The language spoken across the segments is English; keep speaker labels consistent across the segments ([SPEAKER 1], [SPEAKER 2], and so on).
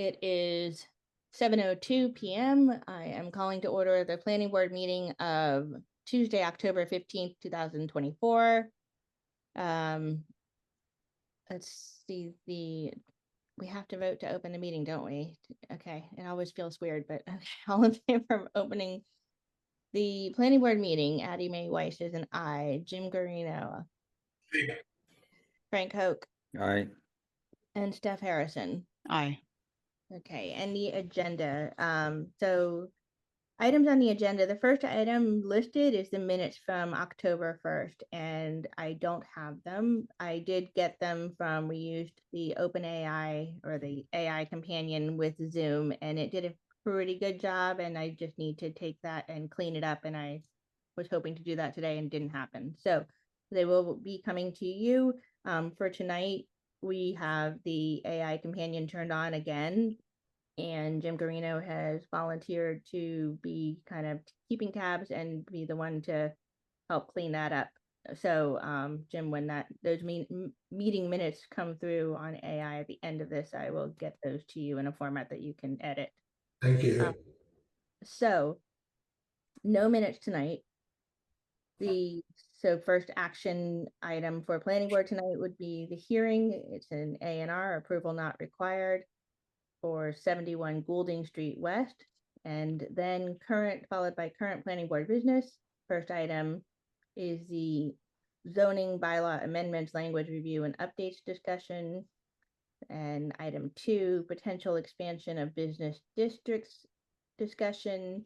[SPEAKER 1] It is 7:02 p.m. I am calling to order the planning board meeting of Tuesday, October 15th, 2024. Let's see, we have to vote to open the meeting, don't we? Okay, it always feels weird, but okay, all in favor of opening the planning board meeting, Addie Mae Weiss is an aye, Jim Guarino, Frank Hoke,
[SPEAKER 2] Aye.
[SPEAKER 1] and Steph Harrison.
[SPEAKER 3] Aye.
[SPEAKER 1] Okay, and the agenda. So items on the agenda, the first item listed is the minutes from October 1st, and I don't have them. I did get them from, we used the OpenAI or the AI companion with Zoom, and it did a pretty good job, and I just need to take that and clean it up, and I was hoping to do that today and didn't happen. So they will be coming to you. For tonight, we have the AI companion turned on again, and Jim Guarino has volunteered to be kind of keeping tabs and be the one to help clean that up. So Jim, when those meeting minutes come through on AI at the end of this, I will get those to you in a format that you can edit.
[SPEAKER 4] Thank you.
[SPEAKER 1] So no minutes tonight. So first action item for planning board tonight would be the hearing. It's an A&R, approval not required, for 71 Goulding Street West, and then followed by current planning board business. First item is the zoning bylaw amendments, language review and updates discussion. And item 2, potential expansion of business districts discussion.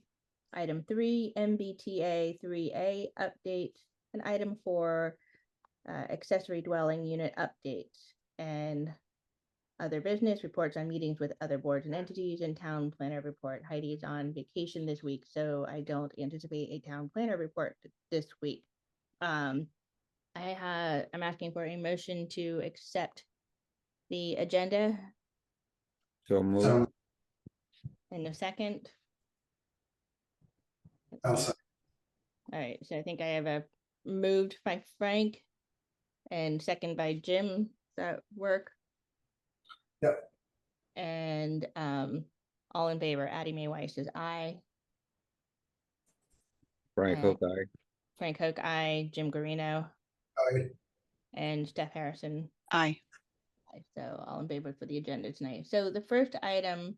[SPEAKER 1] Item 3, MBTA 3A updates, and item 4, accessory dwelling unit updates. And other business, reports on meetings with other boards and entities, and town planner report. Heidi is on vacation this week, so I don't anticipate a town planner report this week. I'm asking for a motion to accept the agenda.
[SPEAKER 2] So move.
[SPEAKER 1] In a second.
[SPEAKER 4] I'll
[SPEAKER 1] All right, so I think I have a moved by Frank and second by Jim. Does that work?
[SPEAKER 4] Yep.
[SPEAKER 1] And all in favor, Addie Mae Weiss is aye.
[SPEAKER 2] Frank Hoke, aye.
[SPEAKER 1] Frank Hoke, aye. Jim Guarino.
[SPEAKER 4] Aye.
[SPEAKER 1] And Steph Harrison.
[SPEAKER 3] Aye.
[SPEAKER 1] So all in favor for the agenda tonight. So the first item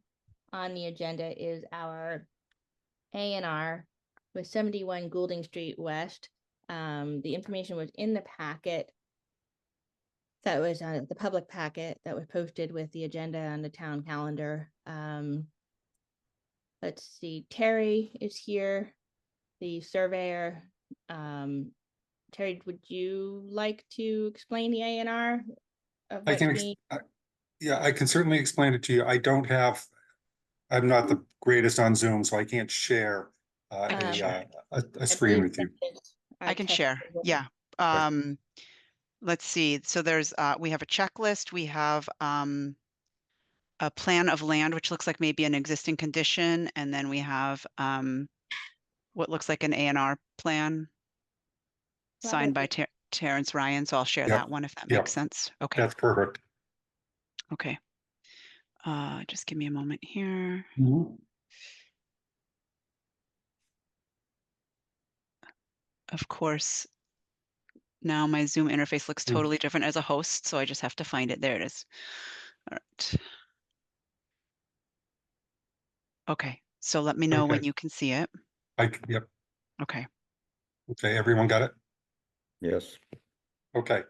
[SPEAKER 1] on the agenda is our A&R with 71 Goulding Street West. The information was in the packet. That was the public packet that was posted with the agenda on the town calendar. Let's see, Terry is here, the surveyor. Terry, would you like to explain the A&R?
[SPEAKER 5] I can certainly explain it to you. I'm not the greatest on Zoom, so I can't share a screen with you.
[SPEAKER 3] I can share. Yeah. Let's see. So there's we have a checklist. We have a plan of land, which looks like maybe an existing condition, and then we have what looks like an A&R plan signed by Terrence Ryan. So I'll share that one if that makes sense. Okay.
[SPEAKER 5] That's perfect.
[SPEAKER 3] Okay. Just give me a moment here. Of course, now my Zoom interface looks totally different as a host, so I just have to find it. There it is. All right. Okay, so let me know when you can see it.
[SPEAKER 5] Yep.
[SPEAKER 3] Okay.
[SPEAKER 5] Okay, everyone got it?
[SPEAKER 2] Yes.
[SPEAKER 5] Okay.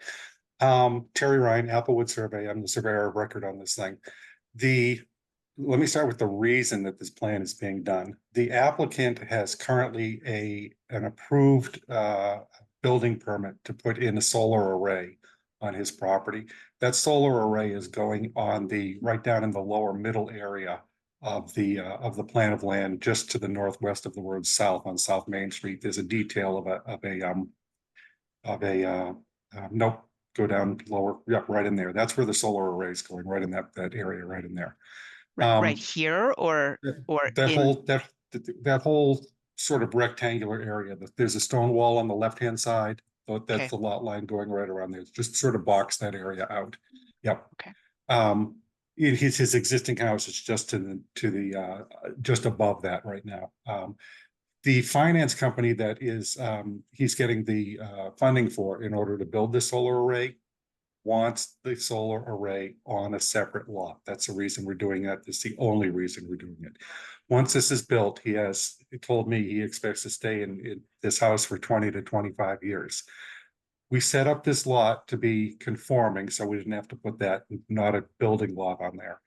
[SPEAKER 5] Terry Ryan, Applewood Survey. I'm the surveyor of record on this thing. Let me start with the reason that this plan is being done. The applicant has currently an approved building permit to put in a solar array on his property. That solar array is going on right down in the lower middle area of the plan of land, just to the northwest of the word south on South Main Street. There's a detail nope, go down lower. Yep, right in there. That's where the solar array is going, right in that area, right in there.
[SPEAKER 3] Right here, or
[SPEAKER 5] that whole sort of rectangular area. There's a stone wall on the left-hand side. That's the lot line going right around there. Just sort of box that area out. Yep.
[SPEAKER 3] Okay.
[SPEAKER 5] his existing house is just just above that right now. The finance company that is, he's getting the funding for in order to build this solar array wants the solar array on a separate lot. That's the reason we're doing that. That's the only reason we're doing it. Once this is built, he told me he expects to stay in this house for 20 to 25 years. We set up this lot to be conforming, so we didn't have to put that, not a building lot on there.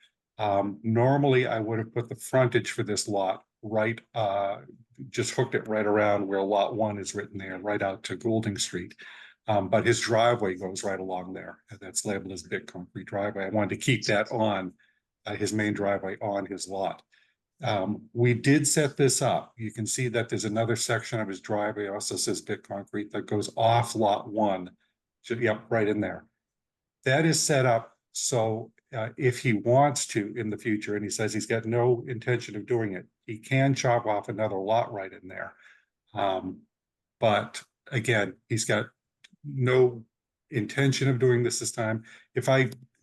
[SPEAKER 5] Normally, I would have put the frontage for this lot right, just hooked it right around where lot 1 is written there, right out to Goulding Street. But his driveway goes right along there. And that's labeled as big concrete driveway. I wanted to keep that on his main driveway on his lot. We did set this up. You can see that there's another section of his driveway also says big concrete that goes off lot 1. Yep, right in there. That is set up so if he wants to in the future, and he says he's got no intention of doing it, he can chop off another lot right in there. But again, he's got no intention of doing this time. If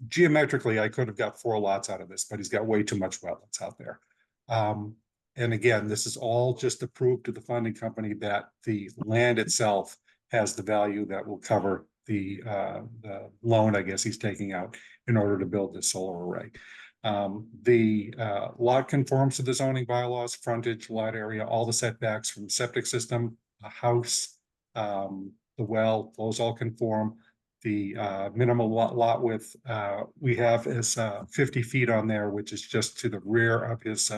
[SPEAKER 5] geometrically, I could have got 4 lots out of this, but he's got way too much wetlands out there. And again, this is all just to prove to the funding company that the land itself has the value that will cover the loan, I guess he's taking out in order to build this solar array. The lot conforms to the zoning bylaws, frontage, lot area, all the setbacks from septic system, a house, the well, those all conform. The minimal lot width we have is 50 feet on there, which is just to the rear of his,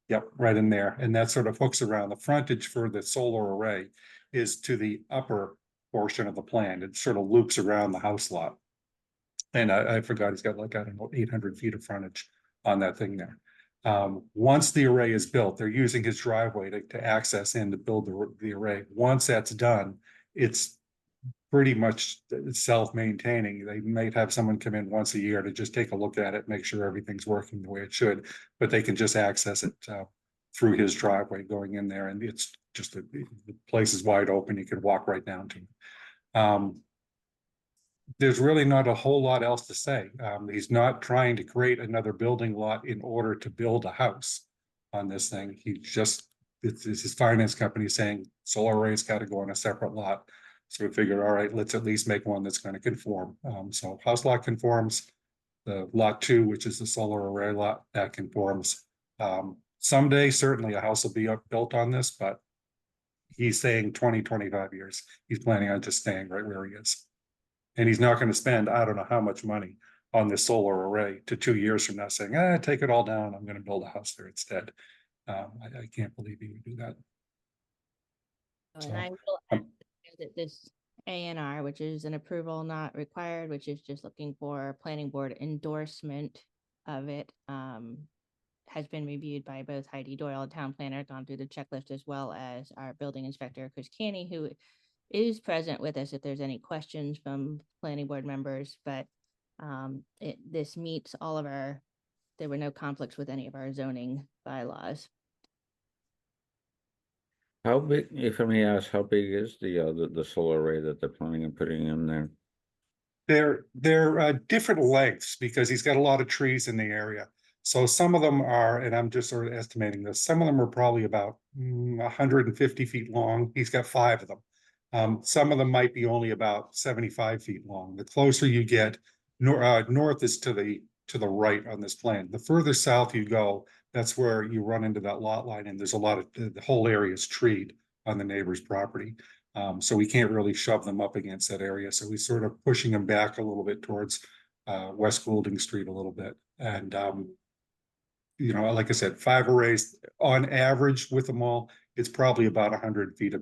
[SPEAKER 5] yep, right in there. And that sort of hooks around. The frontage for the solar array is to the upper portion of the plan. It sort of loops around the house lot. And I forgot he's got like, I don't know, 800 feet of frontage on that thing there. Once the array is built, they're using his driveway to access in to build the array. Once that's done, it's pretty much self-maintaining. They might have someone come in once a year to just take a look at it, make sure everything's working the way it should, but they can just access it through his driveway going in there. And it's just, the place is wide open. You can walk right down to it. There's really not a whole lot else to say. He's not trying to create another building lot in order to build a house on this thing. It's his finance company saying solar array's got to go on a separate lot. So we figured, all right, let's at least make one that's going to conform. So house lot conforms. The lot 2, which is the solar array lot, that conforms. Someday, certainly a house will be built on this, but he's saying 20, 25 years. He's planning on just staying right where he is. And he's not going to spend, I don't know how much money on this solar array to 2 years from now saying, take it all down. I'm going to build a house there instead. I can't believe he would do that.
[SPEAKER 1] And I will add that this A&R, which is an approval not required, which is just looking for planning board endorsement of it, has been reviewed by both Heidi Doyle, town planner, gone through the checklist, as well as our building inspector, Chris Canny, who is present with us if there's any questions from planning board members. But this meets all of there were no conflicts with any of our zoning bylaws.
[SPEAKER 2] How big, if I may ask, how big is the solar array that they're planning on putting in there?
[SPEAKER 5] They're different lengths because he's got a lot of trees in the area. So some of them are, and I'm just sort of estimating this, some of them are probably about 150 feet long. He's got 5 of them. Some of them might be only about 75 feet long. The closer you get, north is to the right on this plan. The further south you go, that's where you run into that lot line, and there's a lot of, the whole area is treed on the neighbor's property. So we can't really shove them up against that area. So we're sort of pushing them back a little bit towards West Goulding Street a little bit. And, you know, like I said, 5 arrays on average with them all, it's probably about 100 feet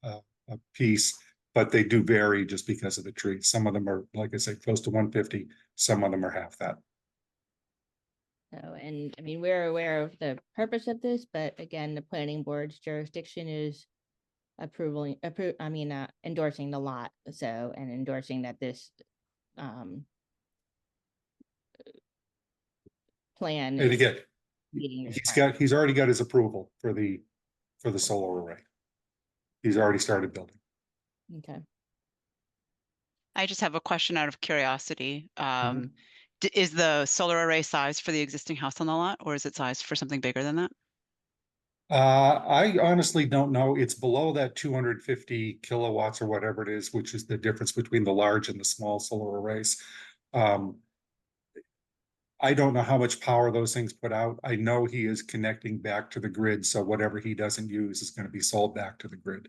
[SPEAKER 5] a piece, but they do vary just because of the trees. Some of them are, like I said, close to 150. Some of them are half that.
[SPEAKER 1] So, and I mean, we're aware of the purpose of this, but again, the planning board's jurisdiction is endorsing the lot. So, and endorsing that this plan.
[SPEAKER 5] And again,
[SPEAKER 1] meeting
[SPEAKER 5] he's already got his approval for the solar array. He's already started building.
[SPEAKER 1] Okay.
[SPEAKER 3] I just have a question out of curiosity. Is the solar array size for the existing house on the lot, or is it sized for something bigger than that?
[SPEAKER 5] I honestly don't know. It's below that 250 kilowatts or whatever it is, which is the difference between the large and the small solar arrays. I don't know how much power those things put out. I know he is connecting back to the grid, so whatever he doesn't use is going to be sold back to the grid.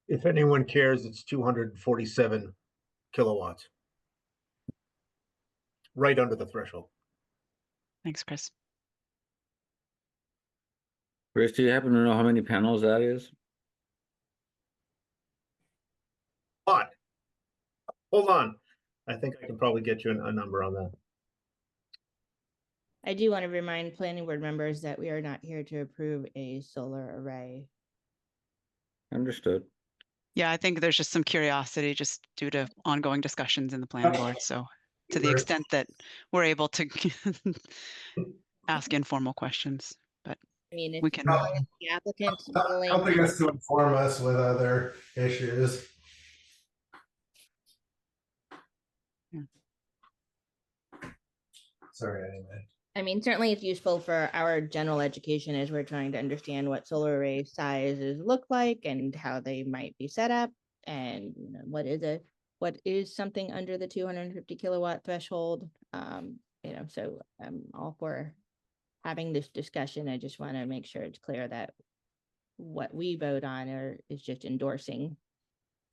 [SPEAKER 6] If anyone cares, it's 247 kilowatts. Right under the threshold.
[SPEAKER 3] Thanks, Chris.
[SPEAKER 2] Chris, do you happen to know how many panels that is?
[SPEAKER 6] But hold on. I think I can probably get you a number on that.
[SPEAKER 1] I do want to remind planning board members that we are not here to approve a solar array.
[SPEAKER 2] Understood.
[SPEAKER 3] Yeah, I think there's just some curiosity just due to ongoing discussions in the planning board. So to the
[SPEAKER 4] Right.
[SPEAKER 3] extent that we're able to ask informal questions, but
[SPEAKER 1] I mean, if
[SPEAKER 3] we can.
[SPEAKER 1] the applicant's willing.
[SPEAKER 4] Helping us to inform us with other issues.
[SPEAKER 3] Yeah.
[SPEAKER 4] Sorry, anyway.
[SPEAKER 1] I mean, certainly it's useful for our general education as we're trying to understand what solar array sizes look like and how they might be set up, and you know, what is something under the 250 kilowatt threshold. You know, so I'm all for having this discussion. I just want to make sure it's clear that what we vote on is just endorsing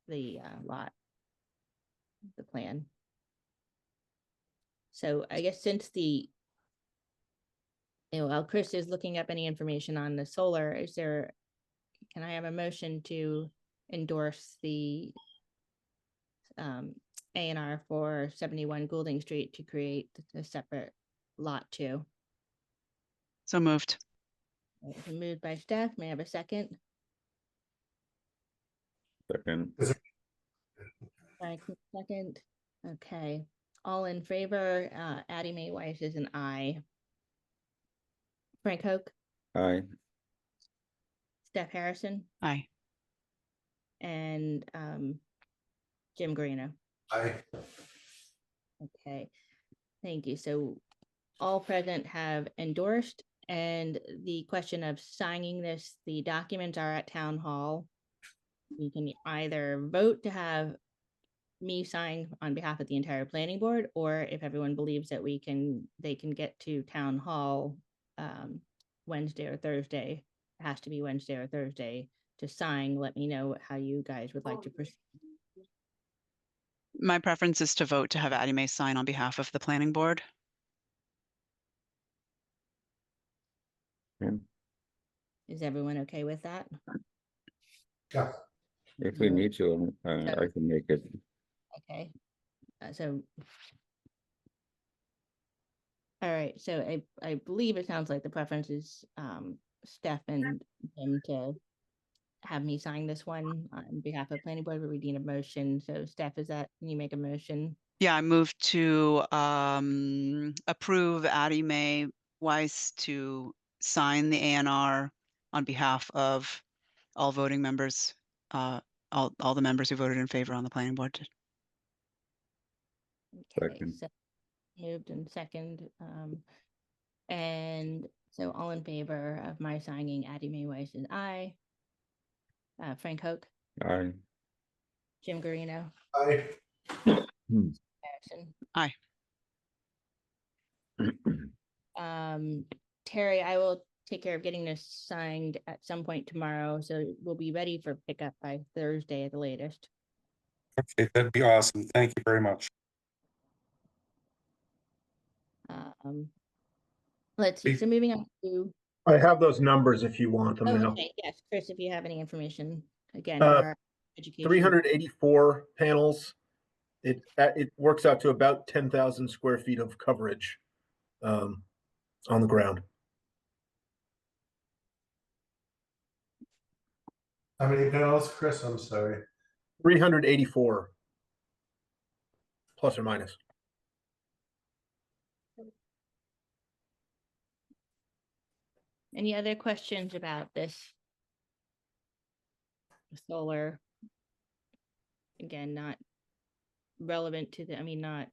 [SPEAKER 1] the lot, the plan. So I guess since while Chris is looking up any information on the solar, can I have a motion to endorse the A&R for 71 Goulding Street to create a separate lot 2?
[SPEAKER 3] So moved.
[SPEAKER 1] It's been moved by Steph. May I have a second?
[SPEAKER 2] Second.
[SPEAKER 1] Frank, second. Okay. All in favor, Addie Mae Weiss is an aye. Frank Hoke,
[SPEAKER 2] Aye.
[SPEAKER 1] Steph Harrison,
[SPEAKER 3] Aye.
[SPEAKER 1] and Jim Garino.
[SPEAKER 4] I
[SPEAKER 1] Okay, thank you. So all present have endorsed, and the question of signing this, the documents are at town hall. You can either vote to have me sign on behalf of the entire planning board, or if everyone believes that they can get to town hall Wednesday or Thursday. It has to be Wednesday or Thursday to sign. Let me know how you guys would like to proceed.
[SPEAKER 3] My preference is to vote to have Addie Mae sign on behalf of the planning board.
[SPEAKER 2] Yeah.
[SPEAKER 1] Is everyone okay with that?
[SPEAKER 4] yeah.
[SPEAKER 2] If we need to, I can make it.
[SPEAKER 1] Okay, so. All right, so I believe it sounds like the preference is Steph and Jim to have me sign this one on behalf of planning board, but we need a motion. So Steph, can you make a motion?
[SPEAKER 3] Yeah, I move to approve Addie Mae Weiss to sign the A&R on behalf of all voting members, all the members who voted in favor on the planning board.
[SPEAKER 1] Okay,
[SPEAKER 2] Second.
[SPEAKER 1] so moved and second. And so all in favor of my signing Addie Mae Weiss is aye. Frank Hoke,
[SPEAKER 2] Aye.
[SPEAKER 1] Jim Garino,
[SPEAKER 4] I
[SPEAKER 1] Harrison.
[SPEAKER 3] Aye.
[SPEAKER 1] Terry, I will take care of getting this signed at some point tomorrow, so we'll be ready for pickup by Thursday at the latest.
[SPEAKER 5] Okay, that'd be awesome. Thank you very much.
[SPEAKER 1] Let's see, so moving on to,
[SPEAKER 6] I have those numbers if you want them now.
[SPEAKER 1] okay, yes, Chris, if you have any information, again,
[SPEAKER 6] Uh,
[SPEAKER 1] for our education.
[SPEAKER 6] 384 panels. It works out to about 10,000 square feet of coverage on the ground.
[SPEAKER 4] How many panels, Chris? I'm sorry.
[SPEAKER 6] 384 plus or minus.
[SPEAKER 1] Any other questions about this solar again, not relevant to the, I mean, not,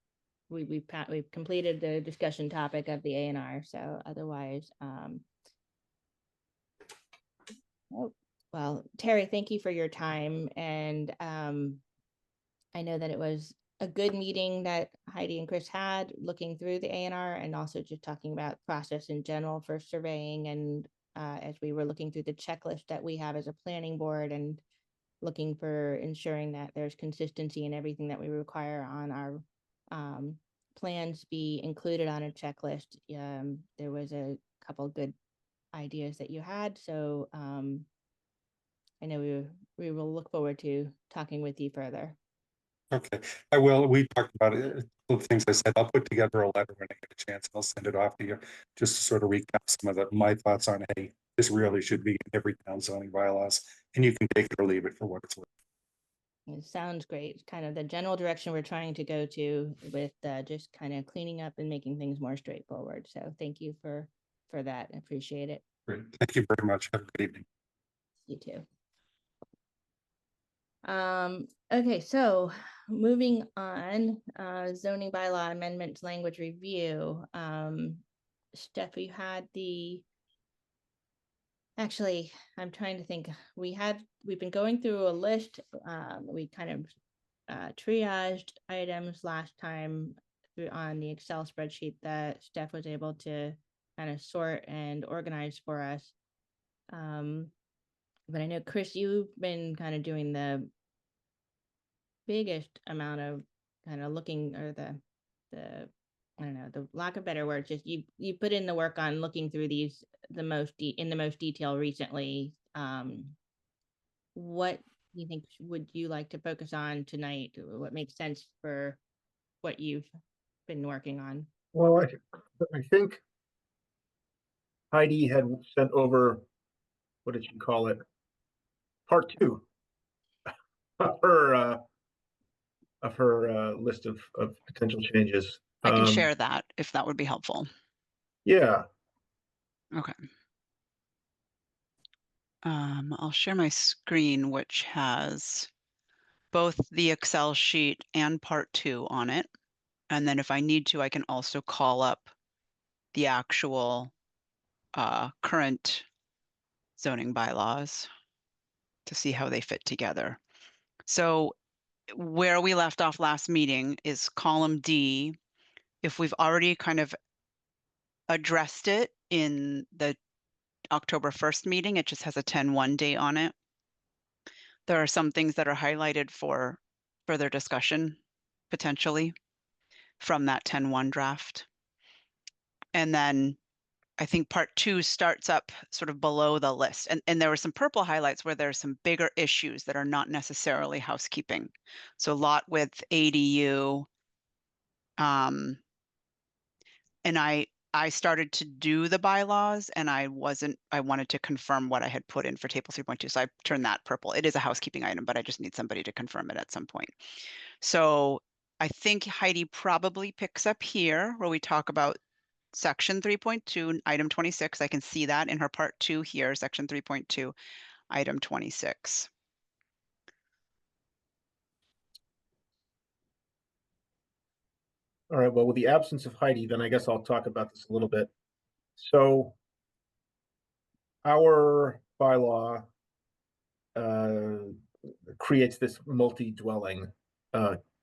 [SPEAKER 1] we've completed the discussion topic of the A&R, so otherwise, oh, well, Terry, thank you for your time, and I know that it was a good meeting that Heidi and Chris had, looking through the A&R and also just talking about process in general for surveying, and as we were looking through the checklist that we have as a planning board and looking for ensuring that there's consistency in everything that we require on our plans be included on a checklist. There was a couple good ideas that you had, so I know we will look forward to talking with you further.
[SPEAKER 5] Okay, I will. We talked about it. A couple of things I said. I'll put together a letter when I get a chance. I'll send it off to you just to sort of recap some of my thoughts on, hey, this really should be in every town zoning bylaws, and you can take it or leave it for what it's worth.
[SPEAKER 1] It sounds great. Kind of the general direction we're trying to go to with just kind of cleaning up and making things more straightforward. So thank you for that. I appreciate it.
[SPEAKER 5] Great. Thank you very much. Have a good evening.
[SPEAKER 1] You too. Okay, so moving on, zoning bylaw amendments language review. Steph, you had actually, I'm trying to think. We've been going through a list. We kind of triaged items last time on the Excel spreadsheet that Steph was able to kind of sort and organize for us. But I know, Chris, you've been kind of doing the biggest amount of kind of looking, or the I don't know, the lack of better words, just you put in the work on looking through these in the most detail recently. What do you think would you like to focus on tonight? What makes sense for what you've been working on?
[SPEAKER 6] Well, I think Heidi had sent over, what did she call it? Part 2 of her list of potential changes.
[SPEAKER 3] I can share that if that would be helpful.
[SPEAKER 6] Yeah.
[SPEAKER 3] Okay. I'll share my screen, which has both the Excel sheet and part 2 on it. And then if I need to, I can also call up the actual current zoning bylaws to see how they fit together. So where we left off last meeting is column D. If we've already kind of addressed it in the October 1st meeting, it just has a 10-1 date on it. There are some things that are highlighted for further discussion, potentially, from that 10-1 draft. And then I think part 2 starts up sort of below the list. And there were some purple highlights where there's some bigger issues that are not necessarily housekeeping. So a lot with ADU. And I started to do the bylaws, and I wanted to confirm what I had put in for table 3.2. So I turned that purple. It is a housekeeping item, but I just need somebody to confirm it at some point. So I think Heidi probably picks up here where we talk about section 3.2, item 26. I can see that in her part 2 here, section 3.2, item 26.
[SPEAKER 6] All right. Well, with the absence of Heidi, then I guess I'll talk about this a little bit. So our bylaw creates this multi-dwelling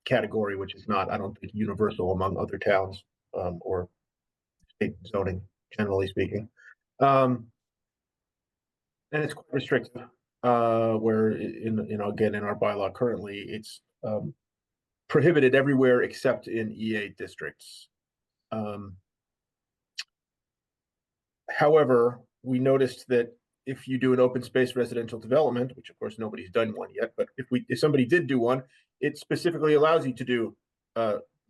[SPEAKER 6] category, which is not, I don't think, universal among other towns or state zoning, generally speaking. And it's quite restrictive, where again, in our bylaw currently, it's prohibited everywhere except in EA districts. However, we noticed that if you do an open space residential development, which of course nobody's done one yet, but if somebody did do one, it specifically allows you to do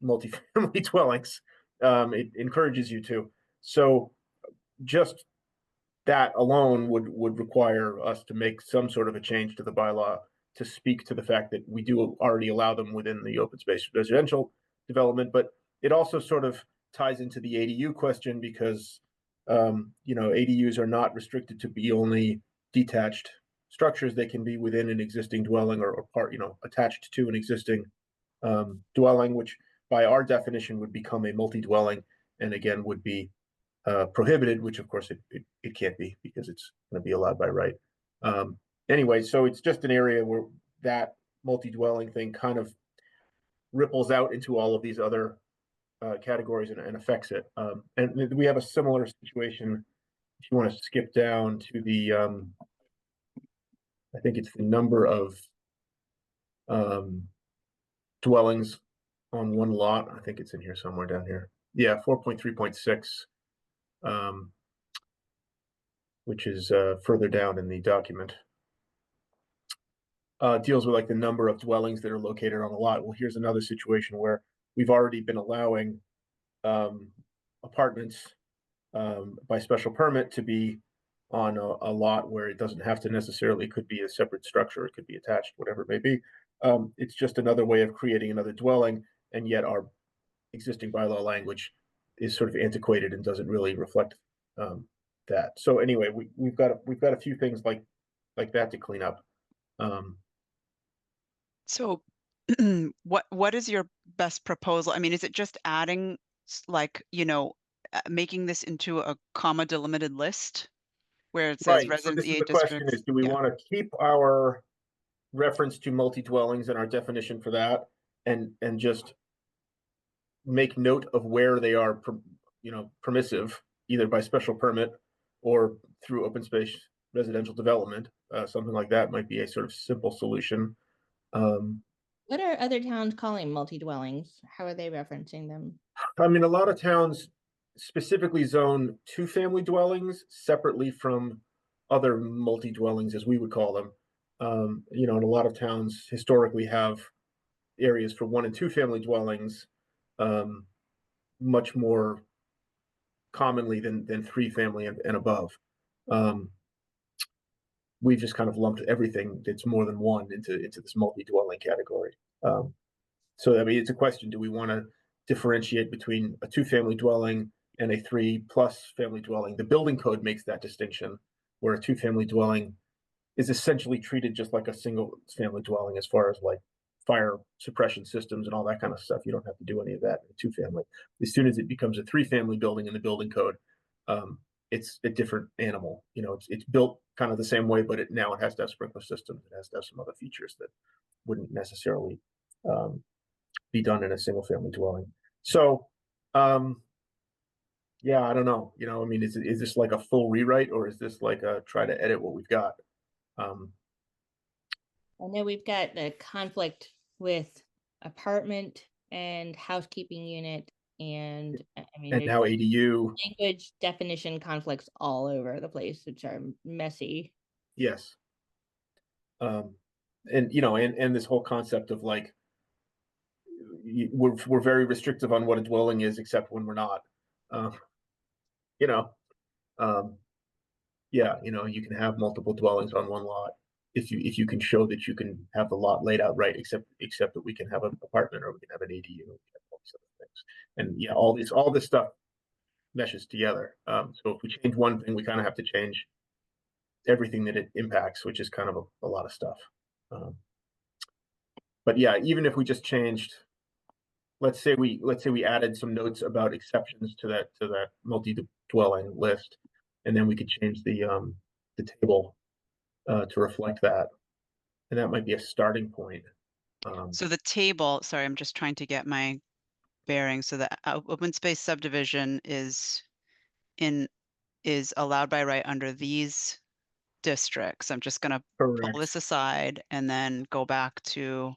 [SPEAKER 6] multifamily dwellings. It encourages you to. So just that alone would require us to make some sort of a change to the bylaw to speak to the fact that we do already allow them within the open space residential development. But it also sort of ties into the ADU question because ADUs are not restricted to be only detached structures, they can be within an existing dwelling or part, attached to an existing dwelling, which by our definition would become a multi-dwelling, and again would be prohibited, which of course it can't be because it's going to be allowed by right. Anyway, so it's just an area where that multi-dwelling thing kind of ripples out into all of these other categories and affects it. And we have a similar situation. If you want to skip down to the, I think it's the number of dwellings on one lot. I think it's in here somewhere down here. Yeah, 4.3.6, which is further down in the document. Deals with like the number of dwellings that are located on a lot. Well, here's another situation where we've already been allowing apartments by special permit to be on a lot where it doesn't have to necessarily, could be a separate structure, it could be attached, whatever it may be. It's just another way of creating another dwelling, and yet our existing bylaw language is sort of antiquated and doesn't really reflect that. So anyway, we've got a few things like that to clean up.
[SPEAKER 3] So what is your best proposal? I mean, is it just adding like, making this into a comma delimited list where it says
[SPEAKER 6] Right. So
[SPEAKER 3] resident
[SPEAKER 6] this is
[SPEAKER 3] EA
[SPEAKER 6] the question:
[SPEAKER 3] districts?
[SPEAKER 6] is do we
[SPEAKER 3] Yeah.
[SPEAKER 6] want to keep our reference to multi-dwellings and our definition for that, and just make note of where they are, permissive, either by special permit or through open space residential development? Something like that might be a sort of simple solution.
[SPEAKER 1] What are other towns calling multi-dwellings? How are they referencing them?
[SPEAKER 6] I mean, a lot of towns specifically zone two-family dwellings separately from other multi-dwellings, as we would call them. And a lot of towns historically have areas for one and two-family dwellings, much more commonly than three-family and above. We've just kind of lumped everything that's more than one into this multi-dwelling category. So I mean, it's a question: do we want to differentiate between a two-family dwelling and a 3+ family dwelling? The building code makes that distinction, where a two-family dwelling is essentially treated just like a single-family dwelling as far as like fire suppression systems and all that kind of stuff. You don't have to do any of that in a two-family. As soon as it becomes a three-family building in the building code, it's a different animal. It's built kind of the same way, but now it has to have sprinkler systems. It has to have some other features that wouldn't necessarily be done in a single family dwelling. So, yeah, I don't know. I mean, is this like a full rewrite, or is this like a try to edit what we've got?
[SPEAKER 1] I know we've got a conflict with apartment and housekeeping unit, and I mean,
[SPEAKER 6] And
[SPEAKER 1] there's
[SPEAKER 6] now ADU.
[SPEAKER 1] language definition conflicts all over the place, which are messy.
[SPEAKER 6] Yes. And and this whole concept of like, we're very restrictive on what a dwelling is, except when we're not. Yeah, you can have multiple dwellings on one lot if you can show that you can have the lot laid out right, except that we can have an apartment or we can have an ADU, all these other things. And yeah, all this stuff meshes together. So if we change one thing, we kind of have to change everything that it impacts, which is kind of a lot of stuff. But yeah, even if we just changed, let's say we added some notes about exceptions to that multi-dwelling list, and then we could change the table to reflect that, and that might be a starting point.
[SPEAKER 3] So the table, sorry, I'm just trying to get my bearings. So the open space subdivision is allowed by right under these districts. I'm just going to pull this aside and then go back to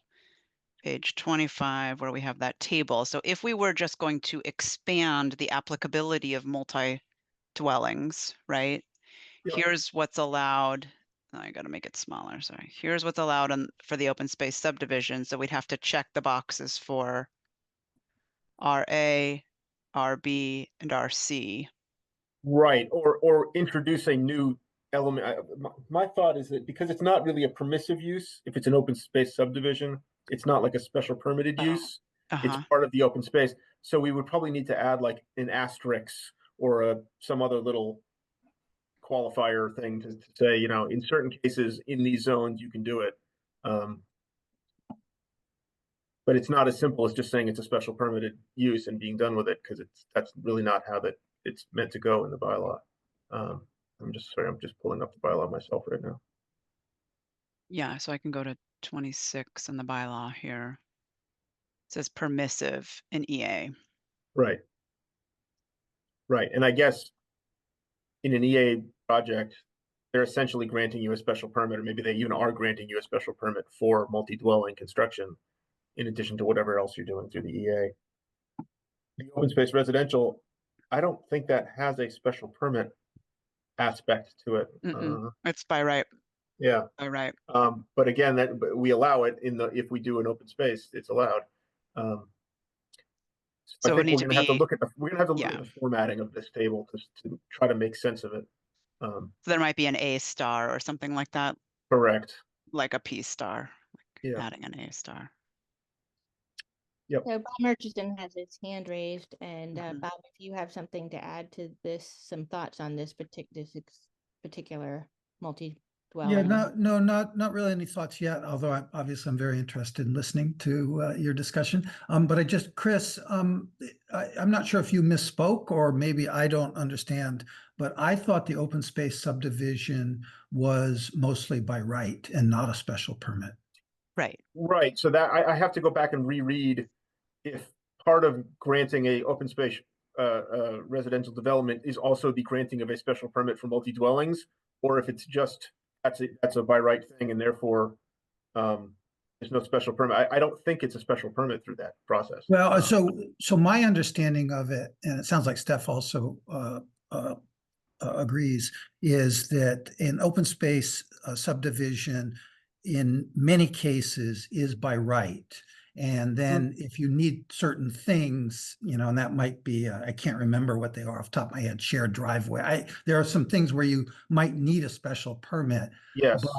[SPEAKER 3] page 25 where we have that table. So if we were just going to expand the applicability of multi-dwellings, right?
[SPEAKER 6] Yep.
[SPEAKER 3] Here's what's allowed. I got to make it smaller. Sorry. Here's what's allowed for the open space subdivision. So we'd have to check the boxes for RA, RB, and RC.
[SPEAKER 6] Right, or introduce a new element. My thought is that because it's not really a permissive use, if it's an open space subdivision, it's not like a special permitted use. It's part of the open space. So we would probably need to add like an asterisk or some other little qualifier thing to say, you know, in certain cases in these zones, you can do it. But it's not as simple as just saying it's a special permitted use and being done with it, because that's really not how it's meant to go in the bylaw. I'm just pulling up the bylaw myself right now.
[SPEAKER 3] Yeah, so I can go to 26 in the bylaw here. It says permissive in EA.
[SPEAKER 6] Right. Right. And I guess in an EA project, they're essentially granting you a special permit, or maybe they even are granting you a special permit for multi-dwelling construction, in addition to whatever else you're doing through the EA. The open space residential, I don't think that has a special permit aspect to it.
[SPEAKER 3] It's by right.
[SPEAKER 6] Yeah.
[SPEAKER 3] By right.
[SPEAKER 6] But again, but we allow it if we do an open space, it's allowed.
[SPEAKER 3] So
[SPEAKER 6] I think we're gonna have to look at the formatting of this table to try to make sense of it.
[SPEAKER 3] So there might be an A star or something like that.
[SPEAKER 6] Correct.
[SPEAKER 3] Like a P star. Like
[SPEAKER 6] Yeah.
[SPEAKER 3] adding an A star.
[SPEAKER 6] Yep.
[SPEAKER 1] So Bob Murchison has his hand raised, and
[SPEAKER 6] Mhm.
[SPEAKER 1] Bob, if you have something to add to this, some thoughts on this particular multi-dwelling.
[SPEAKER 7] Yeah, not really any thoughts yet, although obviously I'm very interested in listening to your discussion. But Chris, I'm not sure if you misspoke or maybe I don't understand, but I thought the open space subdivision was mostly by right and not a special permit.
[SPEAKER 3] Right.
[SPEAKER 6] Right. So that I have to go back and reread if part of granting a open space residential development is also the granting of a special permit for multi-dwellings, or if it's just that's a by right thing, and therefore there's no special permit. I don't think it's a special permit through that process.
[SPEAKER 7] Well, so my understanding of it, and it sounds like Steph also agrees, is that an open space subdivision in many cases is by right. And then if you need certain things, you know, and that might be, I can't remember what they are off the top of my head, shared driveway. There are some things where you might need a special permit.
[SPEAKER 6] Yes.
[SPEAKER 7] But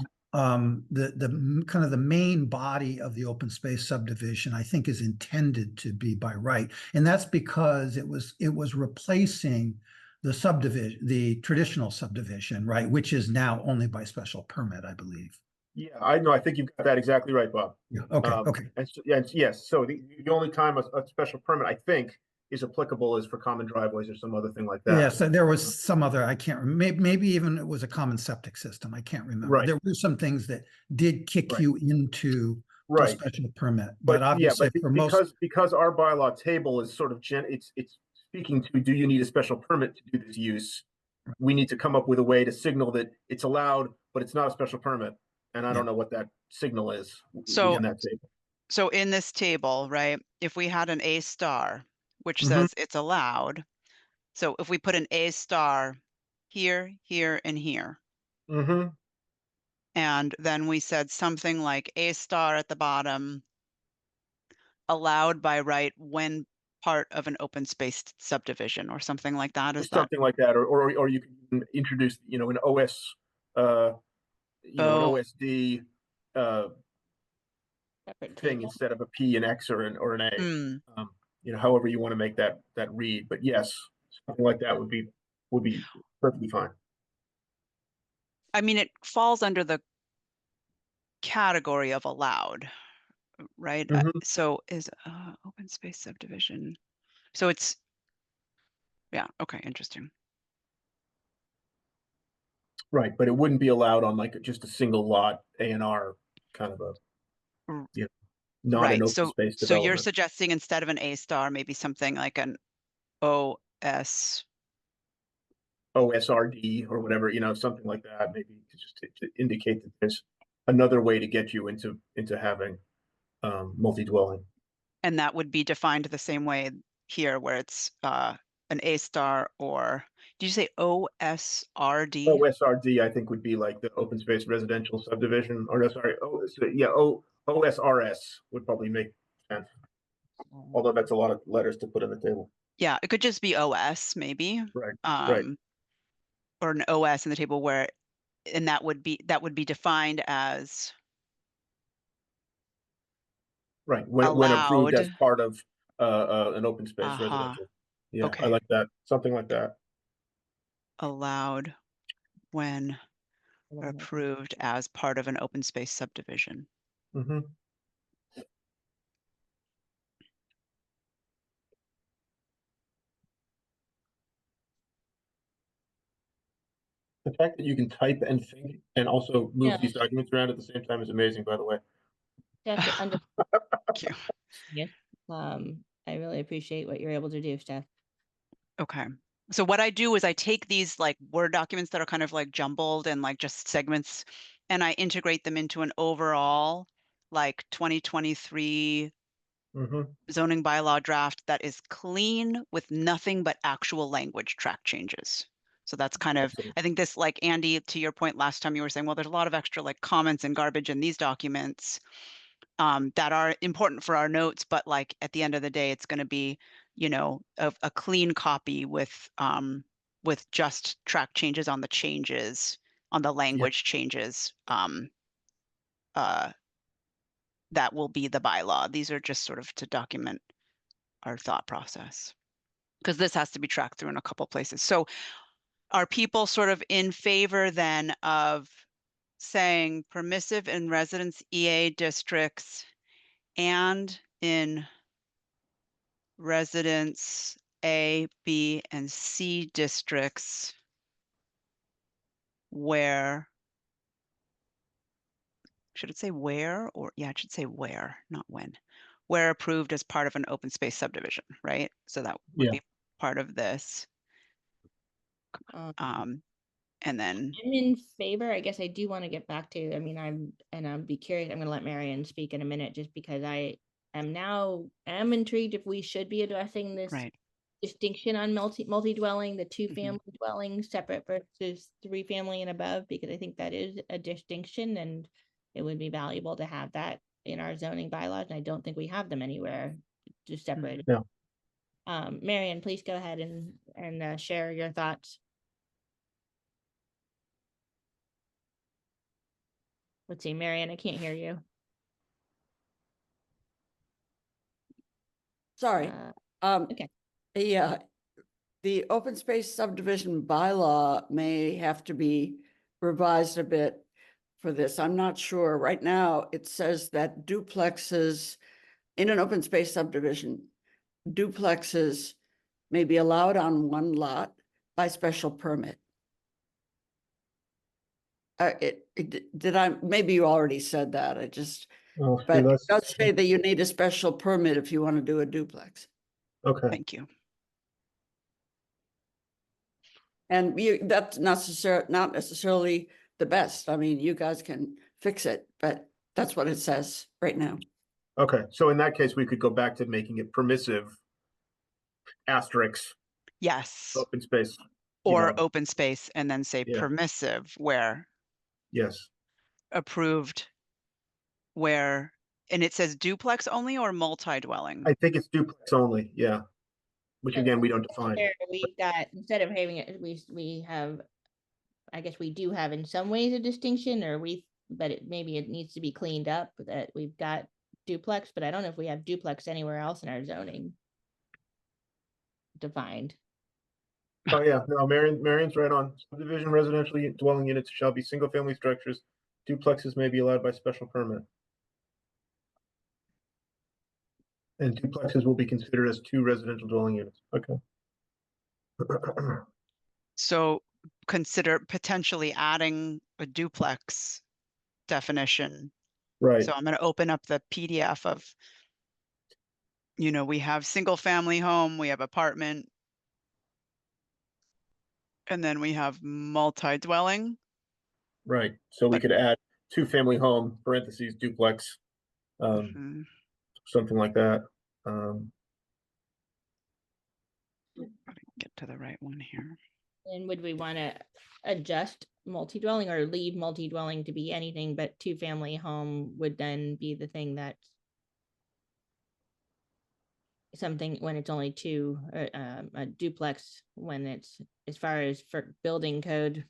[SPEAKER 7] the kind of the main body of the open space subdivision, I think, is intended to be by right. And that's because it was replacing the subdivision, the traditional subdivision, right, which is now only by special permit, I believe.
[SPEAKER 6] Yeah, I know. I think you've got that exactly right, Bob.
[SPEAKER 7] Yeah. Okay. Okay.
[SPEAKER 6] And so, yes. So the only time a special permit, I think, is applicable is for common driveways or some other thing like that.
[SPEAKER 7] Yeah. So there was some other, I can't remember, maybe even it was a common septic system. I can't remember.
[SPEAKER 6] Right.
[SPEAKER 7] There were some things that did kick you into a special permit, but obviously for most,
[SPEAKER 6] because our bylaw table is sort of it's speaking to, do you need a special permit to do this use? We need to come up with a way to signal that it's allowed, but it's not a special permit. And I don't know what that signal is.
[SPEAKER 3] So
[SPEAKER 6] in that table.
[SPEAKER 3] So in this table, right, if we had an A star, which says it's allowed. So if we put an A star here, here, and here, and then we said something like A star at the bottom, allowed by right when part of an open space subdivision or something like that. Is
[SPEAKER 6] something like that, or you can introduce, you know, an OS, an OSD thing instead of a P and X or an A. You know, however you want to make that read. But yes, something like that would be perfectly fine.
[SPEAKER 3] I mean, it falls under the category of allowed, right? So is open space subdivision. So it's, yeah, okay, interesting.
[SPEAKER 6] Right, but it wouldn't be allowed on like just a single lot A&R kind of a, you know, not an open space development.
[SPEAKER 3] So you're suggesting instead of an A star, maybe something like an OSRD
[SPEAKER 6] or whatever, you know, something like that, maybe to indicate that there's another way to get you into having multi-dwelling.
[SPEAKER 3] And that would be defined the same way here, where it's an A star, or did you say OSRD?
[SPEAKER 6] OSRD, I think, would be like the open space residential subdivision, or sorry, OSRS would probably make sense. Although that's a lot of letters to put in the table.
[SPEAKER 3] Yeah, it could just be OS maybe.
[SPEAKER 6] Right.
[SPEAKER 3] Or an OS in the table where, and that would be defined as
[SPEAKER 6] right when approved as part of an open space residential. Yeah, okay. I like that. Something like that.
[SPEAKER 3] Allowed when approved as part of an open space subdivision.
[SPEAKER 6] Mm-hmm. The fact that you can type and think and also move
[SPEAKER 1] Yeah.
[SPEAKER 6] these documents around at the same time is amazing, by the way.
[SPEAKER 1] Steph, under,
[SPEAKER 3] Thank you.
[SPEAKER 1] yes, I really appreciate what you're able to do, Steph.
[SPEAKER 3] Okay. So what I do is I take these like Word documents that are kind of like jumbled and like just segments, and I integrate them into an overall like 2023
[SPEAKER 6] Mm-hmm.
[SPEAKER 3] zoning bylaw draft that is clean with nothing but actual language track changes. So that's kind of,
[SPEAKER 6] Excellent.
[SPEAKER 3] I think this, like Andy, to your point last time, you were saying, well, there's a lot of extra like comments and garbage in these documents that are important for our notes, but like at the end of the day, it's going to be, you know, a clean copy with just track changes on the changes, on the language changes. That will be the bylaw. These are just sort of to document our thought process, because this has to be tracked through in a couple places. So are people sort of in favor then of saying permissive in residence EA districts and in residence A, B, and C districts where, should it say where, or yeah, it should say where, not when, where approved as part of an open space subdivision, right? So that would
[SPEAKER 6] Yeah.
[SPEAKER 3] be part of this. And then,
[SPEAKER 1] I'm in favor. I guess I do want to get back to, I mean, I'll be curious. I'm going to let Marion speak in a minute, just because I am intrigued if we should be addressing this
[SPEAKER 3] right,
[SPEAKER 1] distinction on multi-dwelling, the
[SPEAKER 3] Mm-hmm.
[SPEAKER 1] 2-family dwellings separate versus 3-family and above, because I think that is a distinction, and it would be valuable to have that in our zoning bylaws. And I don't think we have them anywhere just separated.
[SPEAKER 6] No.
[SPEAKER 1] Marion, please go ahead and share your thoughts. Let's see, Marion, I can't hear you.
[SPEAKER 8] Sorry.
[SPEAKER 1] Okay.
[SPEAKER 8] The open space subdivision bylaw may have to be revised a bit for this. I'm not sure. Right now, it says that duplexes in an open space subdivision, duplexes may be allowed on one lot by special permit. Maybe you already said that.
[SPEAKER 6] Oh, see,
[SPEAKER 8] But it
[SPEAKER 6] that's
[SPEAKER 8] does say that you need a special permit if you want to do a duplex.
[SPEAKER 6] okay.
[SPEAKER 3] thank you.
[SPEAKER 8] And that's not necessarily the best. I mean, you guys can fix it, but that's what it says right now.
[SPEAKER 6] Okay. So in that case, we could go back to making it permissive asterisks
[SPEAKER 3] Yes,
[SPEAKER 6] open space.
[SPEAKER 3] or open space, and then say
[SPEAKER 6] Yeah.
[SPEAKER 3] permissive where
[SPEAKER 6] Yes.
[SPEAKER 3] approved where, and it says duplex only or multi-dwelling?
[SPEAKER 6] I think it's duplex only. Yeah. Which again, we don't define.
[SPEAKER 1] We've got, instead of having it, we have, I guess we do have in some ways a distinction, but maybe it needs to be cleaned up that we've got duplex, but I don't know if we have duplex anywhere else in our zoning defined.
[SPEAKER 6] Oh yeah, no, Marion's right on. Subdivision residential dwelling units shall be single-family structures. Duplexes may be allowed by special permit. And duplexes will be considered as 2 residential dwelling units. Okay.
[SPEAKER 3] So consider potentially adding a duplex definition.
[SPEAKER 6] Right.
[SPEAKER 3] So I'm going to open up the PDF of, you know, we have single family home, we have apartment, and then we have multi-dwelling.
[SPEAKER 6] Right. So we
[SPEAKER 3] But-
[SPEAKER 6] could add 2-family home, parentheses, duplex,
[SPEAKER 3] Mhm.
[SPEAKER 6] something like that.
[SPEAKER 3] Get to the right one here.
[SPEAKER 1] And would we want to adjust multi-dwelling or leave multi-dwelling to be anything but 2-family home would then be the thing that something when it's only 2, or a duplex when it's, as far as for building code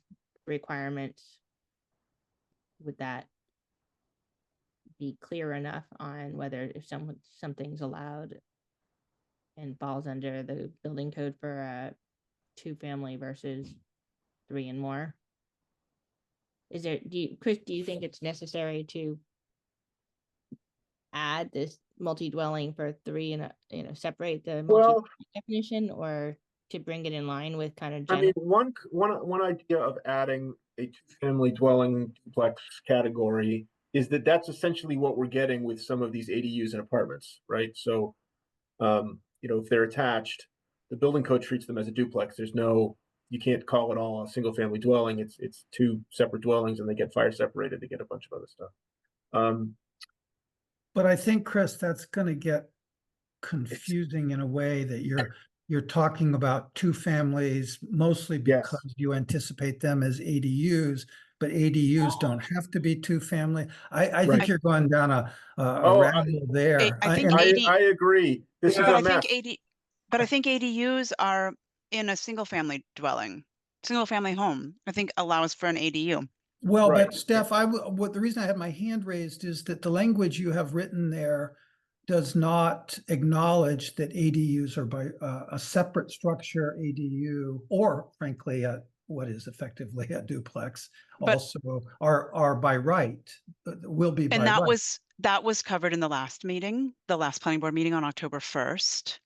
[SPEAKER 1] requirements, would that be clear enough on whether if something's allowed and falls under the building code for a 2-family versus 3 and more? is there, Chris, do you think it's necessary to add this multi-dwelling for three and, separate the multi
[SPEAKER 6] Well,
[SPEAKER 1] definition, or to bring it in line with kind of
[SPEAKER 6] I mean,
[SPEAKER 1] general?
[SPEAKER 6] one idea of adding a two-family dwelling duplex category is that that's essentially what we're getting with some of these ADUs and apartments, right? So, if they're attached, the building code treats them as a duplex. You can't call it all a single-family dwelling. It's two separate dwellings, and they get fire separated. They get a bunch of other stuff.
[SPEAKER 7] But I think, Chris, that's gonna get confusing in a way that you're talking about two families, mostly
[SPEAKER 6] Yes.
[SPEAKER 7] because you anticipate them as ADUs, but ADUs don't have to be two family. I think
[SPEAKER 6] Right.
[SPEAKER 7] you're going down a
[SPEAKER 6] Oh,
[SPEAKER 7] rabbit hole there.
[SPEAKER 3] I think
[SPEAKER 7] And-
[SPEAKER 6] I agree. This is
[SPEAKER 3] But
[SPEAKER 6] a
[SPEAKER 3] I
[SPEAKER 6] mess.
[SPEAKER 3] think but I think ADUs are in a single family dwelling, single family home, I think allows for an ADU.
[SPEAKER 7] Well,
[SPEAKER 6] Right.
[SPEAKER 7] but Steph, what the reason I had my hand raised is that the language you have written there does not acknowledge that ADUs are by a separate structure ADU, or frankly, what is effectively a duplex,
[SPEAKER 3] But-
[SPEAKER 7] also are by right, will be by
[SPEAKER 3] And
[SPEAKER 7] right.
[SPEAKER 3] that was covered in the last meeting, the last planning board meeting on October 1st.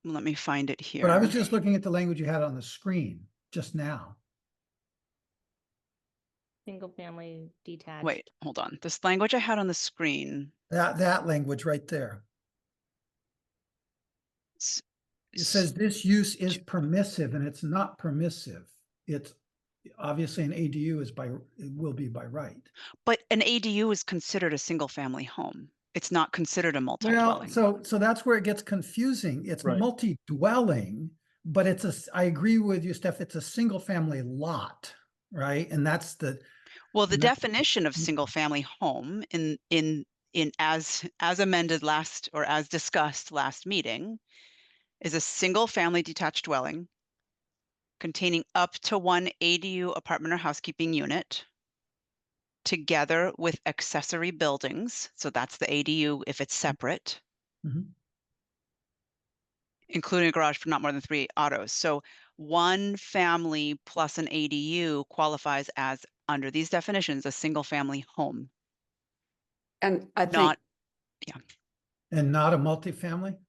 [SPEAKER 3] Let me find it here.
[SPEAKER 7] But I was just looking at the language you had on the screen just now.
[SPEAKER 1] Single family detached.
[SPEAKER 3] Wait, hold on. This language I had on the screen.
[SPEAKER 7] That language right there.
[SPEAKER 3] s-
[SPEAKER 7] It says this use is permissive, and it's not permissive. It's obviously an ADU it will be by right.
[SPEAKER 3] But an ADU is considered a single family home. It's not considered a
[SPEAKER 7] Well,
[SPEAKER 3] multi-dwelling.
[SPEAKER 7] so that's where it gets confusing. It's
[SPEAKER 6] Right.
[SPEAKER 7] multi-dwelling, but I agree with you, Steph, it's a single family lot, right? And that's
[SPEAKER 3] Well, the
[SPEAKER 7] and that-
[SPEAKER 3] definition of single family home in as amended last, or as discussed last meeting, is a single family detached dwelling containing up to one ADU apartment or housekeeping unit, together with accessory buildings. So that's the ADU if it's separate,
[SPEAKER 7] Mhm.
[SPEAKER 3] including a garage for not more than 3 autos. So one family plus an ADU qualifies as, under these definitions, a single family home.
[SPEAKER 8] And I think,
[SPEAKER 3] Not
[SPEAKER 7] and not a multifamily?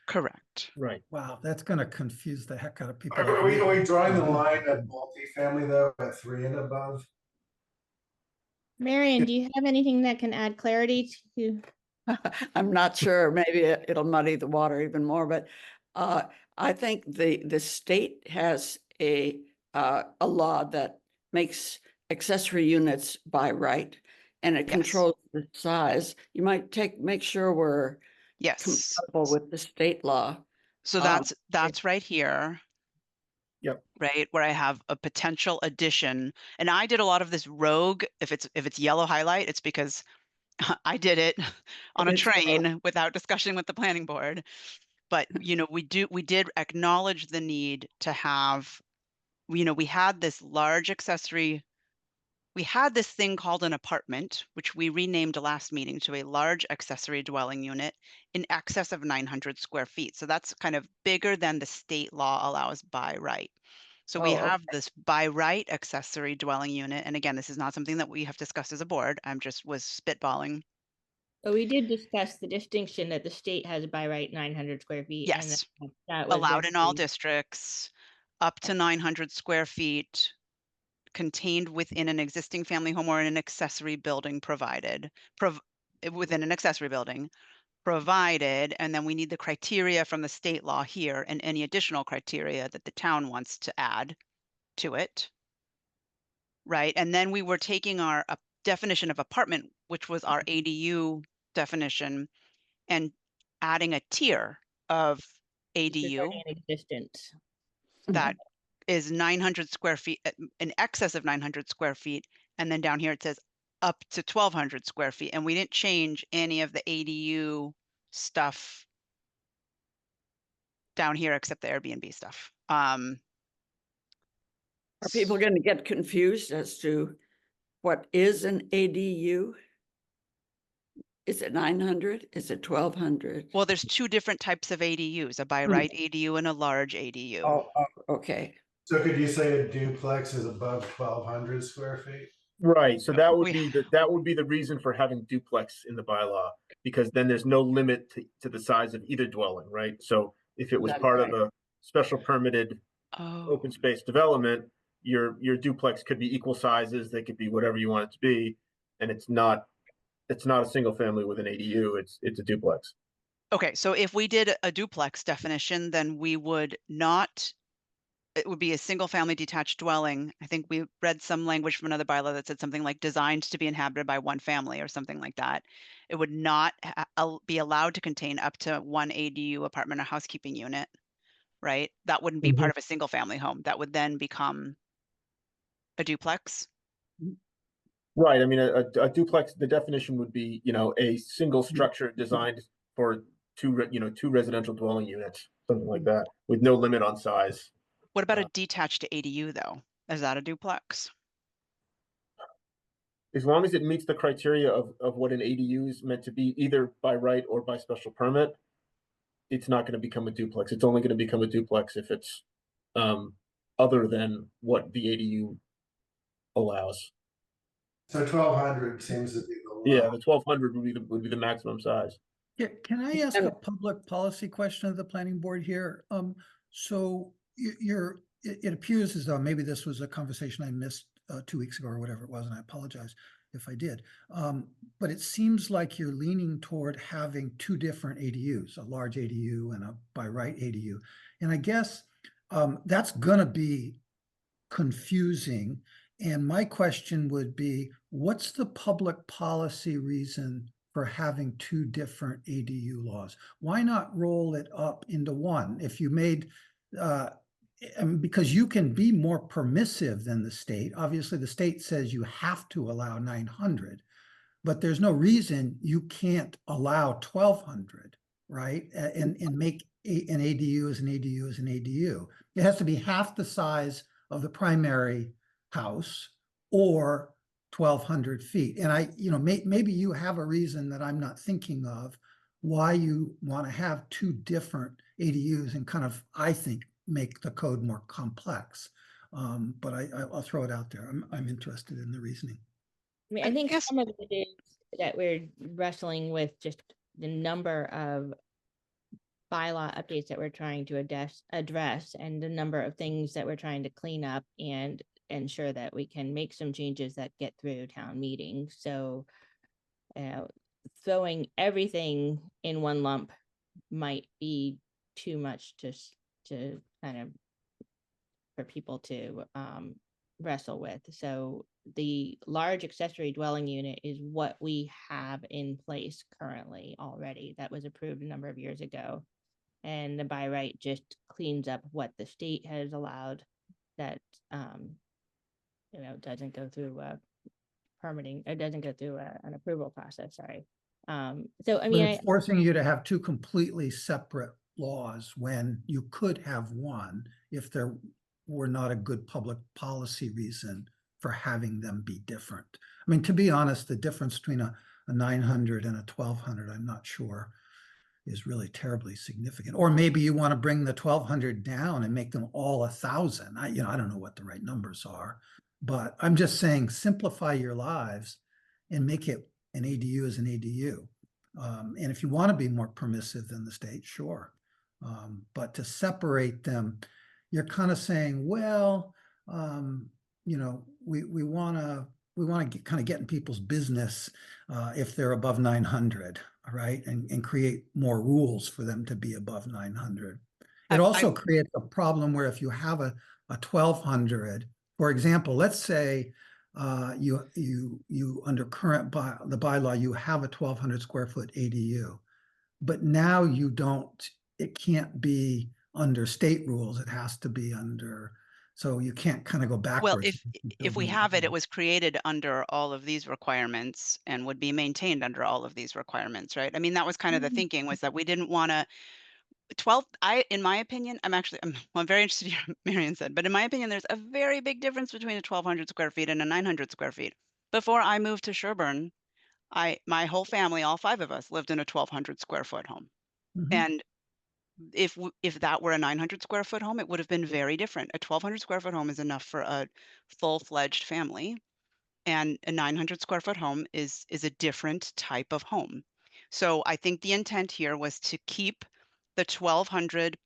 [SPEAKER 3] correct.
[SPEAKER 6] Right.
[SPEAKER 7] Wow, that's gonna confuse the heck out of people.
[SPEAKER 4] Are we drawing the line at multifamily though, at 3 and above?
[SPEAKER 1] Marion, do you have anything that can add clarity to?
[SPEAKER 8] I'm not sure, maybe it'll muddy the water even more, but I think the state has a law that makes accessory units by right, and it
[SPEAKER 3] Yes.
[SPEAKER 8] controls the size. You might make sure we're
[SPEAKER 3] Yes.
[SPEAKER 8] compatible with the state law.
[SPEAKER 3] So that's right here.
[SPEAKER 6] Yep.
[SPEAKER 3] Right, where I have a potential addition. And I did a lot of this rogue. If it's yellow highlight, it's because I did it on a
[SPEAKER 8] It's
[SPEAKER 3] train without discussion with the planning board. But we did acknowledge the need to have, we had this large accessory. We had this thing called an apartment, which we renamed last meeting to a large accessory dwelling unit in excess of 900 square feet. So that's kind of bigger than the state law allows by right. So we
[SPEAKER 8] Oh,
[SPEAKER 3] have this by right accessory dwelling unit. And again, this is not something that we have discussed as a board. Was spitballing.
[SPEAKER 1] But we did discuss the distinction that the state has by right 900 square feet.
[SPEAKER 3] Yes.
[SPEAKER 1] And that was
[SPEAKER 3] Allowed in all
[SPEAKER 1] basically-
[SPEAKER 3] districts, up to 900 square feet, contained within an existing family home or in an accessory building within an accessory building provided, and then we need the criteria from the state law here and any additional criteria that the town wants to add to it. Right, and then we were taking our definition of apartment, which was our ADU definition, and adding a tier of
[SPEAKER 1] which is already
[SPEAKER 3] ADU
[SPEAKER 1] in existence.
[SPEAKER 3] that is 900 square feet, in excess of 900 square feet. And then down here it says up to 1,200 square feet. And we didn't change any of the ADU stuff down here except the Airbnb stuff.
[SPEAKER 8] Are people going to get confused as to what is an ADU? Is it 900? Is it 1,200?
[SPEAKER 3] Well, there's two different types of ADUs, a by right ADU and a large ADU.
[SPEAKER 8] Oh, okay.
[SPEAKER 4] So could you say a duplex is above 1,200 square feet?
[SPEAKER 6] Right, so
[SPEAKER 3] No,
[SPEAKER 6] that would
[SPEAKER 3] we-
[SPEAKER 6] be that would be the reason for having duplex in the bylaw, because then there's no limit to the size of either dwelling, right? So if it was
[SPEAKER 8] That's
[SPEAKER 6] part
[SPEAKER 8] right.
[SPEAKER 6] of a special permitted
[SPEAKER 3] Oh,
[SPEAKER 6] open space development, your duplex could be equal sizes, they could be whatever you want it to be, and it's not a single family with an ADU, it's a duplex.
[SPEAKER 3] okay. So if we did a duplex definition, then we would not, it would be a single family detached dwelling. I think we read some language from another bylaw that said something like designed to be inhabited by one family or something like that. It would not be allowed to contain up to one ADU apartment or housekeeping unit, right? That wouldn't be part of a single family home. That would then become a duplex.
[SPEAKER 6] Right, I mean, a duplex, the definition would be, a single structure designed for two residential dwelling units, something like that, with no limit on size.
[SPEAKER 3] What about a detached ADU though? Is that a duplex?
[SPEAKER 6] As long as it meets the criteria of what an ADU is meant to be, either by right or by special permit, it's not gonna become a duplex. It's only gonna become a duplex if it's other than what the ADU allows.
[SPEAKER 4] So 1,200 seems to be the
[SPEAKER 6] Yeah,
[SPEAKER 4] low.
[SPEAKER 6] the 1,200 would be the maximum size.
[SPEAKER 7] Yeah, can I ask a public policy question of the planning board here? So it appears as though maybe this was a conversation I missed 2 weeks ago or whatever it was, and I apologize if I did. But it seems like you're leaning toward having two different ADUs, a large ADU and a by right ADU. And I guess that's gonna be confusing. And my question would be, what's the public policy reason for having two different ADU laws? Why not roll it up into one? If you made, because you can be more permissive than the state. Obviously, the state says you have to allow 900, but there's no reason you can't allow 1,200, right? And make an ADU as an ADU as an ADU. It has to be half the size of the primary house or 1,200 feet. And maybe you have a reason that I'm not thinking of why you want to have two different ADUs and kind of, I think, make the code more complex. But I'll throw it out there. I'm interested in the reasoning.
[SPEAKER 1] I mean,
[SPEAKER 3] I
[SPEAKER 1] I think
[SPEAKER 3] guess-
[SPEAKER 1] some of it is that we're wrestling with just the number of bylaw updates that we're trying to address and the number of things that we're trying to clean up and ensure that we can make some changes that get through town meeting. So throwing everything in one lump might be too much to kind of for people to wrestle with. So the large accessory dwelling unit is what we have in place currently already. That was approved a number of years ago. And the by right just cleans up what the state has allowed that doesn't go through permitting. It doesn't go through an approval process. Sorry. So I
[SPEAKER 7] But
[SPEAKER 1] mean,
[SPEAKER 7] it's forcing you to have two completely separate laws when you could have one if there were not a good public policy reason for having them be different. I mean, to be honest, the difference between a 900 and a 1,200, I'm not sure is really terribly significant. Or maybe you want to bring the 1,200 down and make them all 1,000. I don't know what the right numbers are, but I'm just saying simplify your lives and make it an ADU as an ADU. And if you want to be more permissive than the state, sure. But to separate them, you're kind of saying, well, we want to kind of get in people's business if they're above 900, right? And create more rules for them to be above 900. It also creates a problem where if you have a 1,200, for example, let's say you under the bylaw, you have a 1,200 square foot ADU, but now you don't, it can't be under state rules. It has to be under, so you can't kind of go
[SPEAKER 3] Well,
[SPEAKER 7] backwards.
[SPEAKER 3] if we have it, it was created under all of these requirements and would be maintained under all of these requirements, right? I mean, that was kind of the thinking, was that we didn't want to 12, in my opinion, I'm very interested in what Marion said, but in my opinion, there's a very big difference between a 1,200 square feet and a 900 square feet. Before I moved to Sherborn, my whole family, all 5 of us, lived in a 1,200 square foot home.
[SPEAKER 7] Mhm.
[SPEAKER 3] And if that were a 900 square foot home, it would have been very different. A 1,200 square foot home is enough for a full-fledged family, and a 900 square foot home is a different type of home. So I think the intent here was to keep the 1,200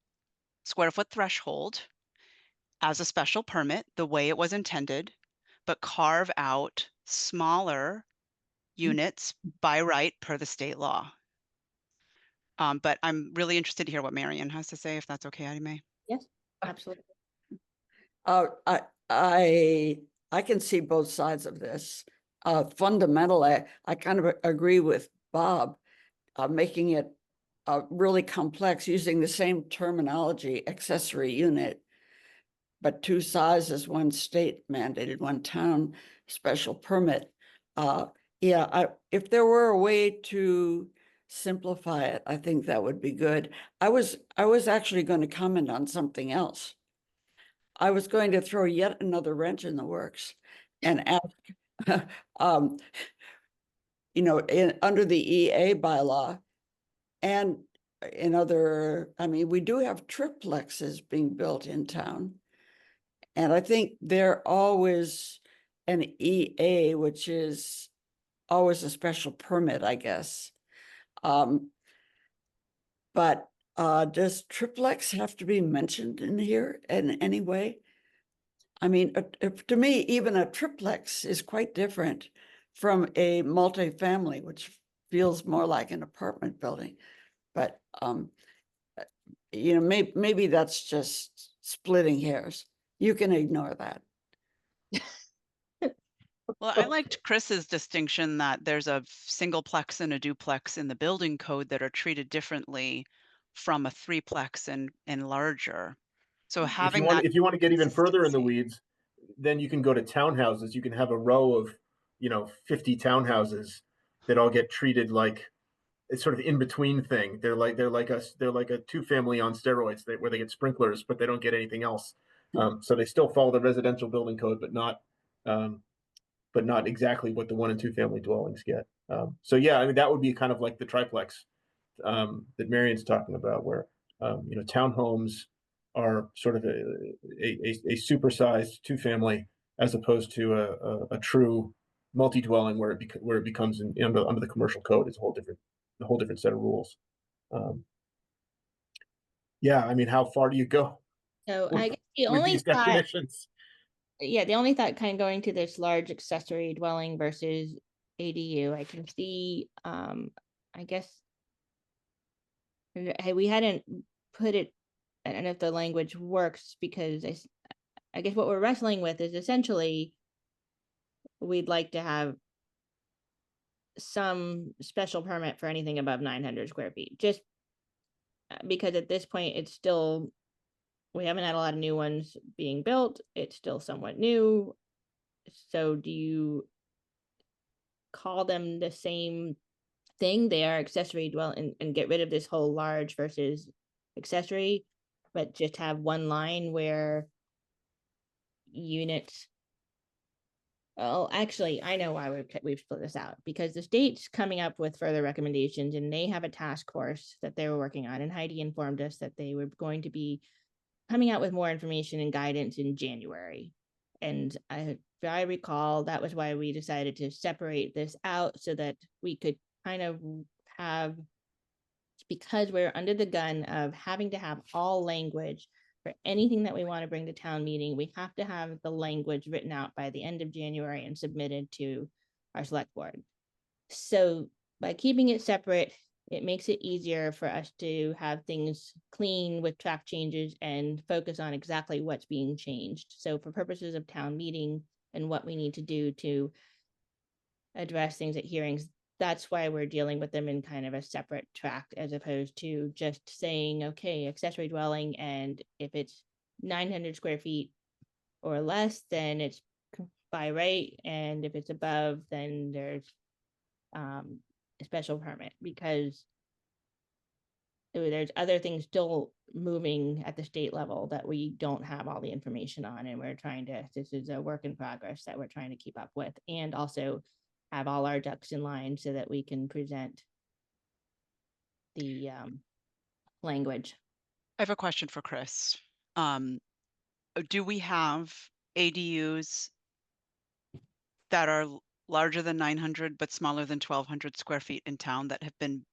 [SPEAKER 3] square foot threshold as a special permit, the way it was intended, but carve out smaller units by right per the state law. But I'm really interested to hear what Marion has to say, if that's okay, Addie May.
[SPEAKER 1] Yes, absolutely.
[SPEAKER 8] I can see both sides of this. Fundamentally, I kind of agree with Bob, making it really complex, using the same terminology, accessory unit, but two sizes, one state mandated, one town special permit. Yeah, if there were a way to simplify it, I think that would be good. I was actually going to comment on something else. I was going to throw yet another wrench in the works and ask, under the EA bylaw and in other, I mean, we do have triplexes being built in town. And I think they're always an EA, which is always a special permit, I guess. But does triplex have to be mentioned in here in any way? I mean, to me, even a triplex is quite different from a multifamily, which feels more like an apartment building. But maybe that's just splitting hairs. You can ignore that.
[SPEAKER 3] Well, I liked Chris's distinction that there's a singleplex and a duplex in the building code that are treated differently from a threeplex and larger. So having that,
[SPEAKER 6] if you want to get even further in the
[SPEAKER 3] consistency.
[SPEAKER 6] weeds, then you can go to townhouses. You can have a row of 50 townhouses that all get treated like it's sort of in between thing. They're like a two family on steroids where they get sprinklers, but they don't get anything else. So they still follow the residential building code, but not exactly what the 1 and 2 family dwellings get. So yeah, I mean that would be kind of like the triplex that Marion's talking about, where townhomes are sort of a supersized 2 family as opposed to a true multi-dwelling where it becomes under the commercial code. It's a whole different set of rules. Yeah, I mean, how far do you go
[SPEAKER 1] So I guess the
[SPEAKER 6] with
[SPEAKER 1] only
[SPEAKER 6] these
[SPEAKER 1] thought,
[SPEAKER 6] definitions?
[SPEAKER 1] yeah, the only thought kind of going to this large accessory dwelling versus ADU, I can see, I guess, we hadn't put it, I don't know if the language works, because I guess what we're wrestling with is essentially we'd like to have some special permit for anything above 900 square feet, just because at this point it's still, we haven't had a lot of new ones being built. It's still somewhat new. So do you call them the same thing? They are accessory dwelling, and get rid of this whole large versus accessory, but just have one line where units. Oh, actually, I know why we've split this out, because the state's coming up with further recommendations, and they have a task force that they were working on, and Heidi informed us that they were going to be coming out with more information and guidance in January. And if I recall, that was why we decided to separate this out, so that we could kind of have, because we're under the gun of having to have all language for anything that we want to bring to town meeting, we have to have the language written out by the end of January and submitted to our select board. So by keeping it separate, it makes it easier for us to have things clean with track changes and focus on exactly what's being changed. So for purposes of town meeting and what we need to do to address things at hearings, that's why we're dealing with them in kind of a separate track, as opposed to just saying, okay, accessory dwelling, and if it's 900 square feet or less, then it's by right, and if it's above, then there's a special permit, because there's other things still moving at the state level that we don't have all the information on, and this is a work in progress that we're trying to keep up with, and also have all our ducks in line so that we can present the language.
[SPEAKER 3] I have a question for Chris. Do we have ADUs that are larger than 900 but smaller than 1,200 square feet in town that have been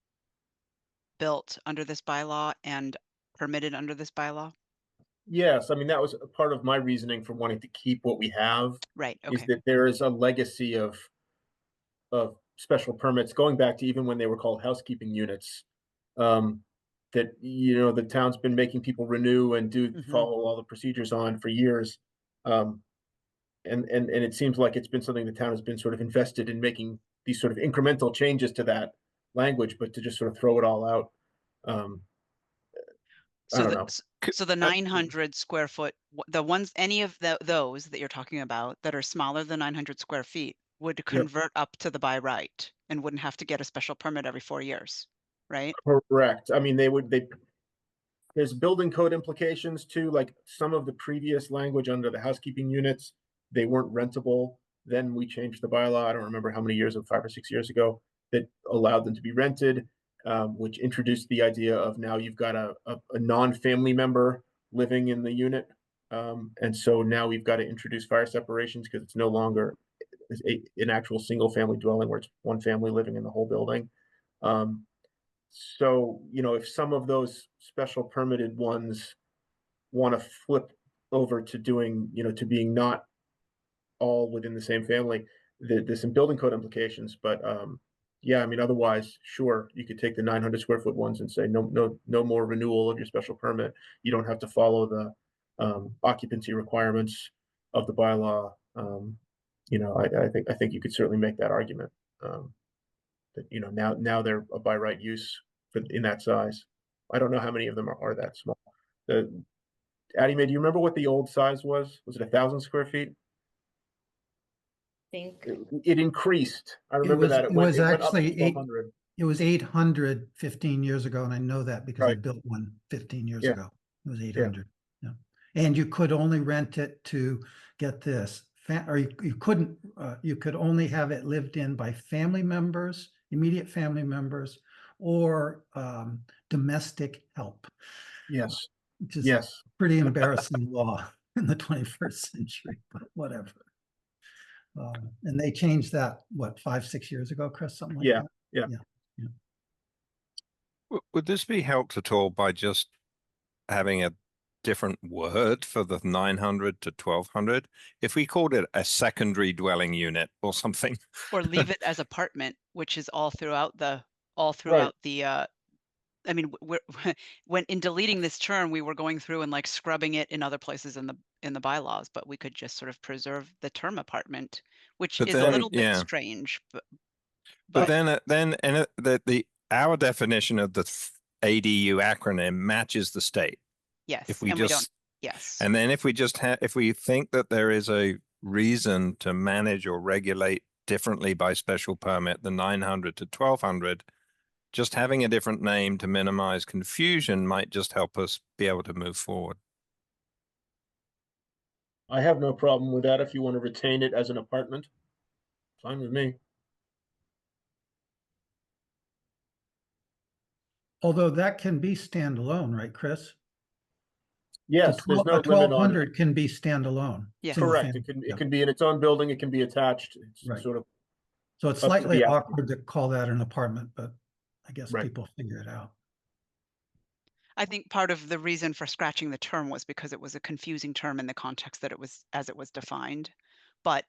[SPEAKER 3] built under this bylaw and permitted under this bylaw?
[SPEAKER 6] Yes, I mean, that was a part of my reasoning for wanting to keep what we have,
[SPEAKER 3] Right,
[SPEAKER 6] is
[SPEAKER 3] okay.
[SPEAKER 6] that there is a legacy of special permits going back to even when they were called housekeeping units. That, you know, the town's been making people renew and do
[SPEAKER 3] Mhm.
[SPEAKER 6] follow all the procedures on for years. And it seems like it's been something the town has been sort of invested in, making these sort of incremental changes to that language, but to just sort of throw it all out. I
[SPEAKER 3] So
[SPEAKER 6] don't
[SPEAKER 3] the,
[SPEAKER 6] know.
[SPEAKER 3] s- so the 900 square foot, the ones, any of those that you're talking about that are smaller than 900 square feet would
[SPEAKER 6] Yep.
[SPEAKER 3] convert up to the by right and wouldn't have to get a special permit every 4 years, right?
[SPEAKER 6] Correct. I mean, there's building code implications too, like some of the previous language under the housekeeping units, they weren't rentable. Then we changed the bylaw, I don't remember how many years, 5 or 6 years ago, that allowed them to be rented, which introduced the idea of now you've got a non-family member living in the unit. And so now we've got to introduce fire separations because it's no longer an actual single family dwelling where it's one family living in the whole building. So, you know, if some of those special permitted ones want to flip over to doing, you know, to being not all within the same family, there's some building code implications, but yeah, I mean, otherwise, sure, you could take the 900 square foot ones and say, no more renewal of your special permit. You don't have to follow the occupancy requirements of the bylaw. You know, I think you could certainly make that argument. That, you know, now they're a by right use in that size. I don't know how many of them are that small. Addie Mae, do you remember what the old size was? Was it 1,000 square feet?
[SPEAKER 1] Think
[SPEAKER 6] It increased. I remember that
[SPEAKER 7] it was
[SPEAKER 6] it went up to
[SPEAKER 7] actually
[SPEAKER 6] 1,200.
[SPEAKER 7] It was 800 15 years ago, and I know that because I
[SPEAKER 6] Right.
[SPEAKER 7] built one 15 years
[SPEAKER 6] Yeah.
[SPEAKER 7] ago. It was 800. Yeah. And you could only rent it to get this, or you couldn't, you could only have it lived in by family members, immediate family members, or domestic help,
[SPEAKER 6] Yes.
[SPEAKER 7] which is
[SPEAKER 6] Yes.
[SPEAKER 7] pretty embarrassing law in the 21st century, but whatever. And they changed that, what, 5-6 years ago, Chris, something like
[SPEAKER 6] Yeah.
[SPEAKER 7] that?
[SPEAKER 6] Yeah.
[SPEAKER 7] Yeah.
[SPEAKER 2] Would this be helped at all by just having a different word for the 900 to 1,200? If we called it a secondary dwelling unit or something.
[SPEAKER 3] Or leave it as apartment, which is all throughout the, I mean, when in deleting this term, we were going through and like scrubbing it in other places in the bylaws, but we could just sort of preserve the term apartment, which
[SPEAKER 2] But
[SPEAKER 3] is a
[SPEAKER 2] then,
[SPEAKER 3] little bit
[SPEAKER 2] yeah.
[SPEAKER 3] strange,
[SPEAKER 2] But
[SPEAKER 3] but
[SPEAKER 2] then our definition of the ADU acronym matches the state.
[SPEAKER 3] yes,
[SPEAKER 2] If we
[SPEAKER 3] and we don't,
[SPEAKER 2] just,
[SPEAKER 3] yes.
[SPEAKER 2] and then if we just if we think that there is a reason to manage or regulate differently by special permit, the 900 to 1,200, just having a different name to minimize confusion might just help us be able to move forward.
[SPEAKER 6] I have no problem with that if you want to retain it as an apartment. Fine with me.
[SPEAKER 7] Although that can be standalone, right, Chris?
[SPEAKER 6] Yes, there's no limit on.
[SPEAKER 7] 1,200 can be standalone.
[SPEAKER 3] Yeah.
[SPEAKER 7] single
[SPEAKER 6] Correct.
[SPEAKER 7] family.
[SPEAKER 6] It can be in its own building. It can be attached. It's
[SPEAKER 7] Right.
[SPEAKER 6] sort of
[SPEAKER 7] So it's
[SPEAKER 6] up to
[SPEAKER 7] slightly
[SPEAKER 6] the
[SPEAKER 7] awkward to call that an apartment, but I guess
[SPEAKER 6] Right.
[SPEAKER 7] people figure it out.
[SPEAKER 3] I think part of the reason for scratching the term was because it was a confusing term in the context that it was, as it was defined, but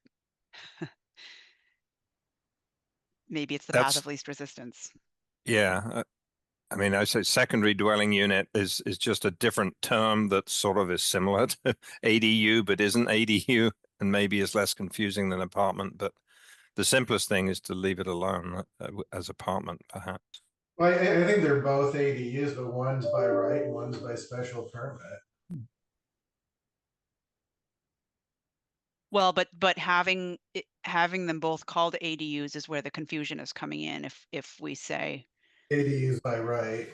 [SPEAKER 3] maybe it's the path
[SPEAKER 2] That's,
[SPEAKER 3] of least resistance.
[SPEAKER 2] yeah. I mean, I say secondary dwelling unit is just a different term that sort of is similar to ADU, but isn't ADU, and maybe is less confusing than apartment. But the simplest thing is to leave it alone as apartment, perhaps.
[SPEAKER 4] Well, I think they're both ADUs, but one's by right and one's by special permit.
[SPEAKER 3] Well, but having them both called ADUs is where the confusion is coming in. If we say,
[SPEAKER 4] ADUs by right.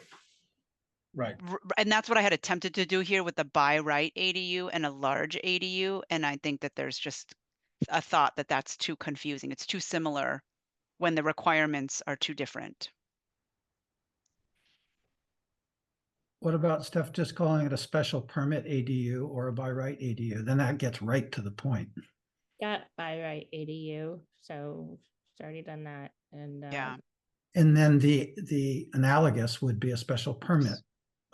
[SPEAKER 6] Right.
[SPEAKER 3] and that's what I had attempted to do here with the by right ADU and a large ADU, and I think that there's just a thought that that's too confusing. It's too similar when the requirements are too different.
[SPEAKER 7] What about Steph just calling it a special permit ADU or a by right ADU? Then that gets right to the point.
[SPEAKER 1] Got by right ADU, so it's already done that, and
[SPEAKER 3] Yeah.
[SPEAKER 7] And then the analogous would be a special permit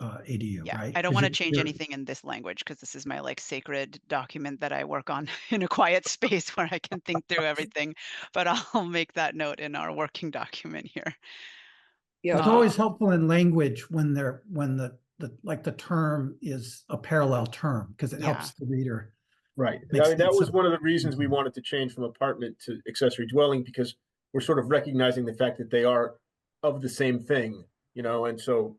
[SPEAKER 7] ADU,
[SPEAKER 3] Yeah,
[SPEAKER 7] right?
[SPEAKER 3] I don't
[SPEAKER 7] 'Cause
[SPEAKER 3] want to
[SPEAKER 7] you're-
[SPEAKER 3] change
[SPEAKER 7] you're-
[SPEAKER 3] anything in this language because this is my like sacred document that I work on in a quiet space where I can think through everything. But I'll make that note in our working document here.
[SPEAKER 7] It's always helpful in language when the term is a parallel term, because it
[SPEAKER 3] Yeah.
[SPEAKER 7] helps the reader.
[SPEAKER 6] Right.
[SPEAKER 7] Makes
[SPEAKER 6] I mean, that
[SPEAKER 7] sense
[SPEAKER 6] was
[SPEAKER 7] of-
[SPEAKER 6] one of the reasons we wanted to change from apartment to accessory dwelling, because we're sort of recognizing the fact that they are of the same thing, you know, and so,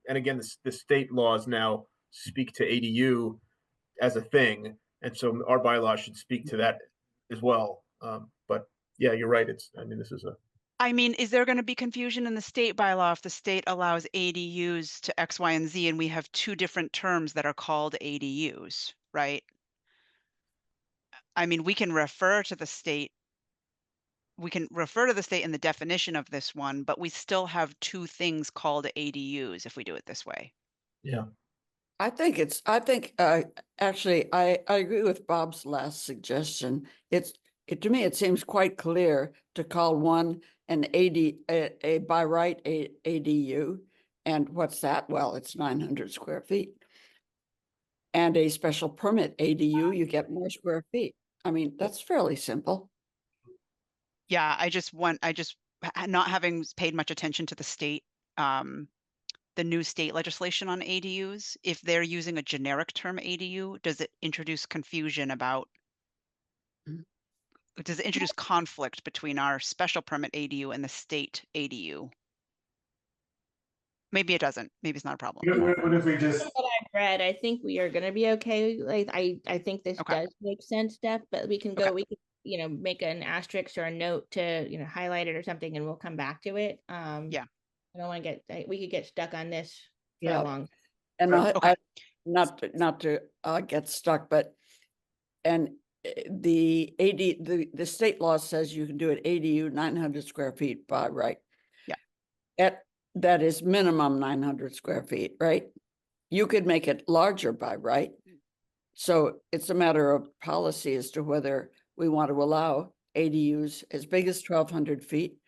[SPEAKER 6] and again, the state laws now speak to ADU as a thing, and so our bylaw should speak to that as well. But yeah, you're right. I mean, this is
[SPEAKER 3] I mean, is there going to be confusion in the state bylaw if the state allows ADUs to X, Y, and Z, and we have two different terms that are called ADUs, right? I mean, we can refer to the state. We can refer to the state in the definition of this one, but we still have two things called ADUs if we do it this way.
[SPEAKER 6] yeah.
[SPEAKER 8] I think actually, I agree with Bob's last suggestion. To me, it seems quite clear to call one an a by right ADU. And what's that? Well, it's 900 square feet. And a special permit ADU, you get more square feet. I mean, that's fairly simple.
[SPEAKER 3] Yeah, not having paid much attention to the new state legislation on ADUs, if they're using a generic term ADU, does it introduce confusion about, does it introduce conflict between our special permit ADU and the state ADU? Maybe it doesn't. Maybe it's not a problem.
[SPEAKER 4] What if we just,
[SPEAKER 1] what I've read, I think we are gonna be okay. Like, I think this
[SPEAKER 3] Okay.
[SPEAKER 1] does make sense, Steph, but we can
[SPEAKER 3] Okay.
[SPEAKER 1] we can, make an asterisk or a note to, highlight it or something, and we'll come back to it.
[SPEAKER 3] Yeah.
[SPEAKER 1] I don't want to we could get stuck on this for
[SPEAKER 8] Yeah.
[SPEAKER 1] a long.
[SPEAKER 8] And
[SPEAKER 3] Okay.
[SPEAKER 8] not to get stuck, but the state law says you can do it ADU 900 square feet by right.
[SPEAKER 3] Yeah.
[SPEAKER 8] That is minimum 900 square feet, right? You could make it larger by right. So it's a matter of policy as to whether we want to allow ADUs as big as 1,200 feet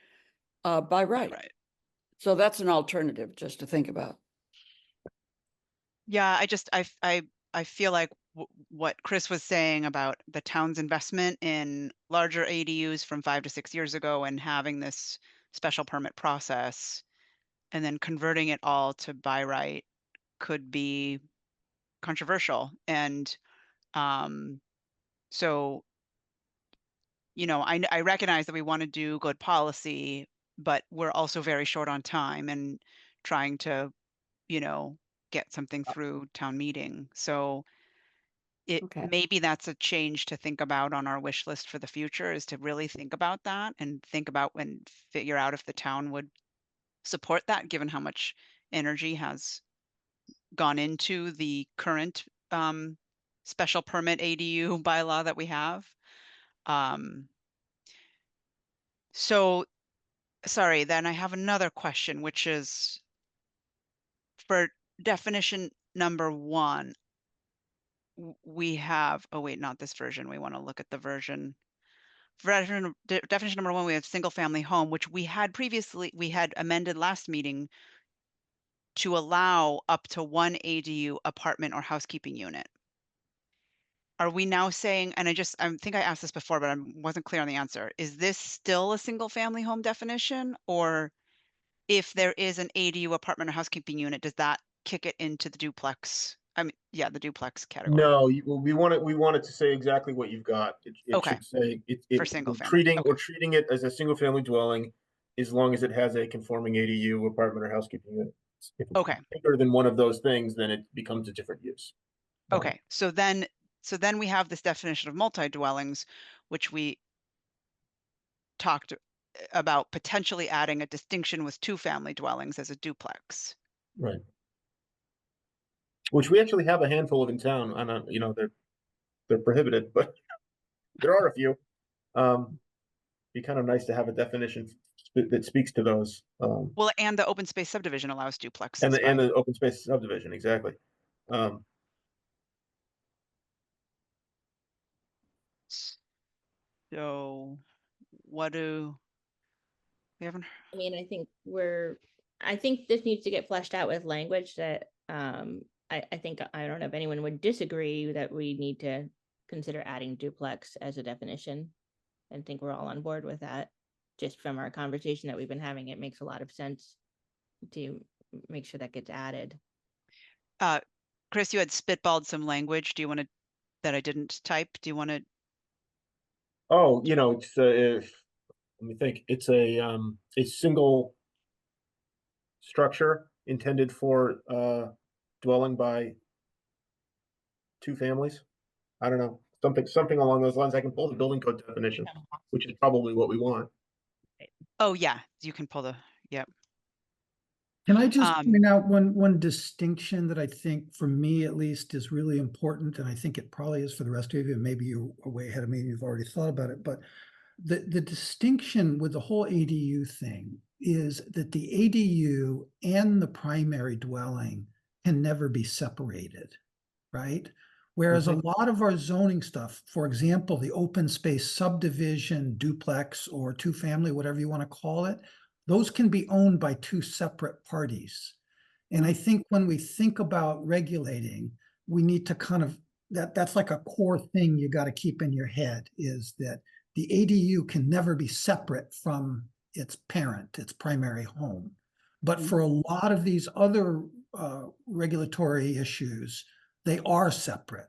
[SPEAKER 8] by right.
[SPEAKER 3] Right.
[SPEAKER 8] So that's an alternative just to think about.
[SPEAKER 3] Yeah, I feel like what Chris was saying about the town's investment in larger ADUs from 5 to 6 years ago and having this special permit process and then converting it all to by right could be controversial. And so, I recognize that we want to do good policy, but we're also very short on time and trying to, get something through town meeting. So
[SPEAKER 8] Okay.
[SPEAKER 3] maybe that's a change to think about on our wish list for the future, is to really think about that and think about and figure out if the town would support that, given how much energy has gone into the current special permit ADU bylaw that we have. So sorry, then I have another question, which is for definition number 1, we have, oh wait, not this version. We want to look at the version. For definition number 1, we have single family home, which we had amended last meeting to allow up to 1 ADU apartment or housekeeping unit. Are we now saying, and I think I asked this before, but I wasn't clear on the answer. Is this still a single family home definition? Or if there is an ADU apartment or housekeeping unit, does that kick it into the duplex? I mean, yeah, the duplex category.
[SPEAKER 6] No, we want it to say exactly what you've got. It
[SPEAKER 3] Okay.
[SPEAKER 6] should say
[SPEAKER 3] For single family.
[SPEAKER 6] we're treating it as a single family dwelling as long as it has a conforming ADU apartment or housekeeping unit. If it's
[SPEAKER 3] Okay.
[SPEAKER 6] bigger than one of those things, then it becomes a different use.
[SPEAKER 3] Okay. So then we have this definition of multi-dwellings, which we talked about potentially adding a distinction with 2-family dwellings as a duplex.
[SPEAKER 6] Right. Which we actually have a handful of in town. They're prohibited, but there are a few. Be kind of nice to have a definition that speaks to those.
[SPEAKER 3] Well, and the open space subdivision allows duplexes.
[SPEAKER 6] And
[SPEAKER 3] by-
[SPEAKER 6] the open space subdivision, exactly.
[SPEAKER 3] So what do we haven't?
[SPEAKER 1] I mean, I think this needs to get fleshed out with language that, I think, I don't know if anyone would disagree that we need to consider adding duplex as a definition. I think we're all on board with that. Just from our conversation that we've been having, it makes a lot of sense to make sure that gets added.
[SPEAKER 3] Chris, you had spitballed some language. Do you want to, that I didn't type? Do you want to?
[SPEAKER 6] Oh, it's if let me think. It's a single structure intended for dwelling by two families. I don't know, something along those lines. I can pull the building code definition, which is probably what we want.
[SPEAKER 3] Oh yeah, you can pull the, yep.
[SPEAKER 7] Can I just
[SPEAKER 3] Um,
[SPEAKER 7] point out one distinction that I think, for me at least, is really important, and I think it probably is for the rest of you, and maybe you're way ahead of me and you've already thought about it, but the distinction with the whole ADU thing is that the ADU and the primary dwelling can never be separated, right? Whereas a lot of our zoning stuff, for example, the open space subdivision, duplex, or two-family, whatever you want to call it, those can be owned by two separate parties. And I think when we think about regulating, we need to kind of, that's like a core thing you got to keep in your head, is that the ADU can never be separate from its parent, its primary home. But for a lot of these other regulatory issues, they are separate.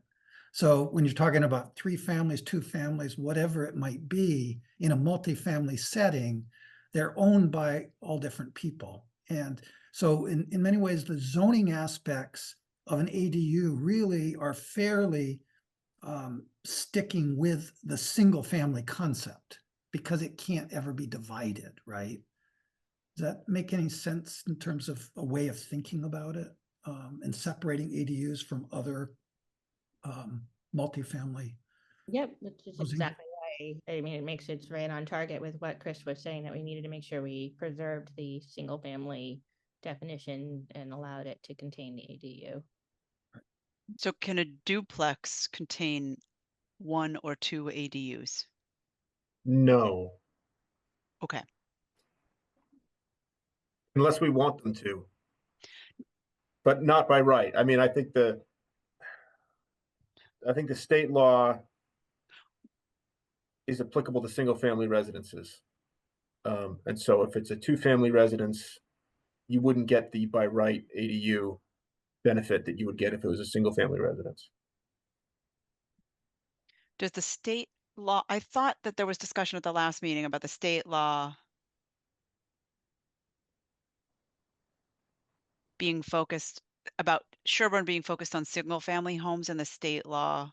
[SPEAKER 7] So when you're talking about three families, two families, whatever it might be, in a multifamily setting, they're owned by all different people. And so in many ways, the zoning aspects of an ADU really are fairly sticking with the single family concept, because it can't ever be divided, right? Does that make any sense in terms of a way of thinking about it, and separating ADUs from other multifamily?
[SPEAKER 1] Yep, which is
[SPEAKER 7] housing?
[SPEAKER 1] exactly why, I mean, it makes it right on target with what Chris was saying, that we needed to make sure we preserved the single family definition and allowed it to contain the ADU.
[SPEAKER 3] so can a duplex contain one or two ADUs?
[SPEAKER 6] No,
[SPEAKER 3] Okay.
[SPEAKER 6] unless we want them to, but not by right. I mean, I think the state law is applicable to single family residences. And so if it's a two-family residence, you wouldn't get the by right ADU benefit that you would get if it was a single family residence.
[SPEAKER 3] Does the state law, I thought that there was discussion at the last meeting about the state law being focused, about Sherborn being focused on single family homes, and the state law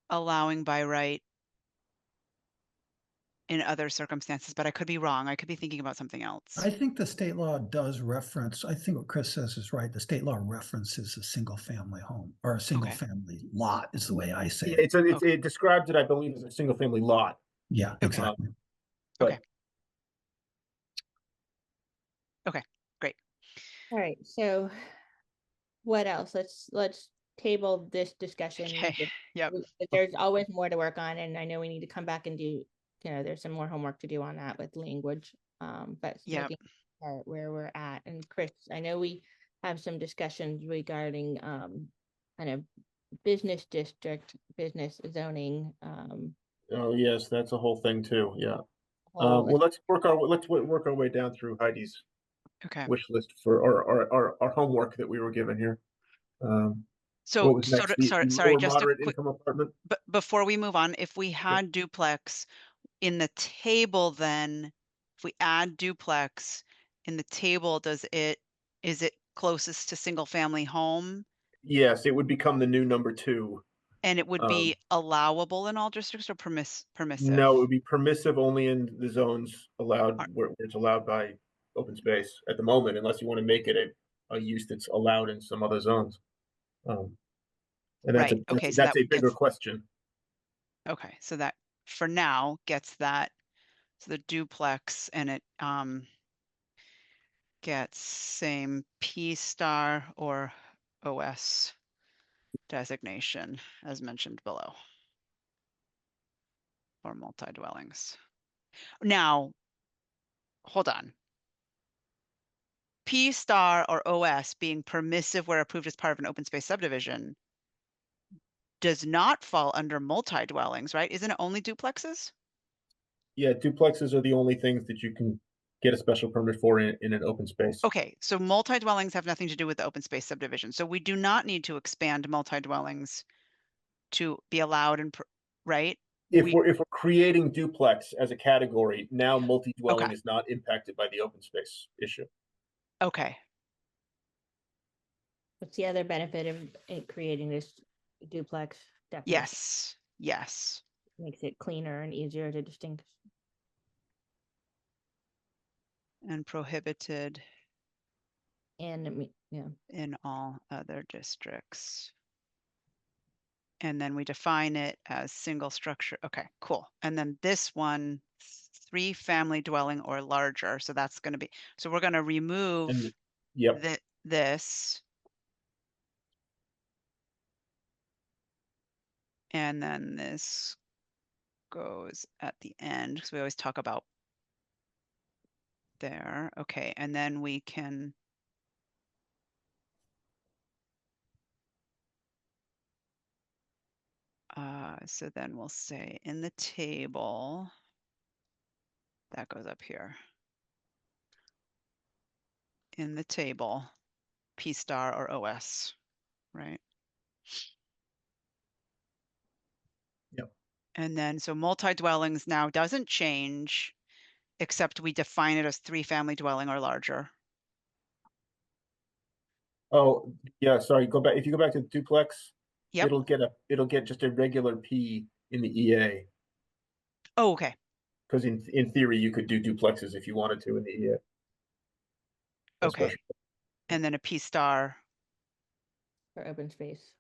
[SPEAKER 3] allowing by right in other circumstances, but I could be wrong. I could be thinking about something else.
[SPEAKER 7] I think the state law does reference, I think what Chris says is right. The state law references a single family home, or a single family lot is the way I say
[SPEAKER 6] Yeah,
[SPEAKER 7] it.
[SPEAKER 6] it describes it, I believe, as a single family lot.
[SPEAKER 7] Yeah, exactly.
[SPEAKER 3] Okay. Okay, great.
[SPEAKER 1] All right, so what else? Let's table this discussion.
[SPEAKER 3] Okay, yep.
[SPEAKER 1] There's always more to work on, and I know we need to come back and do, there's some more homework to do on that with language. But
[SPEAKER 3] Yep.
[SPEAKER 1] looking at where we're at, and Chris, I know we have some discussions regarding kind of business district, business zoning.
[SPEAKER 6] Oh, yes, that's a whole thing too, yeah.
[SPEAKER 1] whole-
[SPEAKER 6] Well, let's work our way down through Heidi's
[SPEAKER 3] Okay.
[SPEAKER 6] wish list for our homework that we were given here. What
[SPEAKER 3] So
[SPEAKER 6] was next?
[SPEAKER 3] sort of,
[SPEAKER 6] The
[SPEAKER 3] sorry,
[SPEAKER 6] lower
[SPEAKER 3] just a
[SPEAKER 6] moderate
[SPEAKER 3] quick,
[SPEAKER 6] income apartment?
[SPEAKER 3] but before we move on, if we had duplex in the table, then if we add duplex in the table, is it closest to single family home?
[SPEAKER 6] Yes, it would become the new number 2.
[SPEAKER 3] And it would be allowable in all districts, or permissive?
[SPEAKER 6] No, it would be permissive only in the zones allowed
[SPEAKER 3] Are-
[SPEAKER 6] where it's allowed by open space at the moment, unless you want to make it a use that's allowed in some other zones. And that's
[SPEAKER 3] Right, okay, so
[SPEAKER 6] that's
[SPEAKER 3] that
[SPEAKER 6] a bigger
[SPEAKER 3] gets-
[SPEAKER 6] question.
[SPEAKER 3] Okay, so that for now gets that So the duplex, and it gets same P star or OS designation as mentioned below. Or multi-dwellings. Now, hold on. P star or OS being permissive where approved as part of an open space subdivision does not fall under multi-dwellings, right? Isn't it only duplexes?
[SPEAKER 6] Yeah, duplexes are the only things that you can get a special permit for in an open space.
[SPEAKER 3] Okay, so multi-dwellings have nothing to do with the open space subdivision. So we do not need to expand multi-dwellings to be allowed in, right?
[SPEAKER 6] If we're creating duplex as a category, now multi-dwelling
[SPEAKER 3] Okay.
[SPEAKER 6] is not impacted by the open space issue.
[SPEAKER 3] Okay,
[SPEAKER 1] What's the other benefit of it creating this duplex definition?
[SPEAKER 3] yes, yes.
[SPEAKER 1] Makes it cleaner and easier to distinguish.
[SPEAKER 3] And prohibited
[SPEAKER 1] And yeah,
[SPEAKER 3] in all other districts. And then we define it as single structure. Okay, cool. And then this one, 3-family dwelling or larger. So that's going to be, so we're going to remove
[SPEAKER 6] And yep,
[SPEAKER 3] this. And then this goes at the end because we always talk about there. Okay, and then we can so then we'll say in the table that goes up here. In the table, P star or OS, right?
[SPEAKER 6] Yep.
[SPEAKER 3] And then so multi-dwellings now doesn't change, except we define it as 3-family dwelling or larger.
[SPEAKER 6] oh, yeah, sorry, go back, if you go back to duplex,
[SPEAKER 3] Yep.
[SPEAKER 6] it'll get just a regular P in the EA.
[SPEAKER 3] Oh, okay.
[SPEAKER 6] Because in theory, you could do duplexes if you wanted to in the EA.
[SPEAKER 3] Okay.
[SPEAKER 6] Especially-
[SPEAKER 3] And then a P star
[SPEAKER 1] for open space.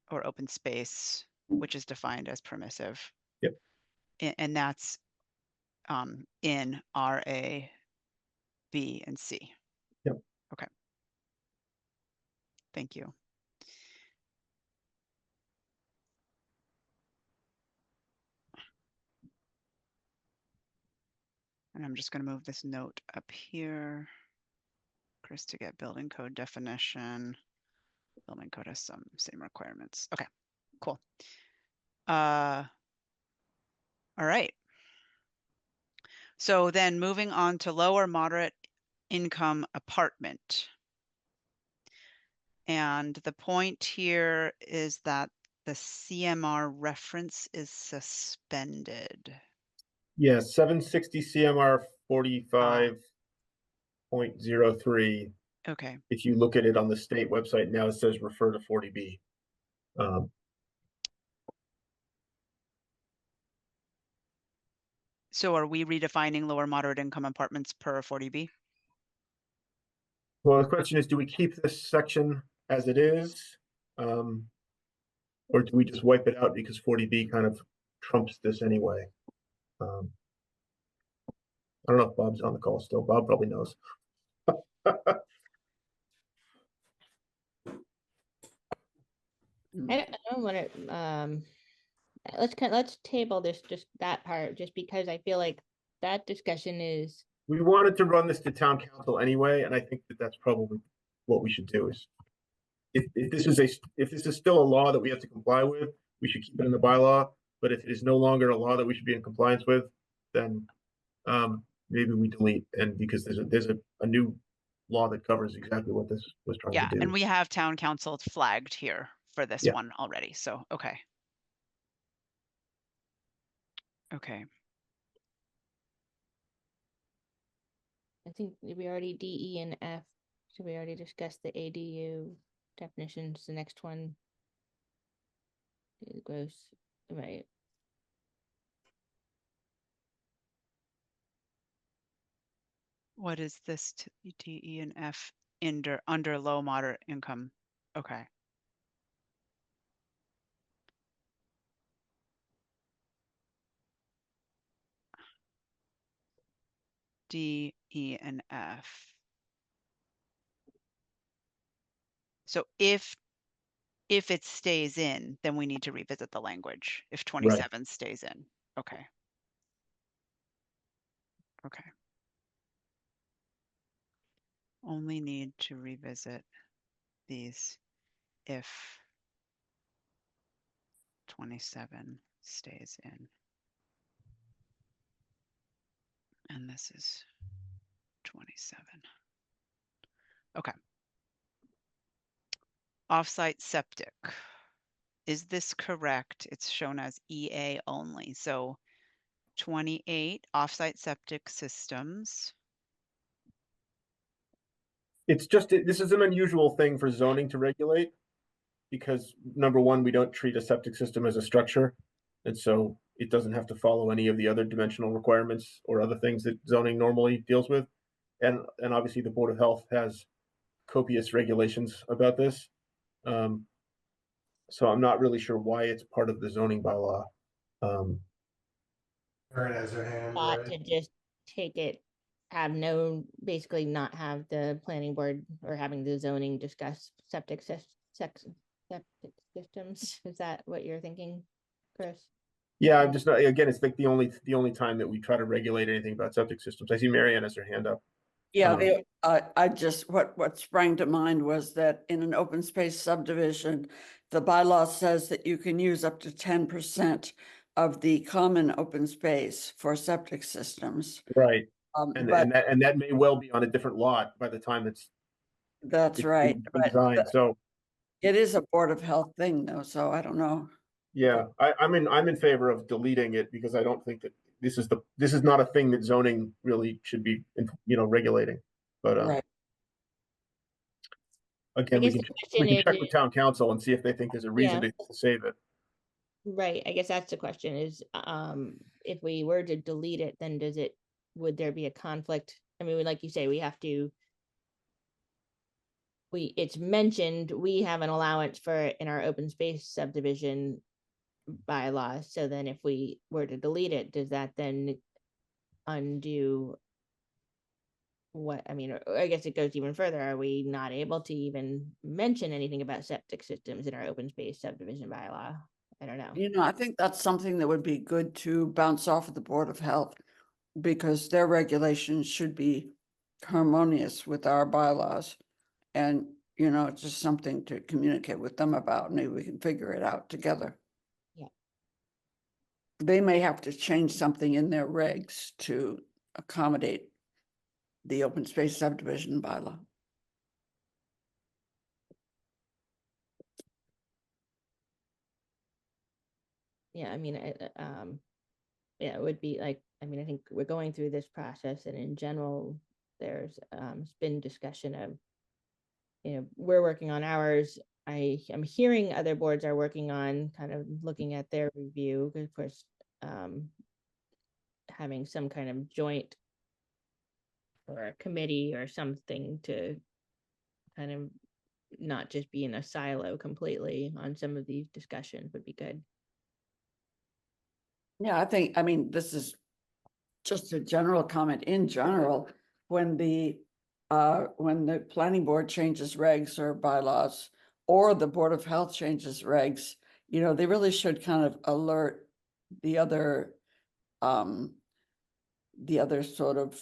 [SPEAKER 3] or open space, which is defined as permissive.
[SPEAKER 6] Yep.
[SPEAKER 3] And that's in RA, B, and C.
[SPEAKER 6] Yep.
[SPEAKER 3] Okay. Thank you. And I'm just going to move this note up here. Chris to get building code definition. Building code has some same requirements. Okay, cool. All right. So then moving on to lower moderate income apartment. And the point here is that the CMR reference is suspended.
[SPEAKER 6] Yeah, 760 CMR 45.03.
[SPEAKER 3] Okay.
[SPEAKER 6] If you look at it on the state website now, it says refer to 40B.
[SPEAKER 3] So are we redefining lower moderate income apartments per 40B?
[SPEAKER 6] Well, the question is, do we keep this section as it is? Or do we just wipe it out because 40B kind of trumps this anyway? I don't know if Bob's on the call still. Bob probably knows.
[SPEAKER 1] I don't want to, let's table this, just that part, just because I feel like that discussion is,
[SPEAKER 6] We wanted to run this to town council anyway, and I think that that's probably what we should do is if this is still a law that we have to comply with, we should keep it in the bylaw. But if it is no longer a law that we should be in compliance with, then maybe we delete, and because there's a new law that covers exactly what this was trying
[SPEAKER 3] Yeah,
[SPEAKER 6] to do.
[SPEAKER 3] and we have town council flagged here for this
[SPEAKER 6] Yeah.
[SPEAKER 3] one already. So, okay. Okay.
[SPEAKER 1] I think we already D, E, and F. So we already discussed the ADU definitions. The next one goes, right.
[SPEAKER 3] What is this D, E, and F under low moderate income? Okay. D, E, and F. So if it stays in, then we need to revisit the language. If 27 stays in. Okay. Okay. Only need to revisit these if 27 stays in. And this is 27. Okay. Offsite septic. Is this correct? It's shown as EA only. So 28 offsite septic systems.
[SPEAKER 6] It's just, this is an unusual thing for zoning to regulate. Because number one, we don't treat a septic system as a structure. And so it doesn't have to follow any of the other dimensional requirements or other things that zoning normally deals with. And obviously the Board of Health has copious regulations about this. So I'm not really sure why it's part of the zoning bylaw.
[SPEAKER 4] Erin has her hand
[SPEAKER 1] Thought
[SPEAKER 4] raised.
[SPEAKER 1] to just take it, basically not have the planning board or having the zoning discuss septic systems. Is that what you're thinking, Chris?
[SPEAKER 6] Yeah, I'm just not, again, it's like the only time that we try to regulate anything about septic systems. I see Marianne has her hand up.
[SPEAKER 8] Yeah, I just, what sprang to mind was that in an open space subdivision, the bylaw says that you can use up to 10% of the common open space for septic systems.
[SPEAKER 6] Right. And
[SPEAKER 8] But
[SPEAKER 6] that may well be on a different lot by the time it's
[SPEAKER 8] that's right.
[SPEAKER 6] been
[SPEAKER 8] But
[SPEAKER 6] designed. So
[SPEAKER 8] it is a Board of Health thing though, so I don't know.
[SPEAKER 6] yeah, I'm in favor of deleting it because I don't think that this is not a thing that zoning really should be, regulating. But
[SPEAKER 8] Right.
[SPEAKER 6] again,
[SPEAKER 1] I
[SPEAKER 6] we
[SPEAKER 1] guess
[SPEAKER 6] can
[SPEAKER 1] the question
[SPEAKER 6] check
[SPEAKER 1] is,
[SPEAKER 6] with town council and see if they think there's a reason
[SPEAKER 1] Yeah.
[SPEAKER 6] to save it.
[SPEAKER 1] right, I guess that's the question is, if we were to delete it, then would there be a conflict? I mean, like you say, it's mentioned, we have an allowance for it in our open space subdivision bylaws. So then if we were to delete it, does that then undo what, I mean, or I guess it goes even further. Are we not able to even mention anything about septic systems in our open space subdivision bylaw? I don't know.
[SPEAKER 8] You know, I think that's something that would be good to bounce off of the Board of Health because their regulations should be harmonious with our bylaws. And, you know, it's just something to communicate with them about. Maybe we can figure it out together.
[SPEAKER 1] Yeah.
[SPEAKER 8] They may have to change something in their regs to accommodate the open space subdivision bylaw.
[SPEAKER 1] Yeah, I mean, yeah, it would be like, I mean, I think we're going through this process and in general, there's been discussion of, we're working on ours. I'm hearing other boards are working on kind of looking at their review, of course, having some kind of joint or a committee or something to kind of not just be in a silo completely on some of these discussions would be good.
[SPEAKER 8] Yeah, I mean, this is just a general comment. In general, when the planning board changes regs or bylaws, or the Board of Health changes regs, you know, they really should kind of alert the other sort of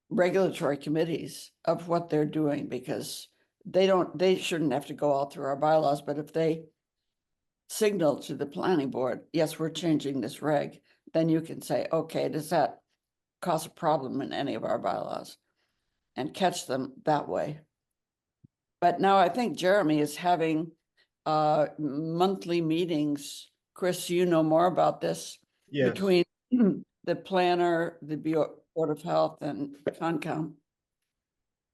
[SPEAKER 8] regulatory committees of what they're doing, because they shouldn't have to go all through our bylaws, but if they signal to the planning board, yes, we're changing this reg, then you can say, okay, does that cause a problem in any of our bylaws? And catch them that way. But now I think Jeremy is having monthly meetings. Chris, you know more about this.
[SPEAKER 6] Yes.
[SPEAKER 8] Between the planner, the Board of Health, and Concom.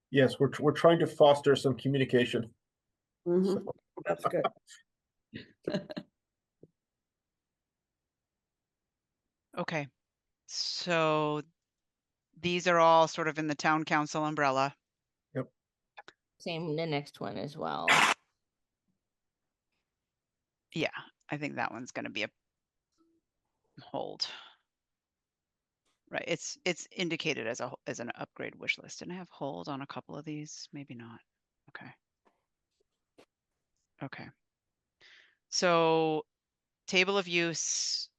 [SPEAKER 6] Yes, we're trying to foster some communication.
[SPEAKER 8] Mhm. That's good.
[SPEAKER 3] Okay. So these are all sort of in the town council umbrella.
[SPEAKER 1] Same the next one as well.
[SPEAKER 3] Yeah, I think that one's going to be a hold. Right, it's indicated as as an upgrade wish list. And I have hold on a couple of these, maybe not. Okay. Okay. So table of use.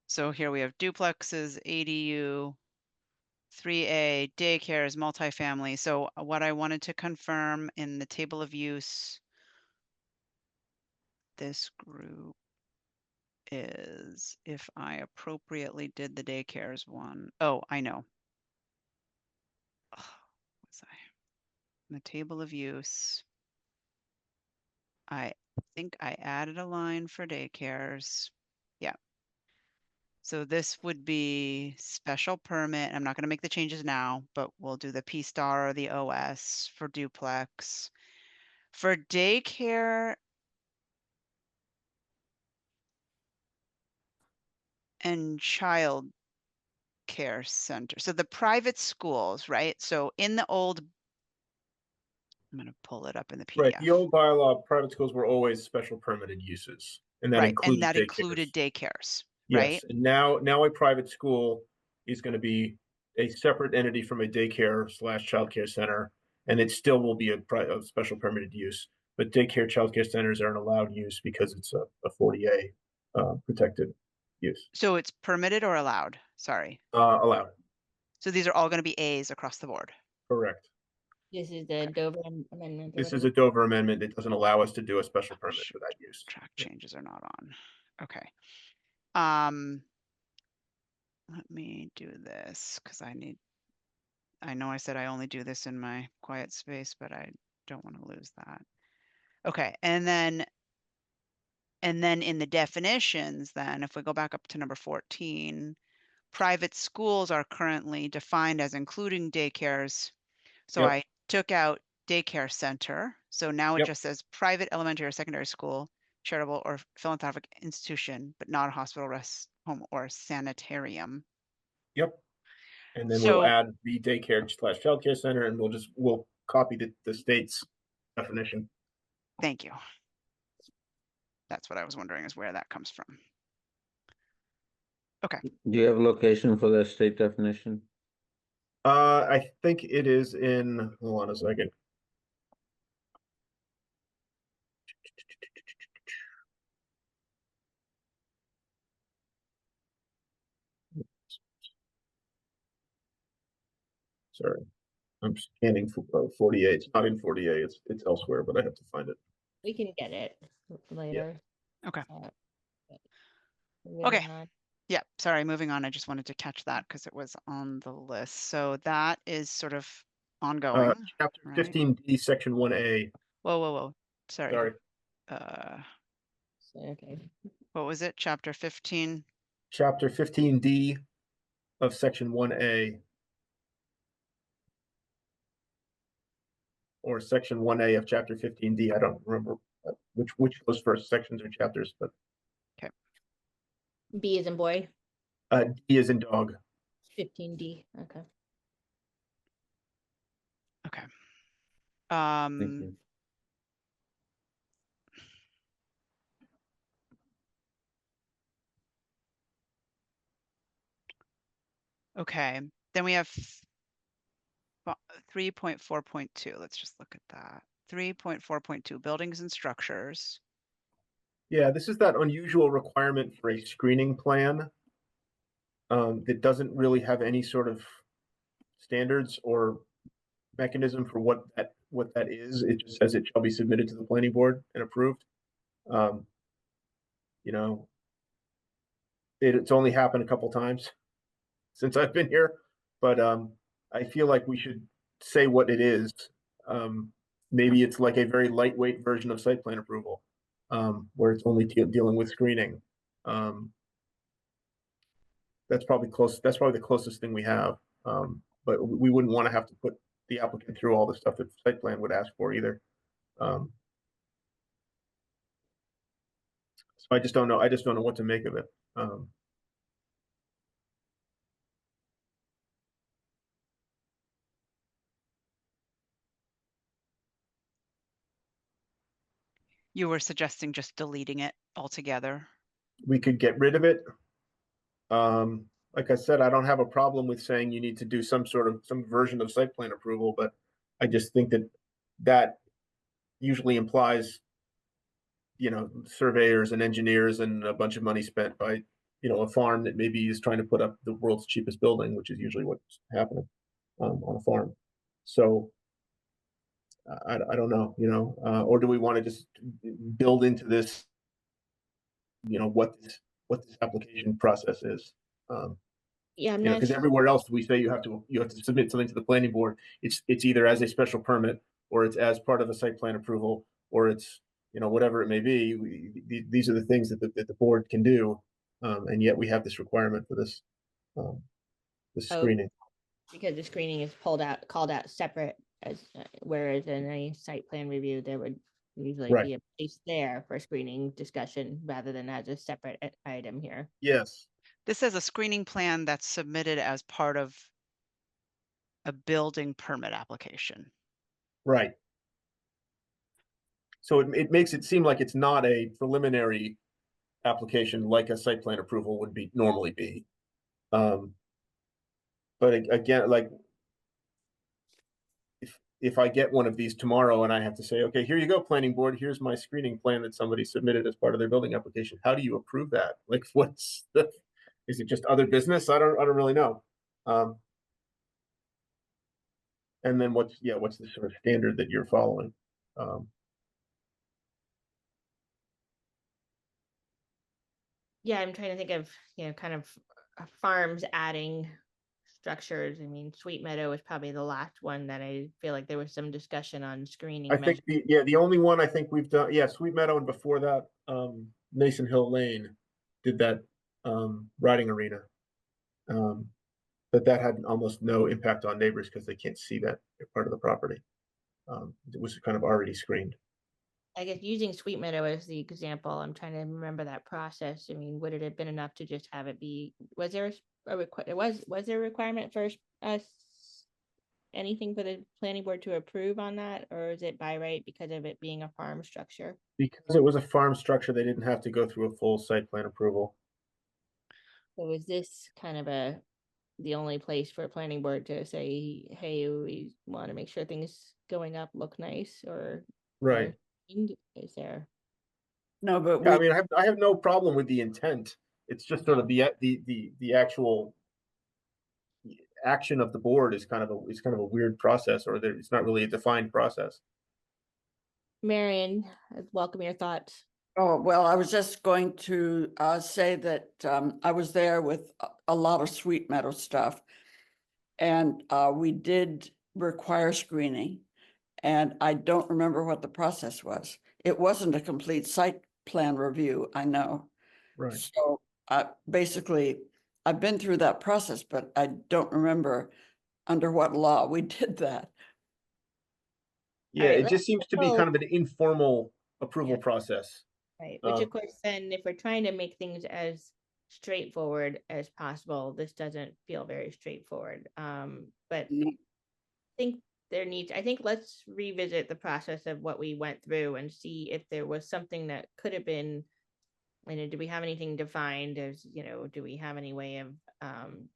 [SPEAKER 3] So here we have duplexes, ADU, 3A, daycares, multifamily. So what I wanted to confirm in the table of use, this group is if I appropriately did the daycares one. Oh, I know. Oh, was I? In the table of use, I think I added a line for daycares. Yeah. So this would be special permit. I'm not going to make the changes now, but we'll do the P star or the OS for duplex. For daycare and child care center. So the private schools, right? So in the old, I'm going to pull it up in the PDF.
[SPEAKER 6] Right, the old bylaw, private schools were always special permitted uses, and that
[SPEAKER 3] Right,
[SPEAKER 6] included
[SPEAKER 3] and that
[SPEAKER 6] daycares.
[SPEAKER 3] included daycares,
[SPEAKER 6] Yes,
[SPEAKER 3] right?
[SPEAKER 6] and now a private school is going to be a separate entity from a daycare / childcare center, and it still will be a special permitted use. But daycare childcare centers aren't allowed use because it's a 40A protected use.
[SPEAKER 3] So it's permitted or allowed? Sorry.
[SPEAKER 6] Allowed,
[SPEAKER 3] So these are all going to be A's across the board.
[SPEAKER 6] correct.
[SPEAKER 1] This is the Dover amendment. or
[SPEAKER 6] This is
[SPEAKER 1] whatever.
[SPEAKER 6] a Dover amendment. It doesn't allow us to do a special permit
[SPEAKER 3] Sure.
[SPEAKER 6] for that use.
[SPEAKER 3] Track
[SPEAKER 6] Yeah.
[SPEAKER 3] changes are not on. Okay. Let me do this because I know I said I only do this in my quiet space, but I don't want to lose that. Okay, and then in the definitions, then if we go back up to number 14, private schools are currently defined as including daycares. So
[SPEAKER 6] Yep.
[SPEAKER 3] I took out daycare center. So now it
[SPEAKER 6] Yep.
[SPEAKER 3] just says private elementary or secondary school, charitable or philanthropic institution, but not a hospital, rest home, or sanitarium.
[SPEAKER 6] Yep. And then
[SPEAKER 3] So
[SPEAKER 6] we'll add the daycare / childcare center, and we'll copy the state's definition.
[SPEAKER 3] thank you. That's what I was wondering is where that comes from. Okay.
[SPEAKER 9] Do you have a location for the state definition?
[SPEAKER 6] I think it is in, hold on a second. Sorry, I'm scanning for 48. It's not in 48. It's elsewhere, but I have to find it.
[SPEAKER 1] We can get it later.
[SPEAKER 3] Okay.
[SPEAKER 1] Moving
[SPEAKER 3] Okay.
[SPEAKER 1] on.
[SPEAKER 3] Yeah, sorry, moving on. I just wanted to catch that because it was on the list. So that is sort of ongoing.
[SPEAKER 6] Chapter
[SPEAKER 3] right?
[SPEAKER 6] 15D, section 1A.
[SPEAKER 3] Whoa. Sorry.
[SPEAKER 6] Sorry.
[SPEAKER 1] Okay.
[SPEAKER 3] What was it? Chapter 15?
[SPEAKER 6] Chapter 15D of section 1A. Or section 1A of chapter 15D. I don't remember which of those first sections or chapters, but
[SPEAKER 1] B is in boy.
[SPEAKER 6] D is in dog.
[SPEAKER 1] 15D. Okay.
[SPEAKER 3] Okay.
[SPEAKER 9] Thank you.
[SPEAKER 3] Okay. Then we have 3.4.2. Let's just look at that. 3.4.2, buildings and structures.
[SPEAKER 6] Yeah, this is that unusual requirement for a screening plan that doesn't really have any sort of standards or mechanism for what that is. It just says it shall be submitted to the planning board and approved. You know, it's only happened a couple times since I've been here, but I feel like we should say what it is. Maybe it's like a very lightweight version of site plan approval, where it's only dealing with screening. That's probably close. That's probably the closest thing we have. But we wouldn't want to have to put the applicant through all the stuff that site plan would ask for either. So I just don't know. I just don't know what to make of it.
[SPEAKER 3] You were suggesting just deleting it altogether.
[SPEAKER 6] We could get rid of it. like I said, I don't have a problem with saying you need to do some version of site plan approval, but I just think that usually implies, surveyors and engineers and a bunch of money spent by, a farm that maybe is trying to put up the world's cheapest building, which is usually what's happening on a farm. So I don't know, or do we want to just build into this, what this application process is?
[SPEAKER 1] Yeah, I'm not
[SPEAKER 6] Because
[SPEAKER 1] sure.
[SPEAKER 6] everywhere else we say you have to submit something to the planning board. It's either as a special permit, or it's as part of a site plan approval, or it's, whatever it may be. These are the things that the board can do, and yet we have this requirement for this screening.
[SPEAKER 1] Because the screening is called out separate, as whereas in a site plan review, there would usually
[SPEAKER 6] Right.
[SPEAKER 1] be a place there for screening discussion rather than as a separate item here.
[SPEAKER 6] Yes.
[SPEAKER 3] This is a screening plan that's submitted as part of a building permit application.
[SPEAKER 6] Right. So it makes it seem like it's not a preliminary application like a site plan approval would be normally be. But again, like if I get one of these tomorrow and I have to say, okay, here you go, planning board, here's my screening plan that somebody submitted as part of their building application. How do you approve that? Like, is it just other business? I don't really know. And then what's the sort of standard that you're following?
[SPEAKER 1] Yeah, I'm trying to think of, kind of farms adding structures. I mean, Sweet Meadow is probably the last one that I feel like there was some discussion on screening.
[SPEAKER 6] I think the only one I think we've done, Sweet Meadow, and before that, Mason Hill Lane did that riding arena. But that had almost no impact on neighbors because they can't see that part of the property. It was kind of already screened.
[SPEAKER 1] I guess using Sweet Meadow as the example, I'm trying to remember that process. I mean, would it have been enough to just have it be? Was there was there a requirement for anything for the planning board to approve on that, or is it by right because of it being a farm structure?
[SPEAKER 6] Because it was a farm structure, they didn't have to go through a full site plan approval.
[SPEAKER 1] So is this kind of the only place for a planning board to say, hey, we want to make sure things going up look nice, or
[SPEAKER 6] Right.
[SPEAKER 1] Is there?
[SPEAKER 8] No, but
[SPEAKER 6] Yeah, I mean, I have no problem with the intent. It's just sort of the actual action of the board is kind of a weird process, or it's not really a defined process.
[SPEAKER 1] Marion, welcome your thoughts.
[SPEAKER 8] Oh, well, I was just going to say that I was there with a lot of Sweet Meadow stuff. And we did require screening. And I don't remember what the process was. It wasn't a complete site plan review, I know.
[SPEAKER 6] Right.
[SPEAKER 8] So basically, I've been through that process, but I don't remember under what law we did that.
[SPEAKER 6] Yeah,
[SPEAKER 1] right,
[SPEAKER 6] it just seems to be kind of an informal approval process.
[SPEAKER 1] Right, which of course, then if we're trying to make things as straightforward as possible, this doesn't feel very straightforward. But I think let's revisit the process of what we went through and see if there was something that could have been, do we have anything defined as, do we have any way of, I'm